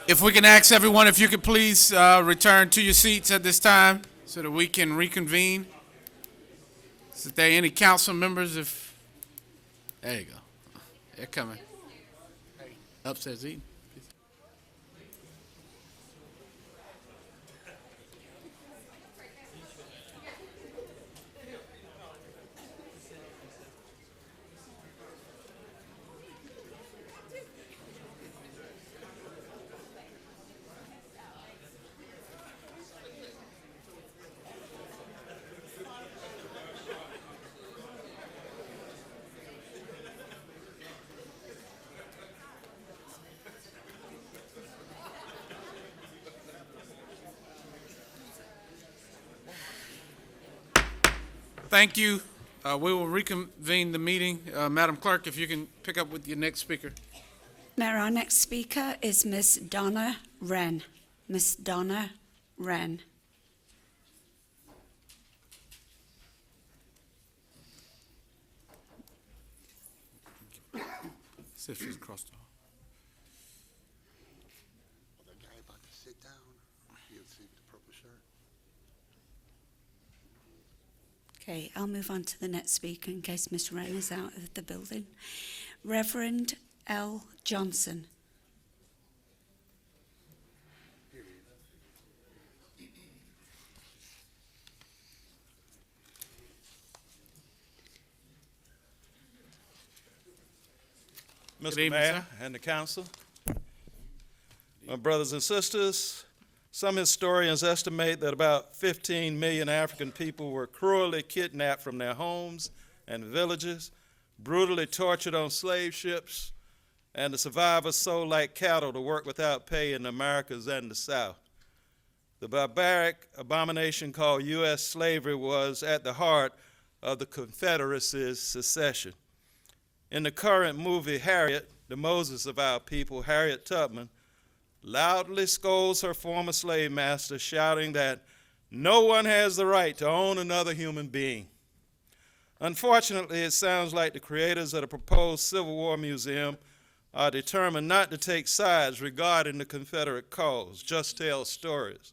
If we can ask everyone, if you could please return to your seats at this time so that we can reconvene. Is there any council members? There you go. They're coming. Upstairs eating. Thank you. We will reconvene the meeting. Madam Clerk, if you can pick up with your next speaker. Mayor, our next speaker is Miss Donna Wren. Miss Donna Wren. See if she's crossed off. The guy about to sit down, he'll see the purple shirt. Okay, I'll move on to the next speaker in case Miss Wren is out of the building. Reverend L. Johnson. Good Mr. evening, Mayor sir. and the council, my brothers and sisters, some historians estimate that about 15 million African people were cruelly kidnapped from their homes and villages, brutally tortured on slave ships, and the survivors sold like cattle to work without pay in the Americas and the South. The barbaric abomination called U.S. slavery was at the heart of the Confederacy's secession. In the current movie Harriet, the Moses of our people, Harriet Tubman, loudly scolds her former slave master, shouting that no one has the right to own another human being. Unfortunately, it sounds like the creators of the proposed Civil War Museum are determined not to take sides regarding the Confederate cause, just tell stories.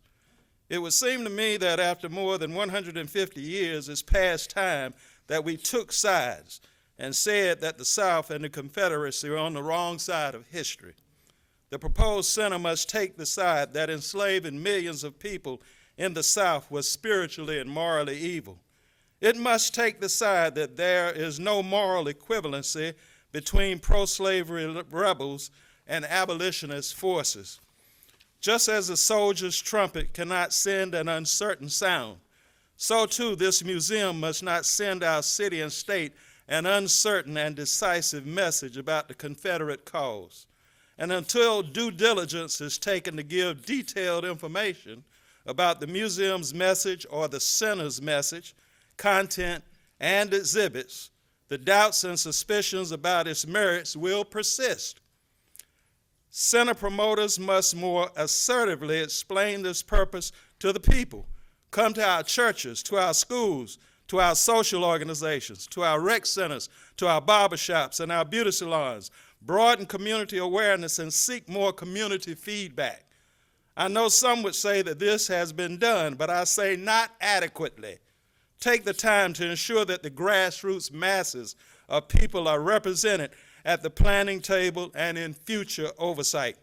It would seem to me that after more than 150 years, it's past time that we took sides and said that the South and the Confederacy are on the wrong side of history. The proposed center must take the side that enslaving millions of people in the South was spiritually and morally evil. It must take the side that there is no moral equivalency between pro-slavery rebels and abolitionist forces. Just as a soldier's trumpet cannot send an uncertain sound, so too this museum must not send our city and state an uncertain and decisive message about the Confederate cause. And until due diligence is taken to give detailed information about the museum's message or the center's message, content, and exhibits, the doubts and suspicions about its merits will persist. Center promoters must more assertively explain this purpose to the people. Come to our churches, to our schools, to our social organizations, to our rec centers, to our barbershops and our beauty salons. Broaden community awareness and seek more community feedback. I know some would say that this has been done, but I say not adequately. Take the time to ensure that the grassroots masses of people are represented at the planning table and in future oversight.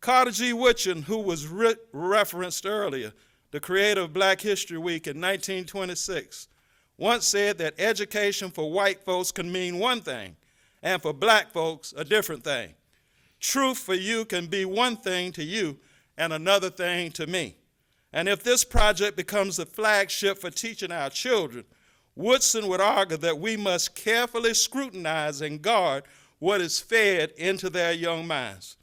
Carter G. Woodson, who was referenced earlier, the creator of Black History Week in 1926, once said that education for white folks can mean one thing, and for black folks, a different thing. Truth for you can be one thing to you and another thing to me. And if this project becomes the flagship for teaching our children, Woodson would argue that we must carefully scrutinize and guard what is fed into their young minds.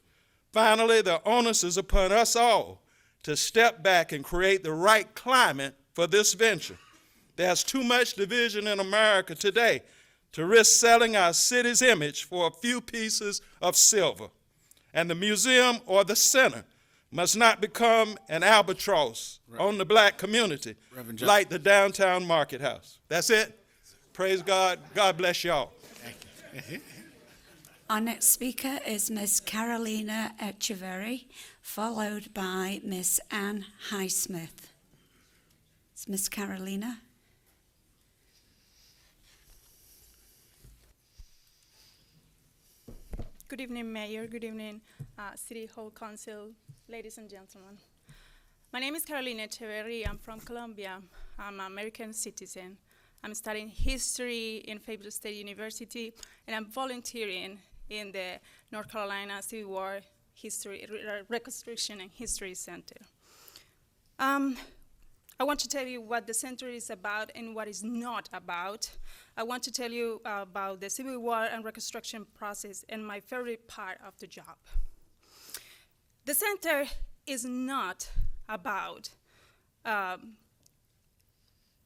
Finally, the onus is upon us all to step back and create the right climate for this venture. There's too much division in America today to risk selling our city's image for a few pieces of silver. And the museum or the center must not become an albatross on the black community Reverend Johnson. like the downtown market house. That's it. Praise God. God bless y'all. Thank you. Our next speaker is Miss Carolina Echeverry, followed by Miss Ann Highsmith. It's Miss Carolina. Good evening, Mayor. Good evening, City Hall Council, ladies and gentlemen. My name is Carolina Echeverry. I'm from Colombia. I'm an American citizen. I'm studying history in Fayetteville State University, and I'm volunteering in the North Carolina Civil War History, Reconstruction and History Center. I want to tell you what the center is about and what it's not about. I want to tell you about the Civil War and Reconstruction process and my favorite part of the job. The center is not about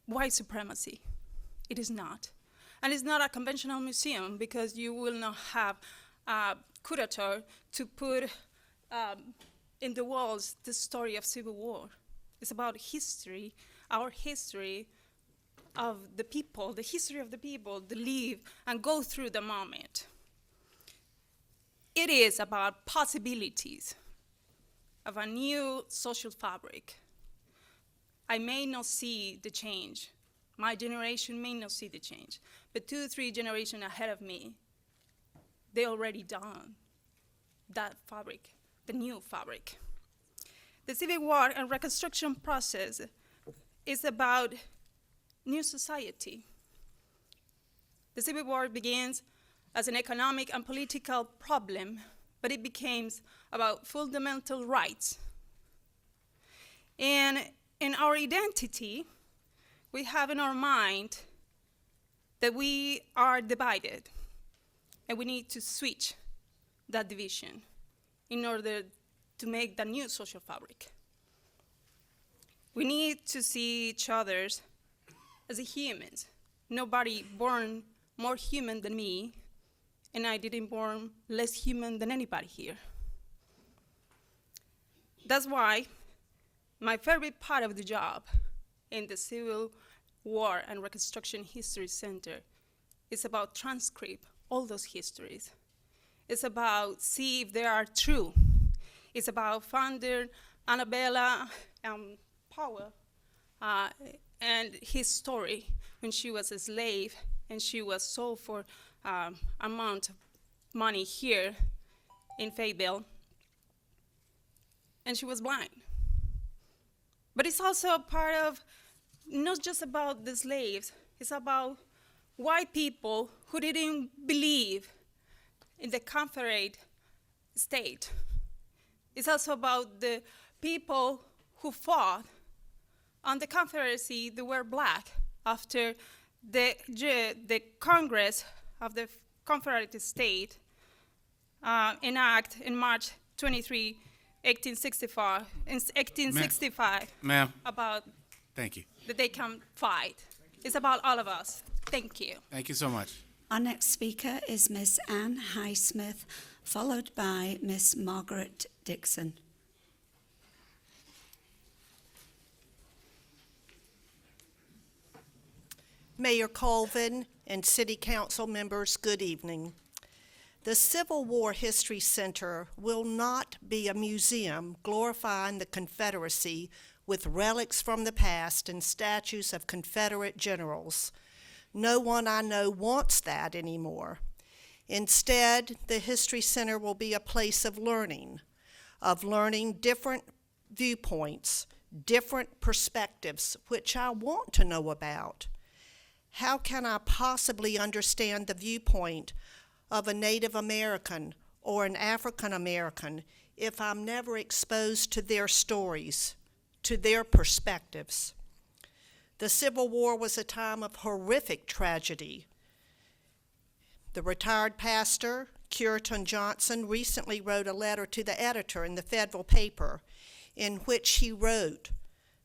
white supremacy. It is not. And it's not a conventional museum because you will not have a curator to put in the walls the story of Civil War. It's about history, our history of the people, the history of the people that live and go through the moment. It is about possibilities of a new social fabric. I may not see the change. My generation may not see the change, but 2 or 3 generations ahead of me, they already done that fabric, the new fabric. The Civil War and Reconstruction process is about new society. The Civil War begins as an economic and political problem, but it becomes about fundamental rights. And in our identity, we have in our mind that we are divided, and we need to switch that division in order to make the new social fabric. We need to see each other as humans. Nobody born more human than me, and I didn't born less human than anybody here. That's why my favorite part of the job in the Civil War and Reconstruction History Center is about transcribe all those histories. It's about see if they are true. It's about founder Annabella Powell and his story when she was a slave and she was sold for amount of money here in Fayetteville, and she was blind. But it's also a part of not just about the slaves, it's about white people who didn't believe in the Confederate state. It's also about the people who fought on the Confederacy that were black after the Congress of the Confederate State enact in March 23, 1865, Ma'am. about Thank you. that they can fight. It's about all of us. Thank you. Thank you so much. Our next speaker is Miss Ann Highsmith, followed by Miss Margaret Dixon. Mayor Colvin and City Council members, good evening. The Civil War History Center will not be a museum glorifying the Confederacy with relics from the past and statues of Confederate generals. No one I know wants that anymore. Instead, the History Center will be a place of learning different viewpoints, different perspectives, which I want to know about. How can I possibly understand the viewpoint of a Native American or an African American if I'm never exposed to their stories, to their perspectives? The Civil War was a time of horrific tragedy. The retired pastor, Curitan Johnson, recently wrote a letter to the editor in the Fayetteville paper in which he wrote,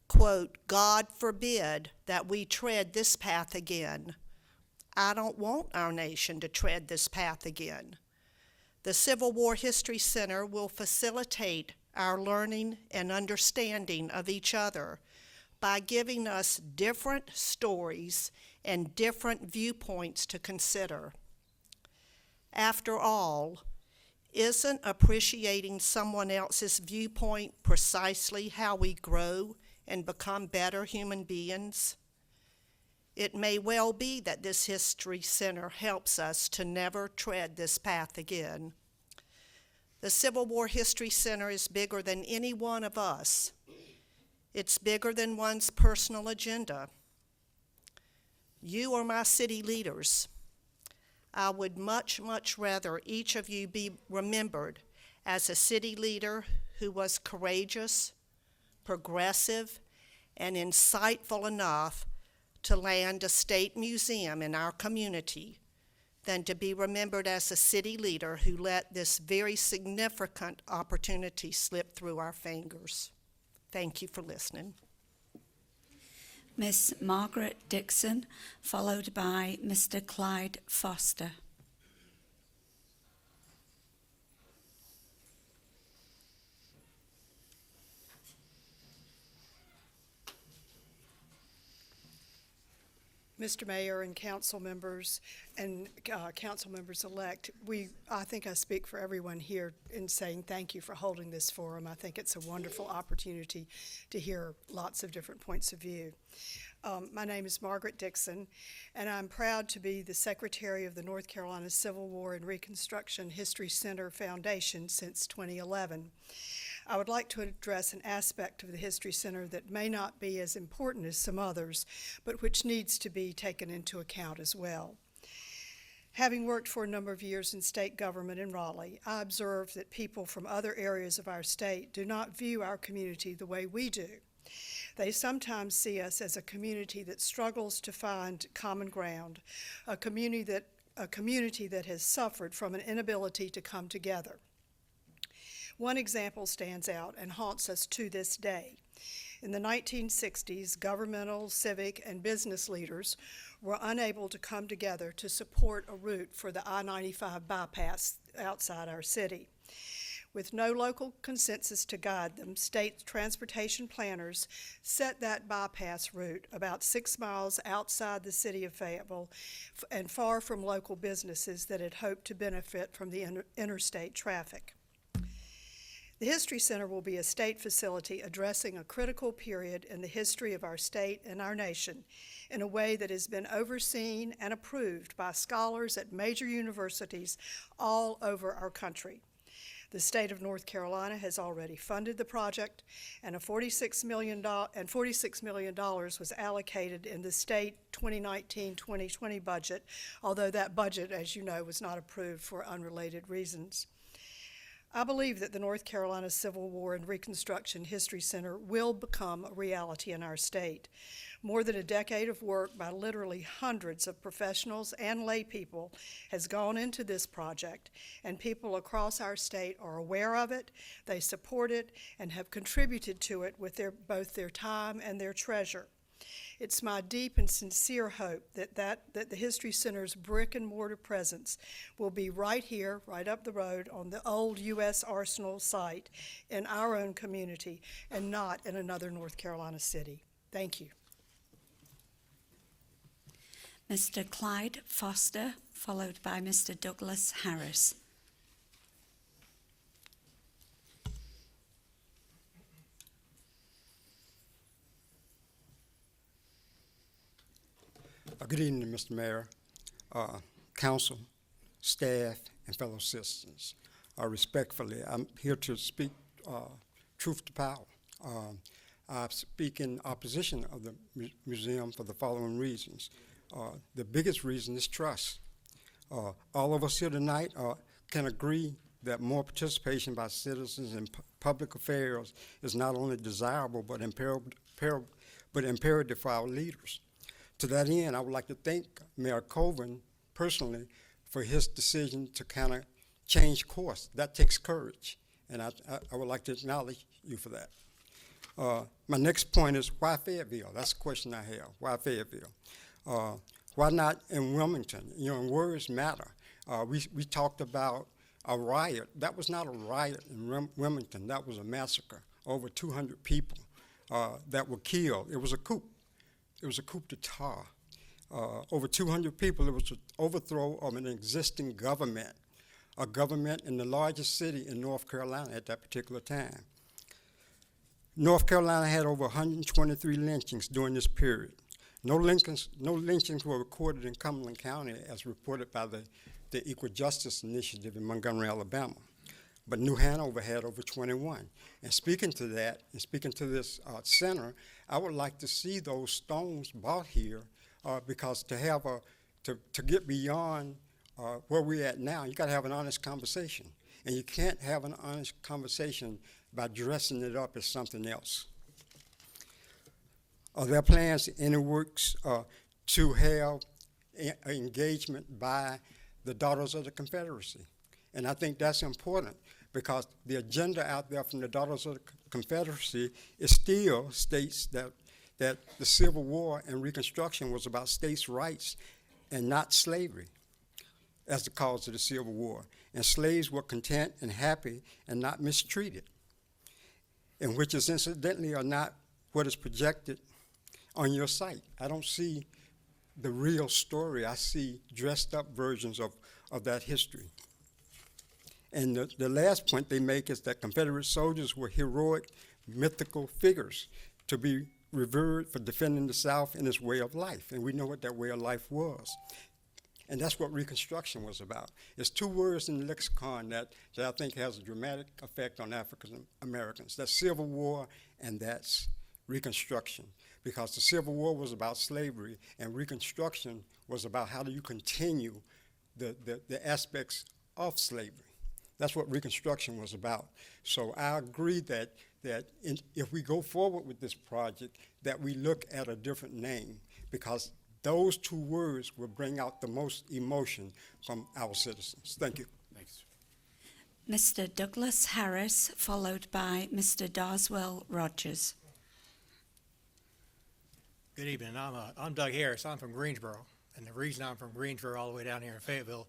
quote, "God forbid that we tread this path again. I don't want our nation to tread this path again." The Civil War History Center will facilitate our learning and understanding of each other by giving us different stories and different viewpoints to consider. After all, isn't appreciating someone else's viewpoint precisely how we grow and become better human beings? It may well be that this History Center helps us to never tread this path again. The Civil War History Center is bigger than any one of us. It's bigger than one's personal agenda. You are my city leaders. I would much, much rather each of you be remembered as a city leader who was courageous, progressive, and insightful enough to land a state museum in our community than to be remembered as a city leader who let this very significant opportunity slip through our fingers. Thank you for listening. Miss Margaret Dixon, followed by Mr. Clyde Foster. Mr. Mayor and council members and council members-elect, I think I speak for everyone here in saying thank you for holding this forum. I think it's a wonderful opportunity to hear lots of different points of view. My name is Margaret Dixon, and I'm proud to be the Secretary of the North Carolina Civil War and Reconstruction History Center Foundation since 2011. I would like to address an aspect of the History Center that may not be as important as some others, but which needs to be taken into account as well. Having worked for a number of years in state government in Raleigh, I observed that people from other areas of our state do not view our community the way we do. They sometimes see us as a community that struggles to find common ground, a community that has suffered from an inability to come together. One example stands out and haunts us to this day. In the 1960s, governmental, civic, and business leaders were unable to come together to support a route for the I-95 bypass outside our city. With no local consensus to guide them, state transportation planners set that bypass route about 6 miles outside the city of Fayetteville and far from local businesses that had hoped to benefit from the interstate traffic. The History Center will be a state facility addressing a critical period in the history of our state and our nation in a way that has been overseen and approved by scholars at major universities all over our country. The state of North Carolina has already funded the project, and $46 million was allocated in the state 2019-2020 budget, although that budget, as you know, was not approved for unrelated reasons. I believe that the North Carolina Civil War and Reconstruction History Center will become a reality in our state. More than a decade of work by literally hundreds of professionals and lay people has gone into this project, and people across our state are aware of it, they support it, and have contributed to it with both their time and their treasure. It's my deep and sincere hope that the History Center's brick and mortar presence will be right here, right up the road on the old U.S. Arsenal site in our own community and not in another North Carolina city. Thank you. Mr. Clyde Foster, followed by Mr. Douglas Harris. Good evening, Mr. Mayor, council, staff, and fellow citizens. Respectfully, I'm here to speak truth to power. I speak in opposition of the museum for the following reasons. The biggest reason is trust. All of us here tonight can agree that more participation by citizens in public affairs is not only desirable but imperative for our leaders. To that end, I would like to thank Mayor Colvin personally for his decision to kind of change course. That takes courage, and I would like to acknowledge you for that. My next point is, why Fayetteville? That's the question I have. Why Fayetteville? Why not in Wilmington? You know, words matter. We talked about a riot. That was not a riot in Wilmington. That was a massacre. Over 200 people that were killed. It was a coup. It was a coup d'etat. Over 200 people. It was an overthrow of an existing government, a government in the largest city in North Carolina at that particular time. North Carolina had over 123 lynchings during this period. No lynchings were recorded in Cumberland County as reported by the Equal Justice Initiative in Montgomery, Alabama. But New Hanover had over 21. And speaking to that, and speaking to this center, I would like to see those stones brought here because to get beyond where we're at now, you got to have an honest conversation. And you can't have an honest conversation by dressing it up as something else. Are there plans in the works to have engagement by the Daughters of the Confederacy? And I think that's important because the agenda out there from the Daughters of the Confederacy still states that the Civil War and Reconstruction was about states' rights and not slavery as the cause of the Civil War. And slaves were content and happy and not mistreated, and which is incidentally are not what is projected on your site. I don't see the real story. I see dressed up versions of that history. And the last point they make is that Confederate soldiers were heroic, mythical figures to be revered for defending the South and its way of life. And we know what that way of life was. And that's what Reconstruction was about. It's two words in the lexicon that I think has a dramatic effect on African Americans. That's Civil War and that's Reconstruction. Because the Civil War was about slavery and Reconstruction was about how do you continue the aspects of slavery. That's what Reconstruction was about. So I agree that if we go forward with this project, that we look at a different name because those two words will bring out the most emotion from our citizens. Thank you. Thanks. Mr. Douglas Harris, followed by Mr. Darswell Rogers. Good evening. I'm Doug Harris. I'm from Greensboro. And the reason I'm from Greensboro all the way down here in Fayetteville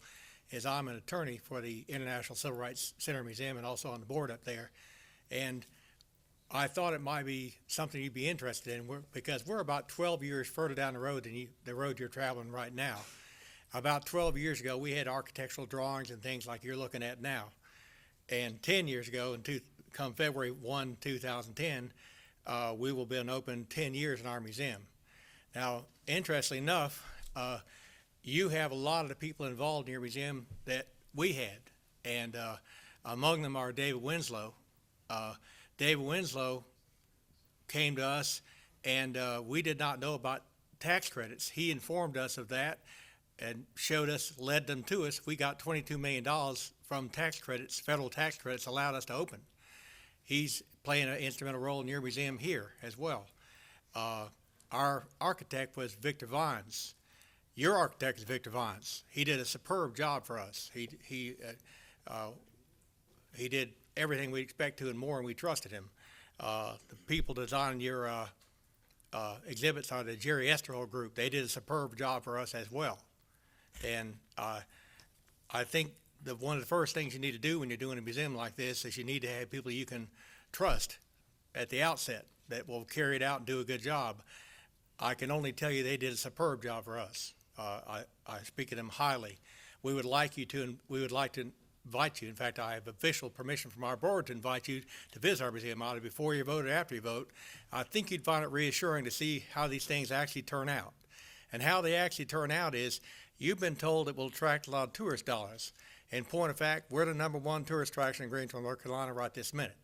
is I'm an attorney for the International Civil Rights Center Museum and also on the board up there. And I thought it might be something you'd be interested in because we're about 12 years further down the road than the road you're traveling right now. About 12 years ago, we had architectural drawings and things like you're looking at now. And 10 years ago, come February 1, 2010, we will be open 10 years in our museum. Now, interestingly enough, you have a lot of the people involved in your museum that we had, and among them are David Winslow. David Winslow came to us, and we did not know about tax credits. He informed us of that and led them to us. We got $22 million from tax credits, federal tax credits allowed us to open. He's playing an instrumental role in your museum here as well. Our architect was Victor Vines. Your architect is Victor Vines. He did a superb job for us. He did everything we expect to and more, and we trusted him. The people designing your exhibits are the Jerry Esterhold group. They did a superb job for us as well. And I think that one of the first things you need to do when you're doing a museum like this is you need to have people you can trust at the outset that will carry it out and do a good job. I can only tell you they did a superb job for us. I speak of them highly. We would like to invite you. In fact, I have official permission from our board to invite you to visit our museum either before you vote or after you vote. I think you'd find it reassuring to see how these things actually turn out. And how they actually turn out is you've been told it will attract a lot of tourist dollars. In point of fact, we're the #1 tourist attraction in Greensboro, North Carolina right this minute.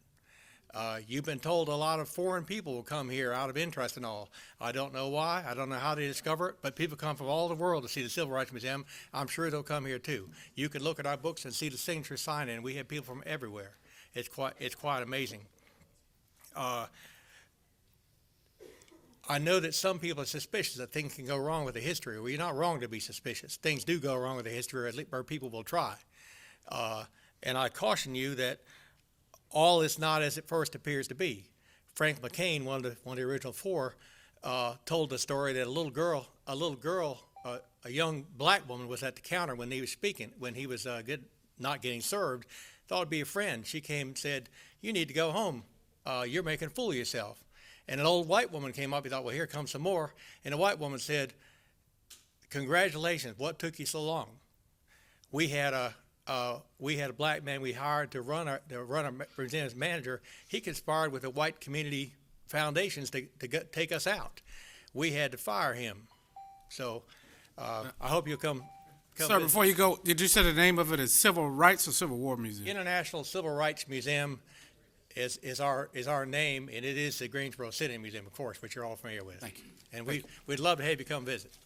You've been told a lot of foreign people will come here out of interest and all. I don't know why. I don't know how they discover it, but people come from all the world to see the Civil Rights Museum. I'm sure they'll come here too. You can look at our books and see the signature sign in. We have people from everywhere. It's quite amazing. I know that some people are suspicious that things can go wrong with the history. Well, you're not wrong to be suspicious. Things do go wrong with the history, or people will try. And I caution you that all is not as it first appears to be. Frank McCain, one of the original four, told the story that a young black woman was at the counter when he was speaking, when he was not getting served, thought it'd be a friend. She came and said, "You need to go home. You're making a fool of yourself." And an old white woman came up. He thought, well, here comes some more. And the white woman said, "Congratulations, what took you so long?" We had a black man we hired to run our museum as manager. He conspired with the white community foundations to take us out. We had to fire him. So I hope you'll come Sir, visit. before you go, did you say the name of it is Civil Rights or Civil War Museum? International Civil Rights Museum is our name, and it is the Greensboro City Museum, of course, which you're all familiar with. Thank you. And we'd love to have you come visit.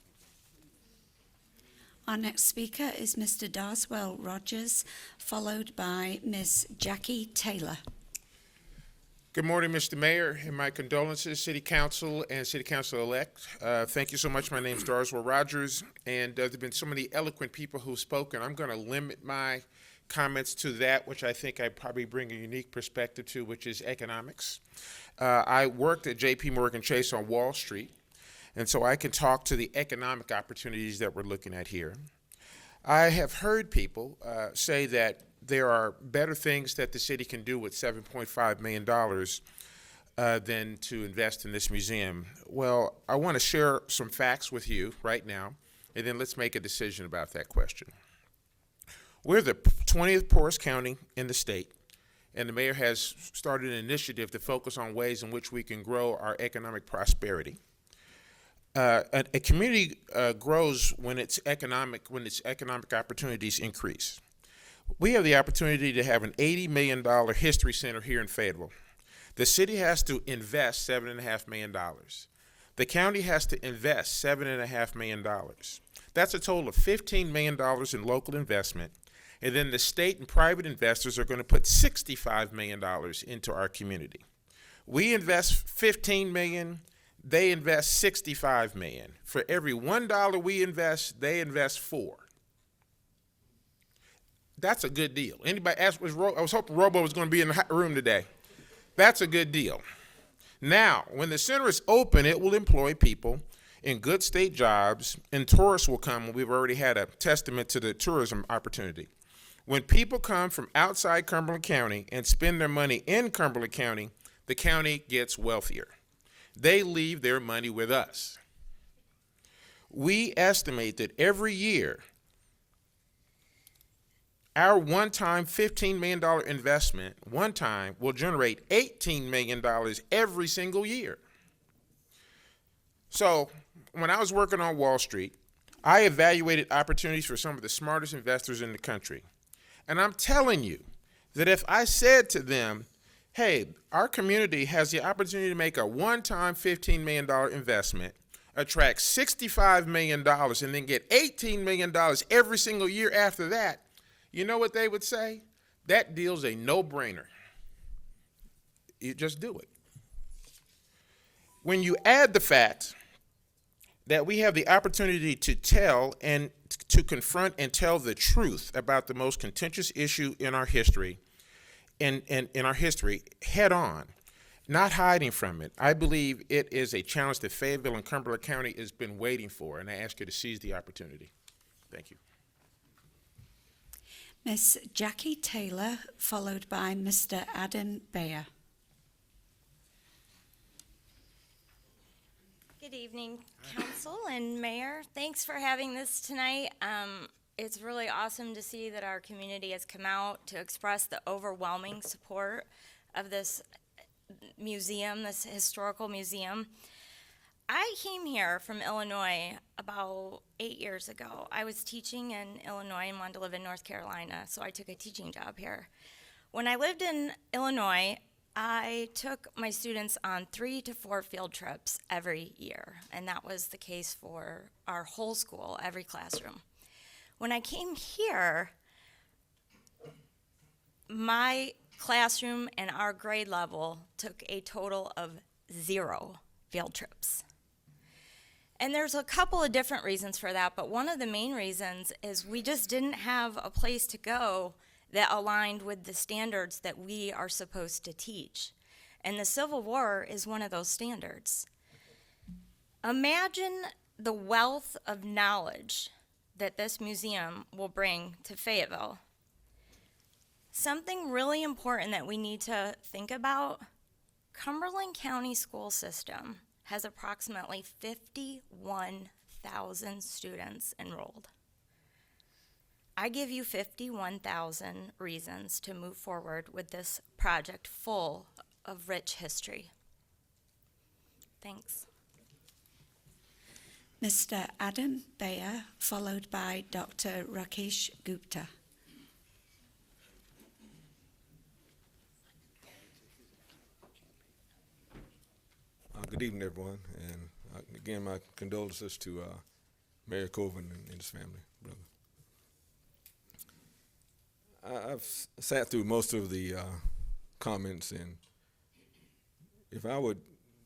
Our next speaker is Mr. Darswell Rogers, followed by Ms. Jackie Taylor. Good morning, Mr. Mayor, and my condolences, City Council and City Council-elect. Thank you so much. My name is Darswell Rogers, and there have been so many eloquent people who've spoken. I'm going to limit my comments to that, which I think I probably bring a unique perspective to, which is economics. I worked at J.P. Morgan Chase on Wall Street, and so I can talk to the economic opportunities that we're looking at here. I have heard people say that there are better things that the city can do with $7.5 million than to invest in this museum. Well, I want to share some facts with you right now, and then let's make a decision about that question. We're the 20th poorest county in the state, and the mayor has started an initiative to focus on ways in which we can grow our economic prosperity. A community grows when its economic opportunities increase. We have the opportunity to have an $80 million history center here in Fayetteville. The city has to invest $7.5 million. The county has to invest $7.5 million. That's a total of $15 million in local investment. And then the state and private investors are going to put $65 million into our community. We invest $15 million. They invest $65 million. For every $1 we invest, they invest $4. That's a good deal. Anybody ask? I was hoping Robo was going to be in the room today. That's a good deal. Now, when the center is open, it will employ people in good state jobs, and tourists will come. We've already had a testament to the tourism opportunity. When people come from outside Cumberland County and spend their money in Cumberland County, the county gets wealthier. They leave their money with us. We estimate that every year, our one-time $15 million investment, will generate $18 million every single year. So when I was working on Wall Street, I evaluated opportunities for some of the smartest investors in the country. And I'm telling you that if I said to them, hey, our community has the opportunity to make a one-time $15 million investment, attract $65 million, and then get $18 million every single year after that, you know what they would say? That deal's a no-brainer. You just do it. When you add the fact that we have the opportunity to tell and to confront and tell the truth about the most contentious issue in our history, in our history, head on, not hiding from it, I believe it is a challenge that Fayetteville and Cumberland County has been waiting for, and I ask you to seize the opportunity. Thank you. Miss Jackie Taylor, followed by Mr. Adam Bayer. Good evening, Council and Mayor. Thanks for having this tonight. It's really awesome to see that our community has come out to express the overwhelming support of this museum, this historical museum. I came here from Illinois about 8 years ago. I was teaching in Illinois and wanted to live in North Carolina, so I took a teaching job here. When I lived in Illinois, I took my students on 3 to 4 field trips every year, and that was the case for our whole school, every classroom. When I came here, my classroom and our grade level took a total of 0 field trips. And there's a couple of different reasons for that, but one of the main reasons is we just didn't have a place to go that aligned with the standards that we are supposed to teach. And the Civil War is one of those standards. Imagine the wealth of knowledge that this museum will bring to Fayetteville Something really important that we need to think about, Cumberland County school system has approximately 51,000 students enrolled. I give you 51,000 reasons to move forward with this project full of rich history. Thanks. Mr. Adam Bayer, followed by Dr. Rakesh Gupta. Good evening, everyone, and again, my condolences to Mayor Colvin and his family, brother. I've sat through most of the comments, and if I would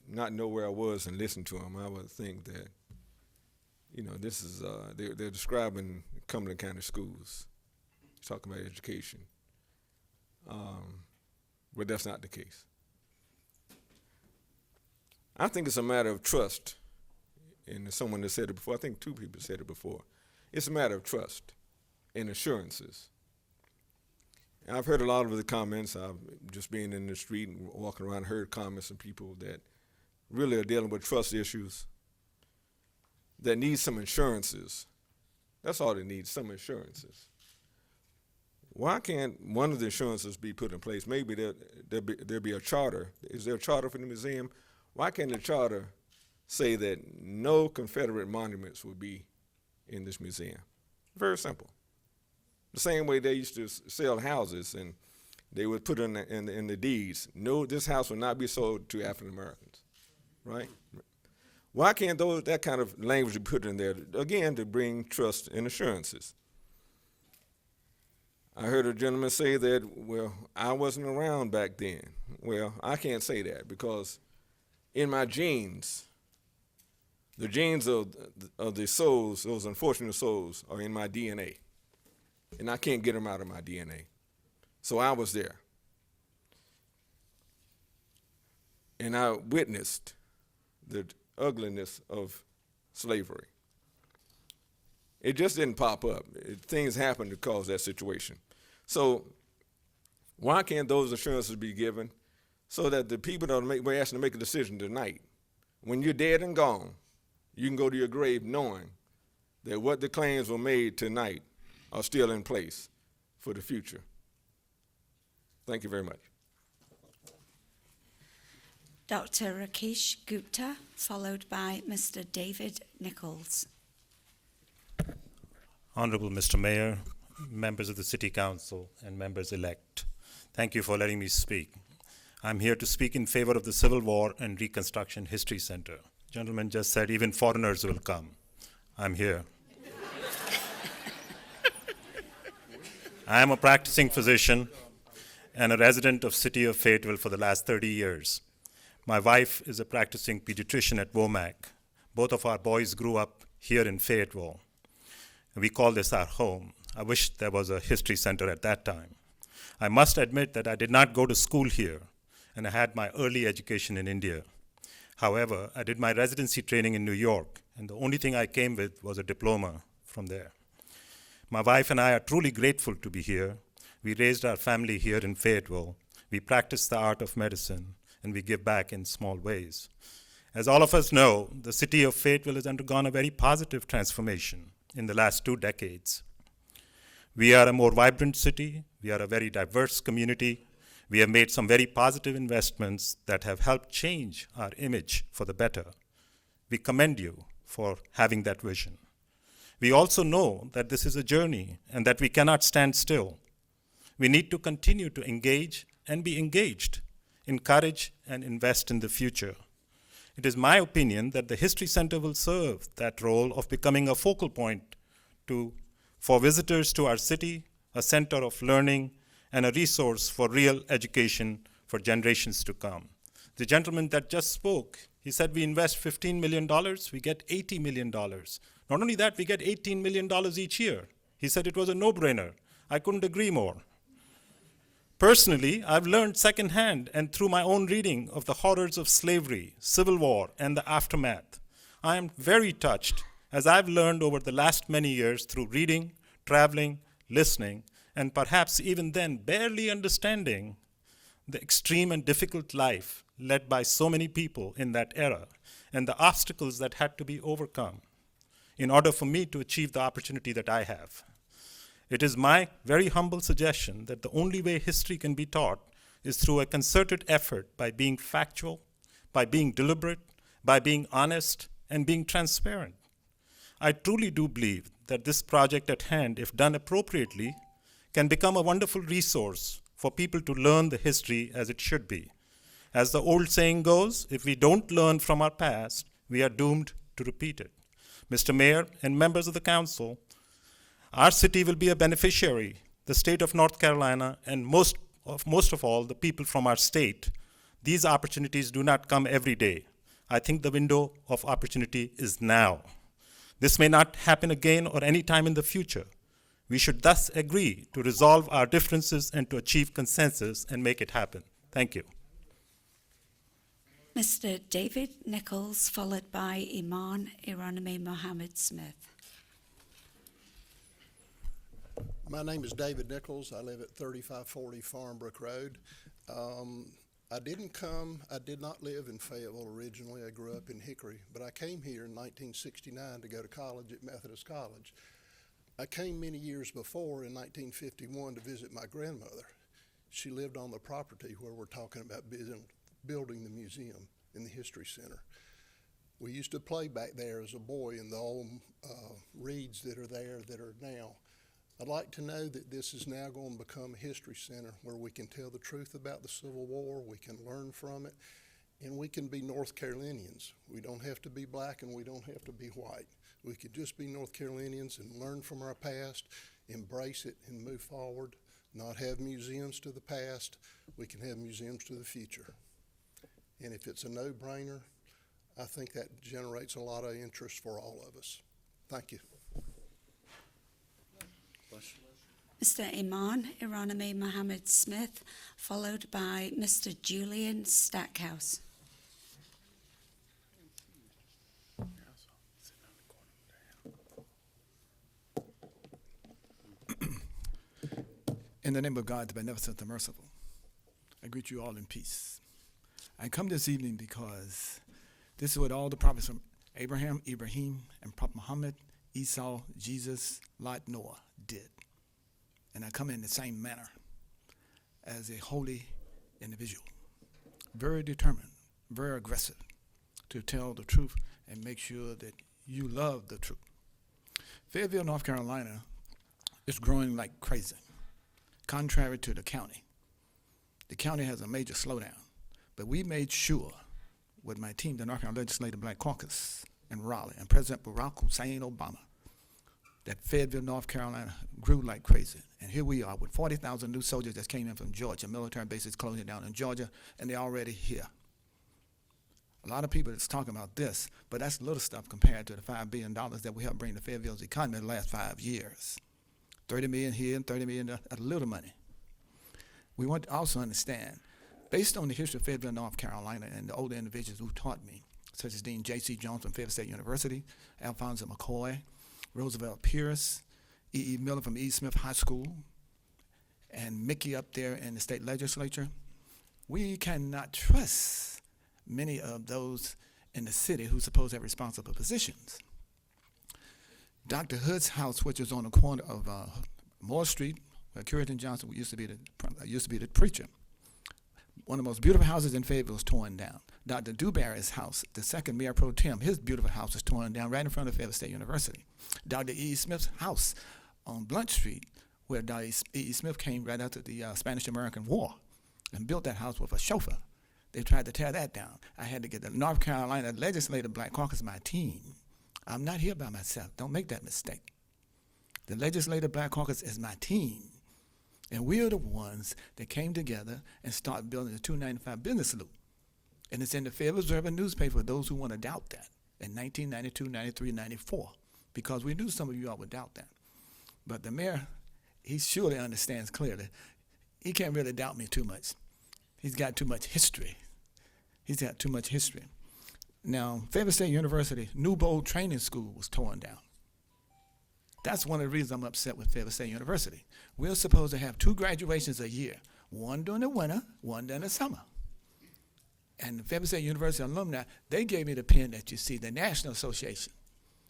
not know where I was and listen to them, I would think that, you know, this is, they're describing Cumberland County schools, talking about education, but that's not the case. I think it's a matter of trust, and someone has said it before. I think two people said it before. It's a matter of trust and assurances. And I've heard a lot of the comments. I've just been in the street and walking around, heard comments from people that really are dealing with trust issues, that need some assurances. That's all they need, some assurances. Why can't one of the assurances be put in place? Maybe there'll be a charter. Is there a charter for the museum? Why can't the charter say that no Confederate monuments will be in this museum? Very simple. The same way they used to sell houses, and they would put in the deeds, no, this house will not be sold to African Americans, right? Why can't that kind of language be put in there, again, to bring trust and assurances? I heard a gentleman say that, well, I wasn't around back then. Well, I can't say that because in my genes, the genes of the souls, those unfortunate souls, are in my DNA. And I can't get them out of my DNA. So I was there. And I witnessed the ugliness of slavery. It just didn't pop up. Things happened to cause that situation. So why can't those assurances be given so that the people that we're asking to make a decision tonight, when you're dead and gone, you can go to your grave knowing that what the claims were made tonight are still in place for the future. Thank you very much. Dr. Rakesh Gupta, followed by Mr. David Nichols. Honorable Mr. Mayor, members of the City Council, and members-elect, thank you for letting me speak. I'm here to speak in favor of the Civil War and Reconstruction History Center. Gentleman just said even foreigners will come. I'm here. I am a practicing physician and a resident of City of Fayetteville for the last 30 years. My wife is a practicing pediatrician at WOMAC. Both of our boys grew up here in Fayetteville. We call this our home. I wish there was a history center at that time. I must admit that I did not go to school here, and I had my early education in India. However, I did my residency training in New York, and the only thing I came with was a diploma from there. My wife and I are truly grateful to be here. We raised our family here in Fayetteville. We practice the art of medicine, and we give back in small ways. As all of us know, the city of Fayetteville has undergone a very positive transformation in the last 2 decades. We are a more vibrant city. We are a very diverse community. We have made some very positive investments that have helped change our image for the better. We commend you for having that vision. We also know that this is a journey and that we cannot stand still. We need to continue to engage and be engaged, encourage and invest in the future. It is my opinion that the History Center will serve that role of becoming a focal point for visitors to our city, a center of learning, and a resource for real education for generations to come. The gentleman that just spoke, he said we invest $15 million, we get $80 million. Not only that, we get $18 million each year. He said it was a no-brainer. I couldn't agree more. Personally, I've learned secondhand and through my own reading of the horrors of slavery, Civil War, and the aftermath. I am very touched, as I've learned over the last many years through reading, traveling, listening, and perhaps even then barely understanding the extreme and difficult life led by so many people in that era and the obstacles that had to be overcome in order for me to achieve the opportunity that I have. It is my very humble suggestion that the only way history can be taught is through a concerted effort by being factual, by being deliberate, by being honest, and being transparent. I truly do believe that this project at hand, if done appropriately, can become a wonderful resource for people to learn the history as it should be. As the old saying goes, if we don't learn from our past, we are doomed to repeat it. Mr. Mayor and members of the council, our city will be a beneficiary, the state of North Carolina, and most of all, the people from our state. These opportunities do not come every day. I think the window of opportunity is now. This may not happen again or any time in the future. We should thus agree to resolve our differences and to achieve consensus and make it happen. Thank you. Mr. David Nichols, followed by Iman Iranime Mohammed Smith. My name is David Nichols. I live at 3540 Farmbrook Road. I did not live in Fayetteville originally. I grew up in Hickory, but I came here in 1969 to go to college at Methodist College. I came many years before in 1951 to visit my grandmother. She lived on the property where we're talking about building the museum in the History Center. We used to play back there as a boy in the old reeds that are there that are now. I'd like to know that this is now going to become a history center where we can tell the truth about the Civil War, we can learn from it, and we can be North Carolinians. We don't have to be black and we don't have to be white. We could just be North Carolinians and learn from our past, embrace it and move forward, not have museums to the past. We can have museums to the future. And if it's a no-brainer, I think that generates a lot of interest for all of us. Thank you. Mr. Iman Iranime Mohammed Smith, followed by Mr. Julian Stackhouse. In the name of God, the beneficent, the merciful, I greet you all in peace. I come this evening because this is what all the prophets from Abraham, Ibrahim, and Prophet Muhammad, Esau, Jesus, Lot, Noah did. And I come in the same manner as a holy individual, very determined, very aggressive to tell the truth and make sure that you love the truth. Fayetteville, North Carolina is growing like crazy, contrary to the county. The county has a major slowdown, but we made sure with my team, the North Carolina Legislative Black Caucus in Raleigh, and President Barack Hussein Obama, that Fayetteville, North Carolina grew like crazy. And here we are with 40,000 new soldiers that came in from Georgia, military bases closing down in Georgia, and they're already here. A lot of people is talking about this, but that's little stuff compared to the $5 billion that we helped bring to Fayetteville's economy in the last 5 years. 30 million here and 30 million there, that's little money. We want to also understand, based on the history of Fayetteville, North Carolina, and the older individuals who taught me, such as Dean J.C. Jones from Fayetteville State University, Alphonso McCoy, Roosevelt Pierce, E.E. Miller from E. Smith High School, and Mickey up there in the state legislature, we cannot trust many of those in the city who supposed to have responsible positions. Dr. Hood's house, which is on the corner of Moore Street, where Curtin Johnson used to be the preacher, one of the most beautiful houses in Fayetteville was torn down. Dr. Dewberry's house, the second mayor pro tem, his beautiful house was torn down right in front of Fayetteville State University. Dr. E. Smith's house on Blunt Street, where Dr. E. Smith came right after the Spanish-American War and built that house with a chauffeur. They tried to tear that down. I had to get the North Carolina Legislative Black Caucus, my team. I'm not here by myself. Don't make that mistake. The Legislative Black Caucus is my team. And we're the ones that came together and started building the 295 business loop. And it's in the Fayetteville Observer newspaper for those who want to doubt that in 1992, 93, 94, because we knew some of you all would doubt that. But the mayor, he surely understands clearly. He can't really doubt me too much. He's got too much history. He's got too much history. Now, Fayetteville State University, New Bold Training School was torn down. That's one of the reasons I'm upset with Fayetteville State University. We're supposed to have 2 graduations a year, one during the winter, one during the summer. And the Fayetteville State University alumni, they gave me the pen that you see, the National Association.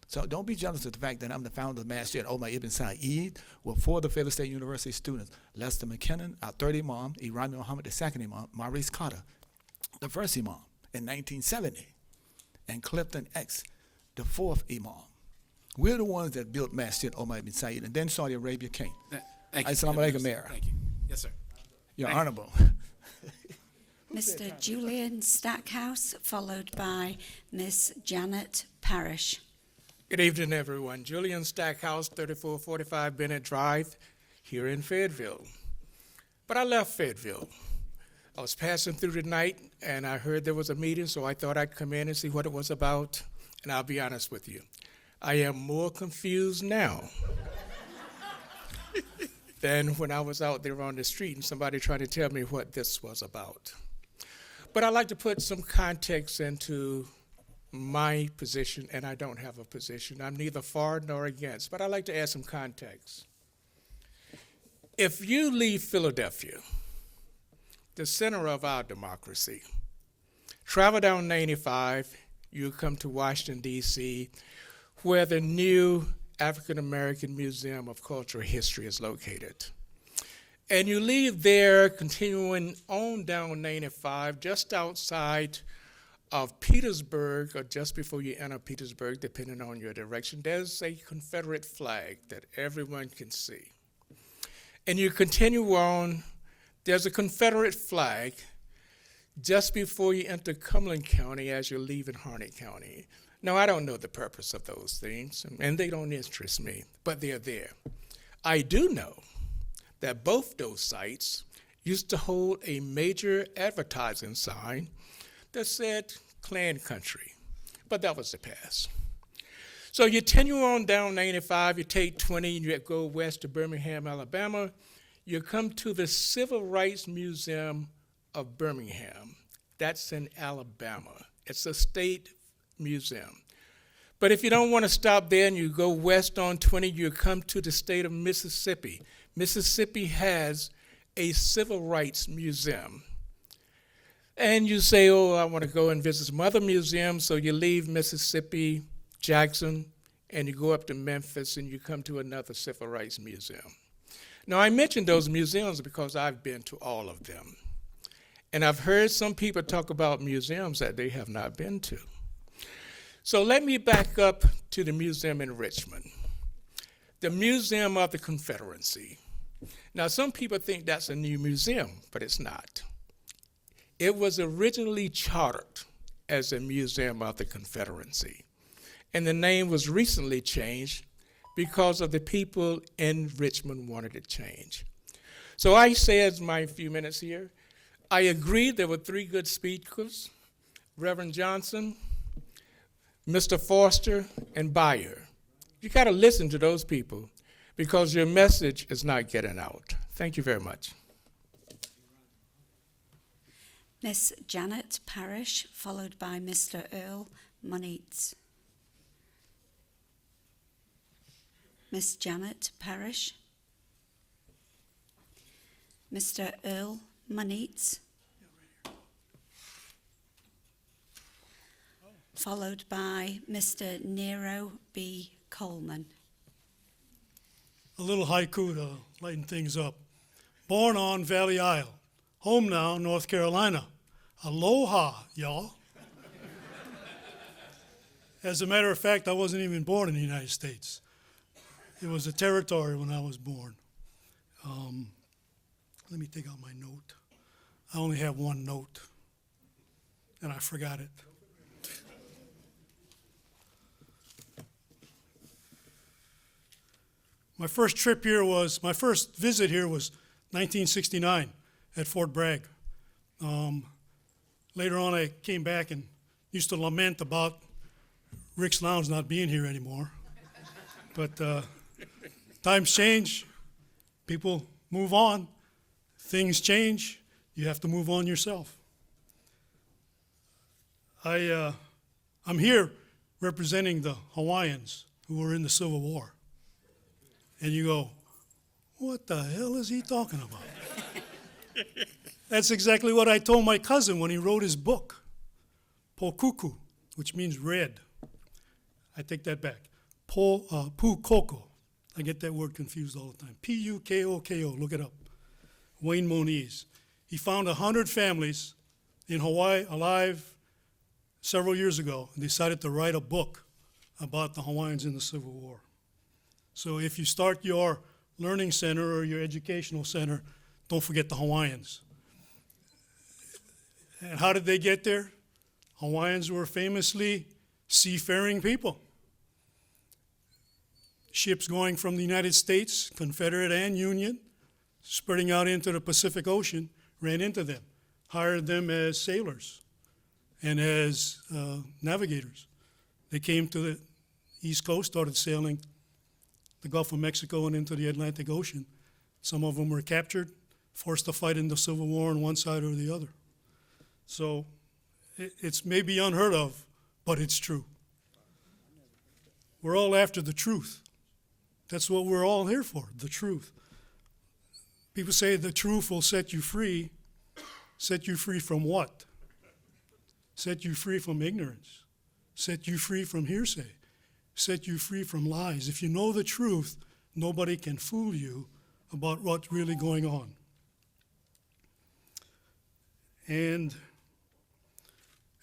So don't be jealous of the fact that I'm the founder of the Masjid Omar Ibn Said, with 4 of the Fayetteville State University students, Lester McKinnon, our 3rd Imam, Ibrahim Muhammad, the 2nd Imam, Maurice Carter, the 1st Imam in 1970, and Clifton X, the 4th Imam. We're the ones that built Masjid Omar Ibn Said, and then Saudi Arabia came. Thank you. Assalamu alaikum, Mayor. Thank you. Yes, sir. You're Thank you. honorable. Mr. Julian Stackhouse, followed by Miss Janet Parrish. Good evening, everyone. Julian Stackhouse, 3445 Bennett Drive, here in Fayetteville. But I left Fayetteville. I was passing through the night, and I heard there was a meeting, so I thought I'd come in and see what it was about. And I'll be honest with you, I am more confused now than when I was out there on the street and somebody trying to tell me what this was about. But I'd like to put some context into my position, and I don't have a position. I'm neither for nor against, but I'd like to add some context. If you leave Philadelphia, the center of our democracy, travel down 95, you come to Washington, D.C., where the new African American Museum of Cultural History is located. And you leave there, continuing on down 95, just outside of Petersburg, or just before you enter Petersburg, depending on your direction, there's a Confederate flag that everyone can see. And you continue on, there's a Confederate flag just before you enter Cumberland County as you're leaving Harnett County. Now, I don't know the purpose of those things, and they don't interest me, but they're there. I do know that both those sites used to hold a major advertising sign that said Klan Country, but that was the past. So you continue on down 95, you take 20, and you go west to Birmingham, Alabama. You come to the Civil Rights Museum of Birmingham. That's in Alabama. It's a state museum. But if you don't want to stop there and you go west on 20, you come to the state of Mississippi. Mississippi has a civil rights museum. And you say, oh, I want to go and visit some other museums, so you leave Mississippi, Jackson, and you go up to Memphis and you come to another civil rights museum. Now, I mention those museums because I've been to all of them. And I've heard some people talk about museums that they have not been to. So let me back up to the museum in Richmond, the Museum of the Confederacy. Now, some people think that's a new museum, but it's not. It was originally chartered as a Museum of the Confederacy, and the name was recently changed because of the people in Richmond wanted it changed. So I said my few minutes here, I agree there were 3 good speakers, Reverend Johnson, Mr. Foster, and Beyer. You got to listen to those people because your message is not getting out. Thank you very much. Miss Janet Parrish, followed by Mr. Earl Munitz. Miss Janet Parrish. Mr. Earl Munitz. Followed by Mr. Nero B. Coleman. A little haiku to lighten things up. Born on Valley Isle, home now, North Carolina. Aloha, y'all. As a matter of fact, I wasn't even born in the United States. It was a territory when I was born. Let me take out my note. I only have one note, and I forgot it. My first visit here was 1969 at Fort Bragg. Later on, I came back and used to lament about Rick's Lounge not being here anymore. But times change, people move on, things change, you have to move on yourself. I'm here representing the Hawaiians who were in the Civil War. and you go, what the hell is he talking about? That's exactly what I told my cousin when he wrote his book, Pokuku, which means red. I take that back. Pukoko. I get that word confused all the time. Pukoko, look it up. Wayne Moniz. He found 100 families in Hawaii alive several years ago and decided to write a book about the Hawaiians in the Civil War. So if you start your learning center or your educational center, don't forget the Hawaiians. And how did they get there? Hawaiians were famously seafaring people. Ships going from the United States, Confederate and Union, spreading out into the Pacific Ocean, ran into them, hired them as sailors and as navigators. They came to the East Coast, started sailing the Gulf of Mexico and into the Atlantic Ocean. Some of them were captured, forced to fight in the Civil War on one side or the other. So it's maybe unheard of, but it's true. We're all after the truth. That's what we're all here for, the truth. People say the truth will set you free. Set you free from what? Set you free from ignorance. Set you free from hearsay. Set you free from lies. If you know the truth, nobody can fool you about what's really going on. And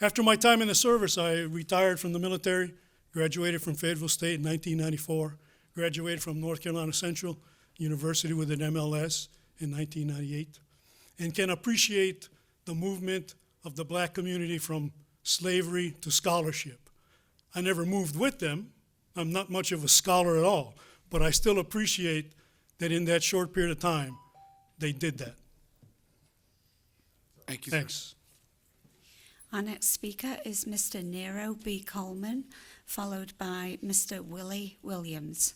after my time in the service, I retired from the military, graduated from Fayetteville State in 1994, graduated from North Carolina Central University with an MLS in 1998, and can appreciate the movement of the black community from slavery to scholarship. I never moved with them. I'm not much of a scholar at all, but I still appreciate that in that short period of time, they did that. Thank you, Thanks. sir. Our next speaker is Mr. Nero B. Coleman, followed by Mr. Willie Williams.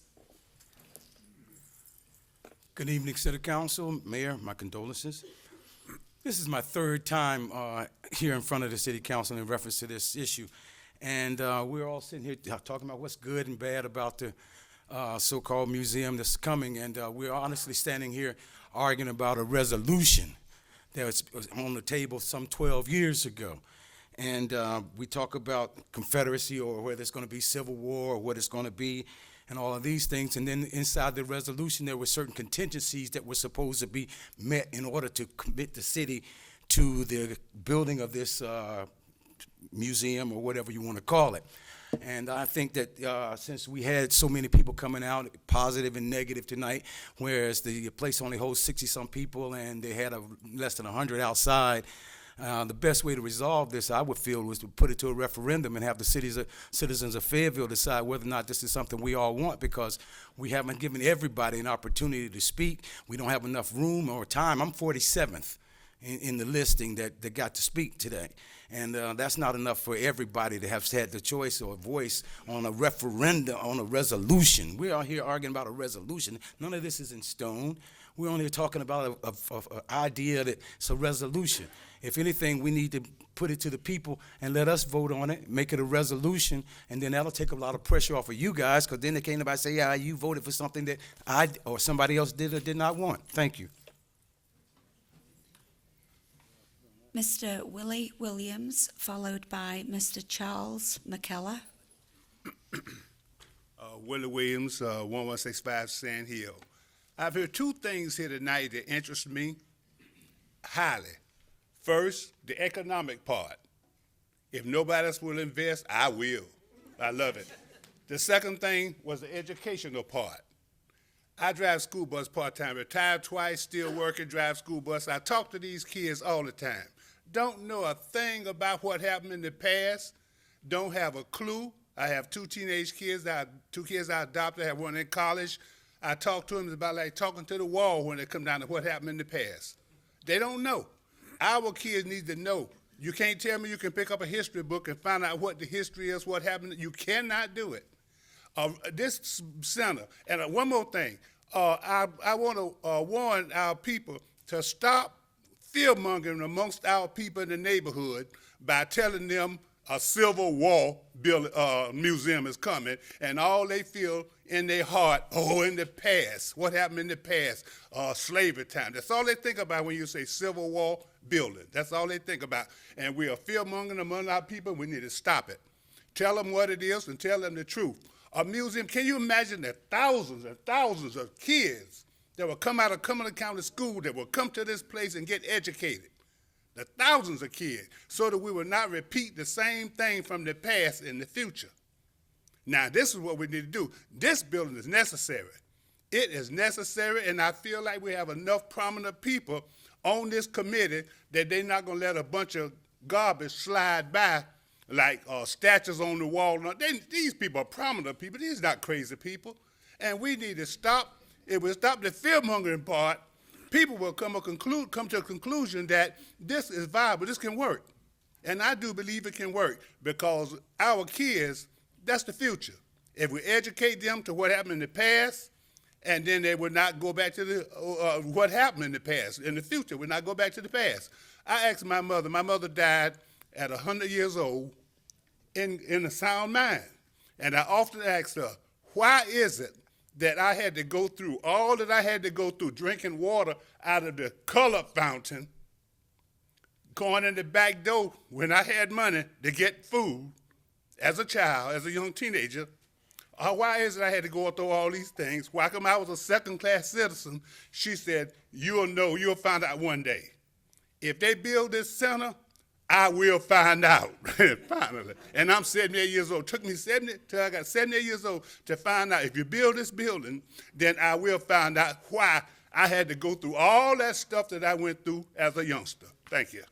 Good evening, City Council, Mayor, my condolences. This is my third time here in front of the City Council in reference to this issue. And we're all sitting here talking about what's good and bad about the so-called museum that's coming. And we're honestly standing here arguing about a resolution that was on the table some 12 years ago. And we talk about Confederacy or whether it's going to be Civil War or what it's going to be and all of these things. And then inside the resolution, there were certain contingencies that were supposed to be met in order to commit the city to the building of this museum or whatever you want to call it. And I think that since we had so many people coming out, positive and negative tonight, whereas the place only holds 60-some people and they had less than 100 outside, the best way to resolve this, I would feel, was to put it to a referendum and have the citizens of Fayetteville decide whether or not this is something we all want, because we haven't given everybody an opportunity to speak. We don't have enough room or time. I'm 47th in the listing that got to speak today. And that's not enough for everybody to have had the choice or voice on a referendum, on a resolution. We're out here arguing about a resolution. None of this is in stone. We're only talking about an idea that it's a resolution. If anything, we need to put it to the people and let us vote on it, make it a resolution, and then that'll take a lot of pressure off of you guys, because then they can't nobody say, yeah, you voted for something that I or somebody else did or did not want. Thank you. Mr. Willie Williams, followed by Mr. Charles McKellar. Willie Williams, 1165 Sand Hill. I've heard two things here tonight that interest me highly. First, the economic part. If nobody else will invest, I will. I love it. The second thing was the educational part. I drive school bus part-time, retired twice, still working, drive school bus. I talk to these kids all the time. Don't know a thing about what happened in the past, don't have a clue. I have two teenage kids, two kids I adopted, I have one in college. I talk to them, it's about like talking to the wall when they come down to what happened in the past. They don't know. Our kids need to know. You can't tell me you can pick up a history book and find out what the history is, what happened. You cannot do it. This center, and one more thing, I want to warn our people to stop fear-mongering amongst our people in the neighborhood by telling them a Civil War museum is coming, and all they feel in their heart, oh, in the past, what happened in the past, slavery time. That's all they think about when you say Civil War building. That's all they think about. And we are fear-mongering among our people. We need to stop it. Tell them what it is and tell them the truth. A museum, can you imagine that thousands and thousands of kids that will come out of Cumberland County School that will come to this place and get educated? The thousands of kids, so that we will not repeat the same thing from the past in the future. Now, this is what we need to do. This building is necessary. It is necessary, and I feel like we have enough prominent people on this committee that they're not going to let a bunch of garbage slide by like statues on the wall. These people are prominent people. These are not crazy people. And we need to stop. If we stop the fear-mongering part, people will come to a conclusion that this is viable, this can work. And I do believe it can work, because our kids, that's the future. If we educate them to what happened in the past, and then they would not go back to what happened in the past. In the future, would not go back to the past. I asked my mother died at 100 years old in a sound mind. And I often asked her, why is it that I had to go through all that I had to go through, drinking water out of the color fountain, going in the back door when I had money to get food as a child, as a young teenager? Why is it I had to go through all these things? Why come I was a second-class citizen? She said, you'll find out one day. If they build this center, I will find out, finally. And I'm 78 years old. It took me till I got 78 years old to find out. If you build this building, then I will find out why I had to go through all that stuff that I went through as a youngster. Thank you.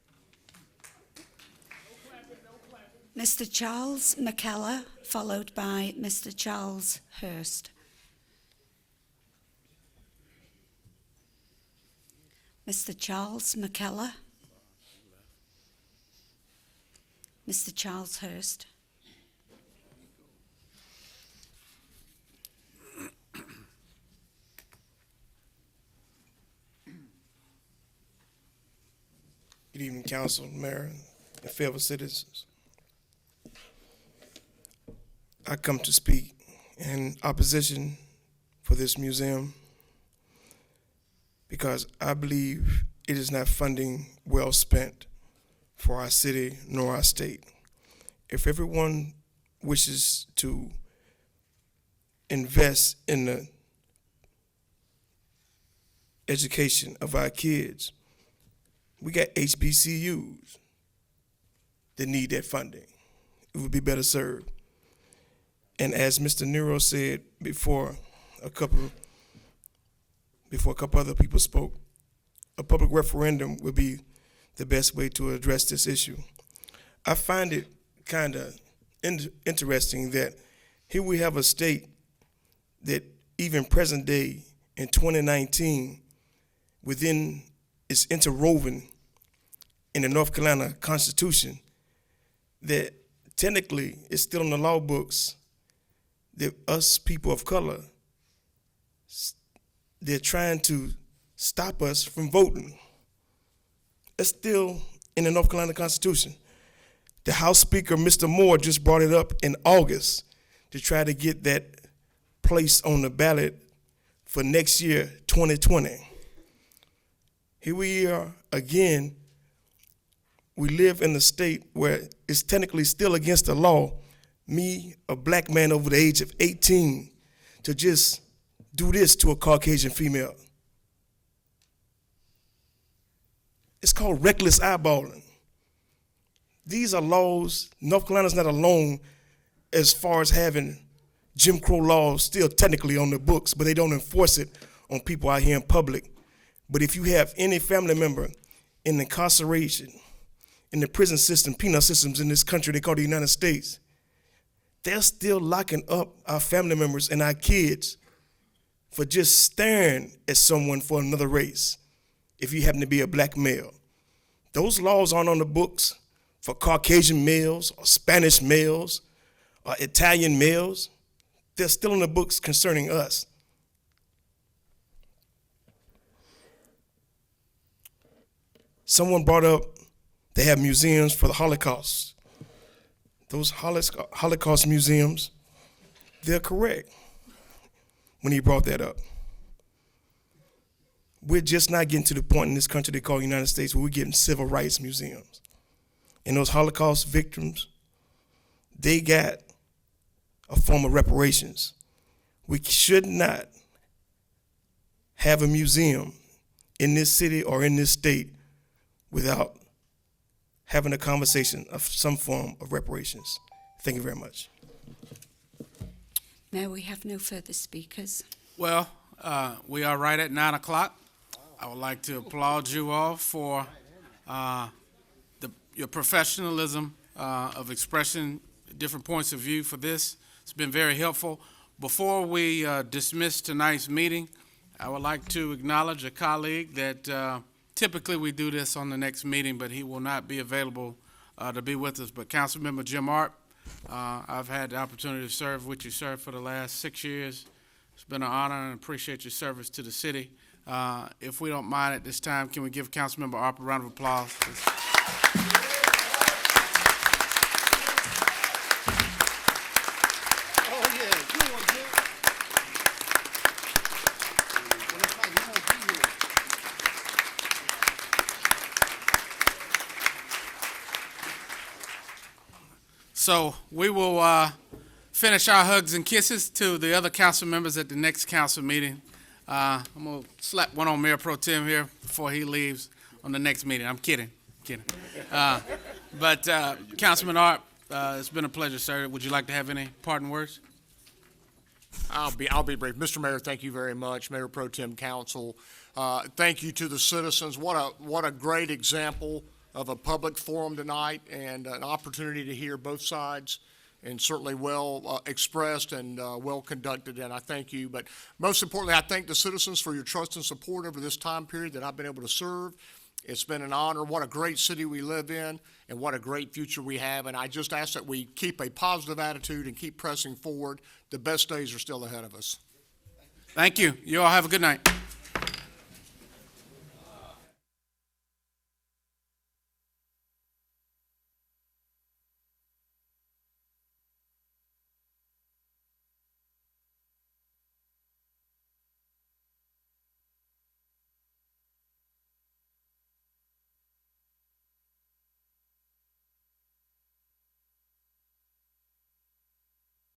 Mr. Charles McKellar, followed by Mr. Charles Hurst. Mr. Charles McKellar. Mr. Charles Hurst. Good evening, Council, Mayor, and Fayetteville citizens. I come to speak in opposition for this museum because I believe it is not funding well spent for our city nor our state. If everyone wishes to invest in the education of our kids, we got HBCUs that need that funding. It would be better served. And as Mr. Nero said before a couple other people spoke, a public referendum would be the best way to address this issue. I find it kind of interesting that here we have a state that even present day in 2019, within it's interwoven in the North Carolina Constitution, that technically it's still in the law books that us people of color, they're trying to stop us from voting. It's still in the North Carolina Constitution. The House Speaker, Mr. Moore, just brought it up in August to try to get that placed on the ballot for next year, 2020. Here we are again. We live in a state where it's technically still against the law, me, a black man over the age of 18, to just do this to a Caucasian female. It's called reckless eyeballing. These are laws. North Carolina's not alone as far as having Jim Crow laws still technically on the books, but they don't enforce it on people out here in public. But if you have any family member in incarceration, in the prison system, penal systems in this country they call the United States, they're still locking up our family members and our kids for just staring at someone for another race if you happen to be a black male. Those laws aren't on the books for Caucasian males or Spanish males or Italian males. They're still in the books concerning us. Someone brought up they have museums for the Holocaust. those Holocaust museums, they're correct when he brought that up. We're just not getting to the point in this country they call United States where we're getting civil rights museums. And those Holocaust victims, they got a form of reparations. We should not have a museum in this city or in this state without having a conversation of some form of reparations. Thank you very much. Mayor, we have no further speakers. Well, we are right at 9 o'clock. I would like to applaud you all for your professionalism of expressing different points of view for this. It's been very helpful. Before we dismiss tonight's meeting, I would like to acknowledge a colleague that typically we do this on the next meeting, but he will not be available to be with us. But Councilmember Jim Art, I've had the opportunity to serve with you, sir, for the last 6 years. It's been an honor and appreciate your service to the city. If we don't mind at this time, can we give Councilmember Art a round of applause? So we will finish our hugs and kisses to the other council members at the next council meeting. I'm going to slap one on Mayor Pro Tem here before he leaves on the next meeting. I'm kidding. But Councilman Art, it's been a pleasure, sir. Would you like to have any parting words? I'll be brief. Mr. Mayor, thank you very much. Mayor Pro Tem Council, thank you to the citizens. What a great example of a public forum tonight and an opportunity to hear both sides, and certainly well expressed and well conducted, and I thank you. But most importantly, I thank the citizens for your trust and support over this time period that I've been able to serve. It's been an honor. What a great city we live in, and what a great future we have. And I just ask that we keep a positive attitude and keep pressing forward. The best days are still ahead of us. Thank you. You all have a good night.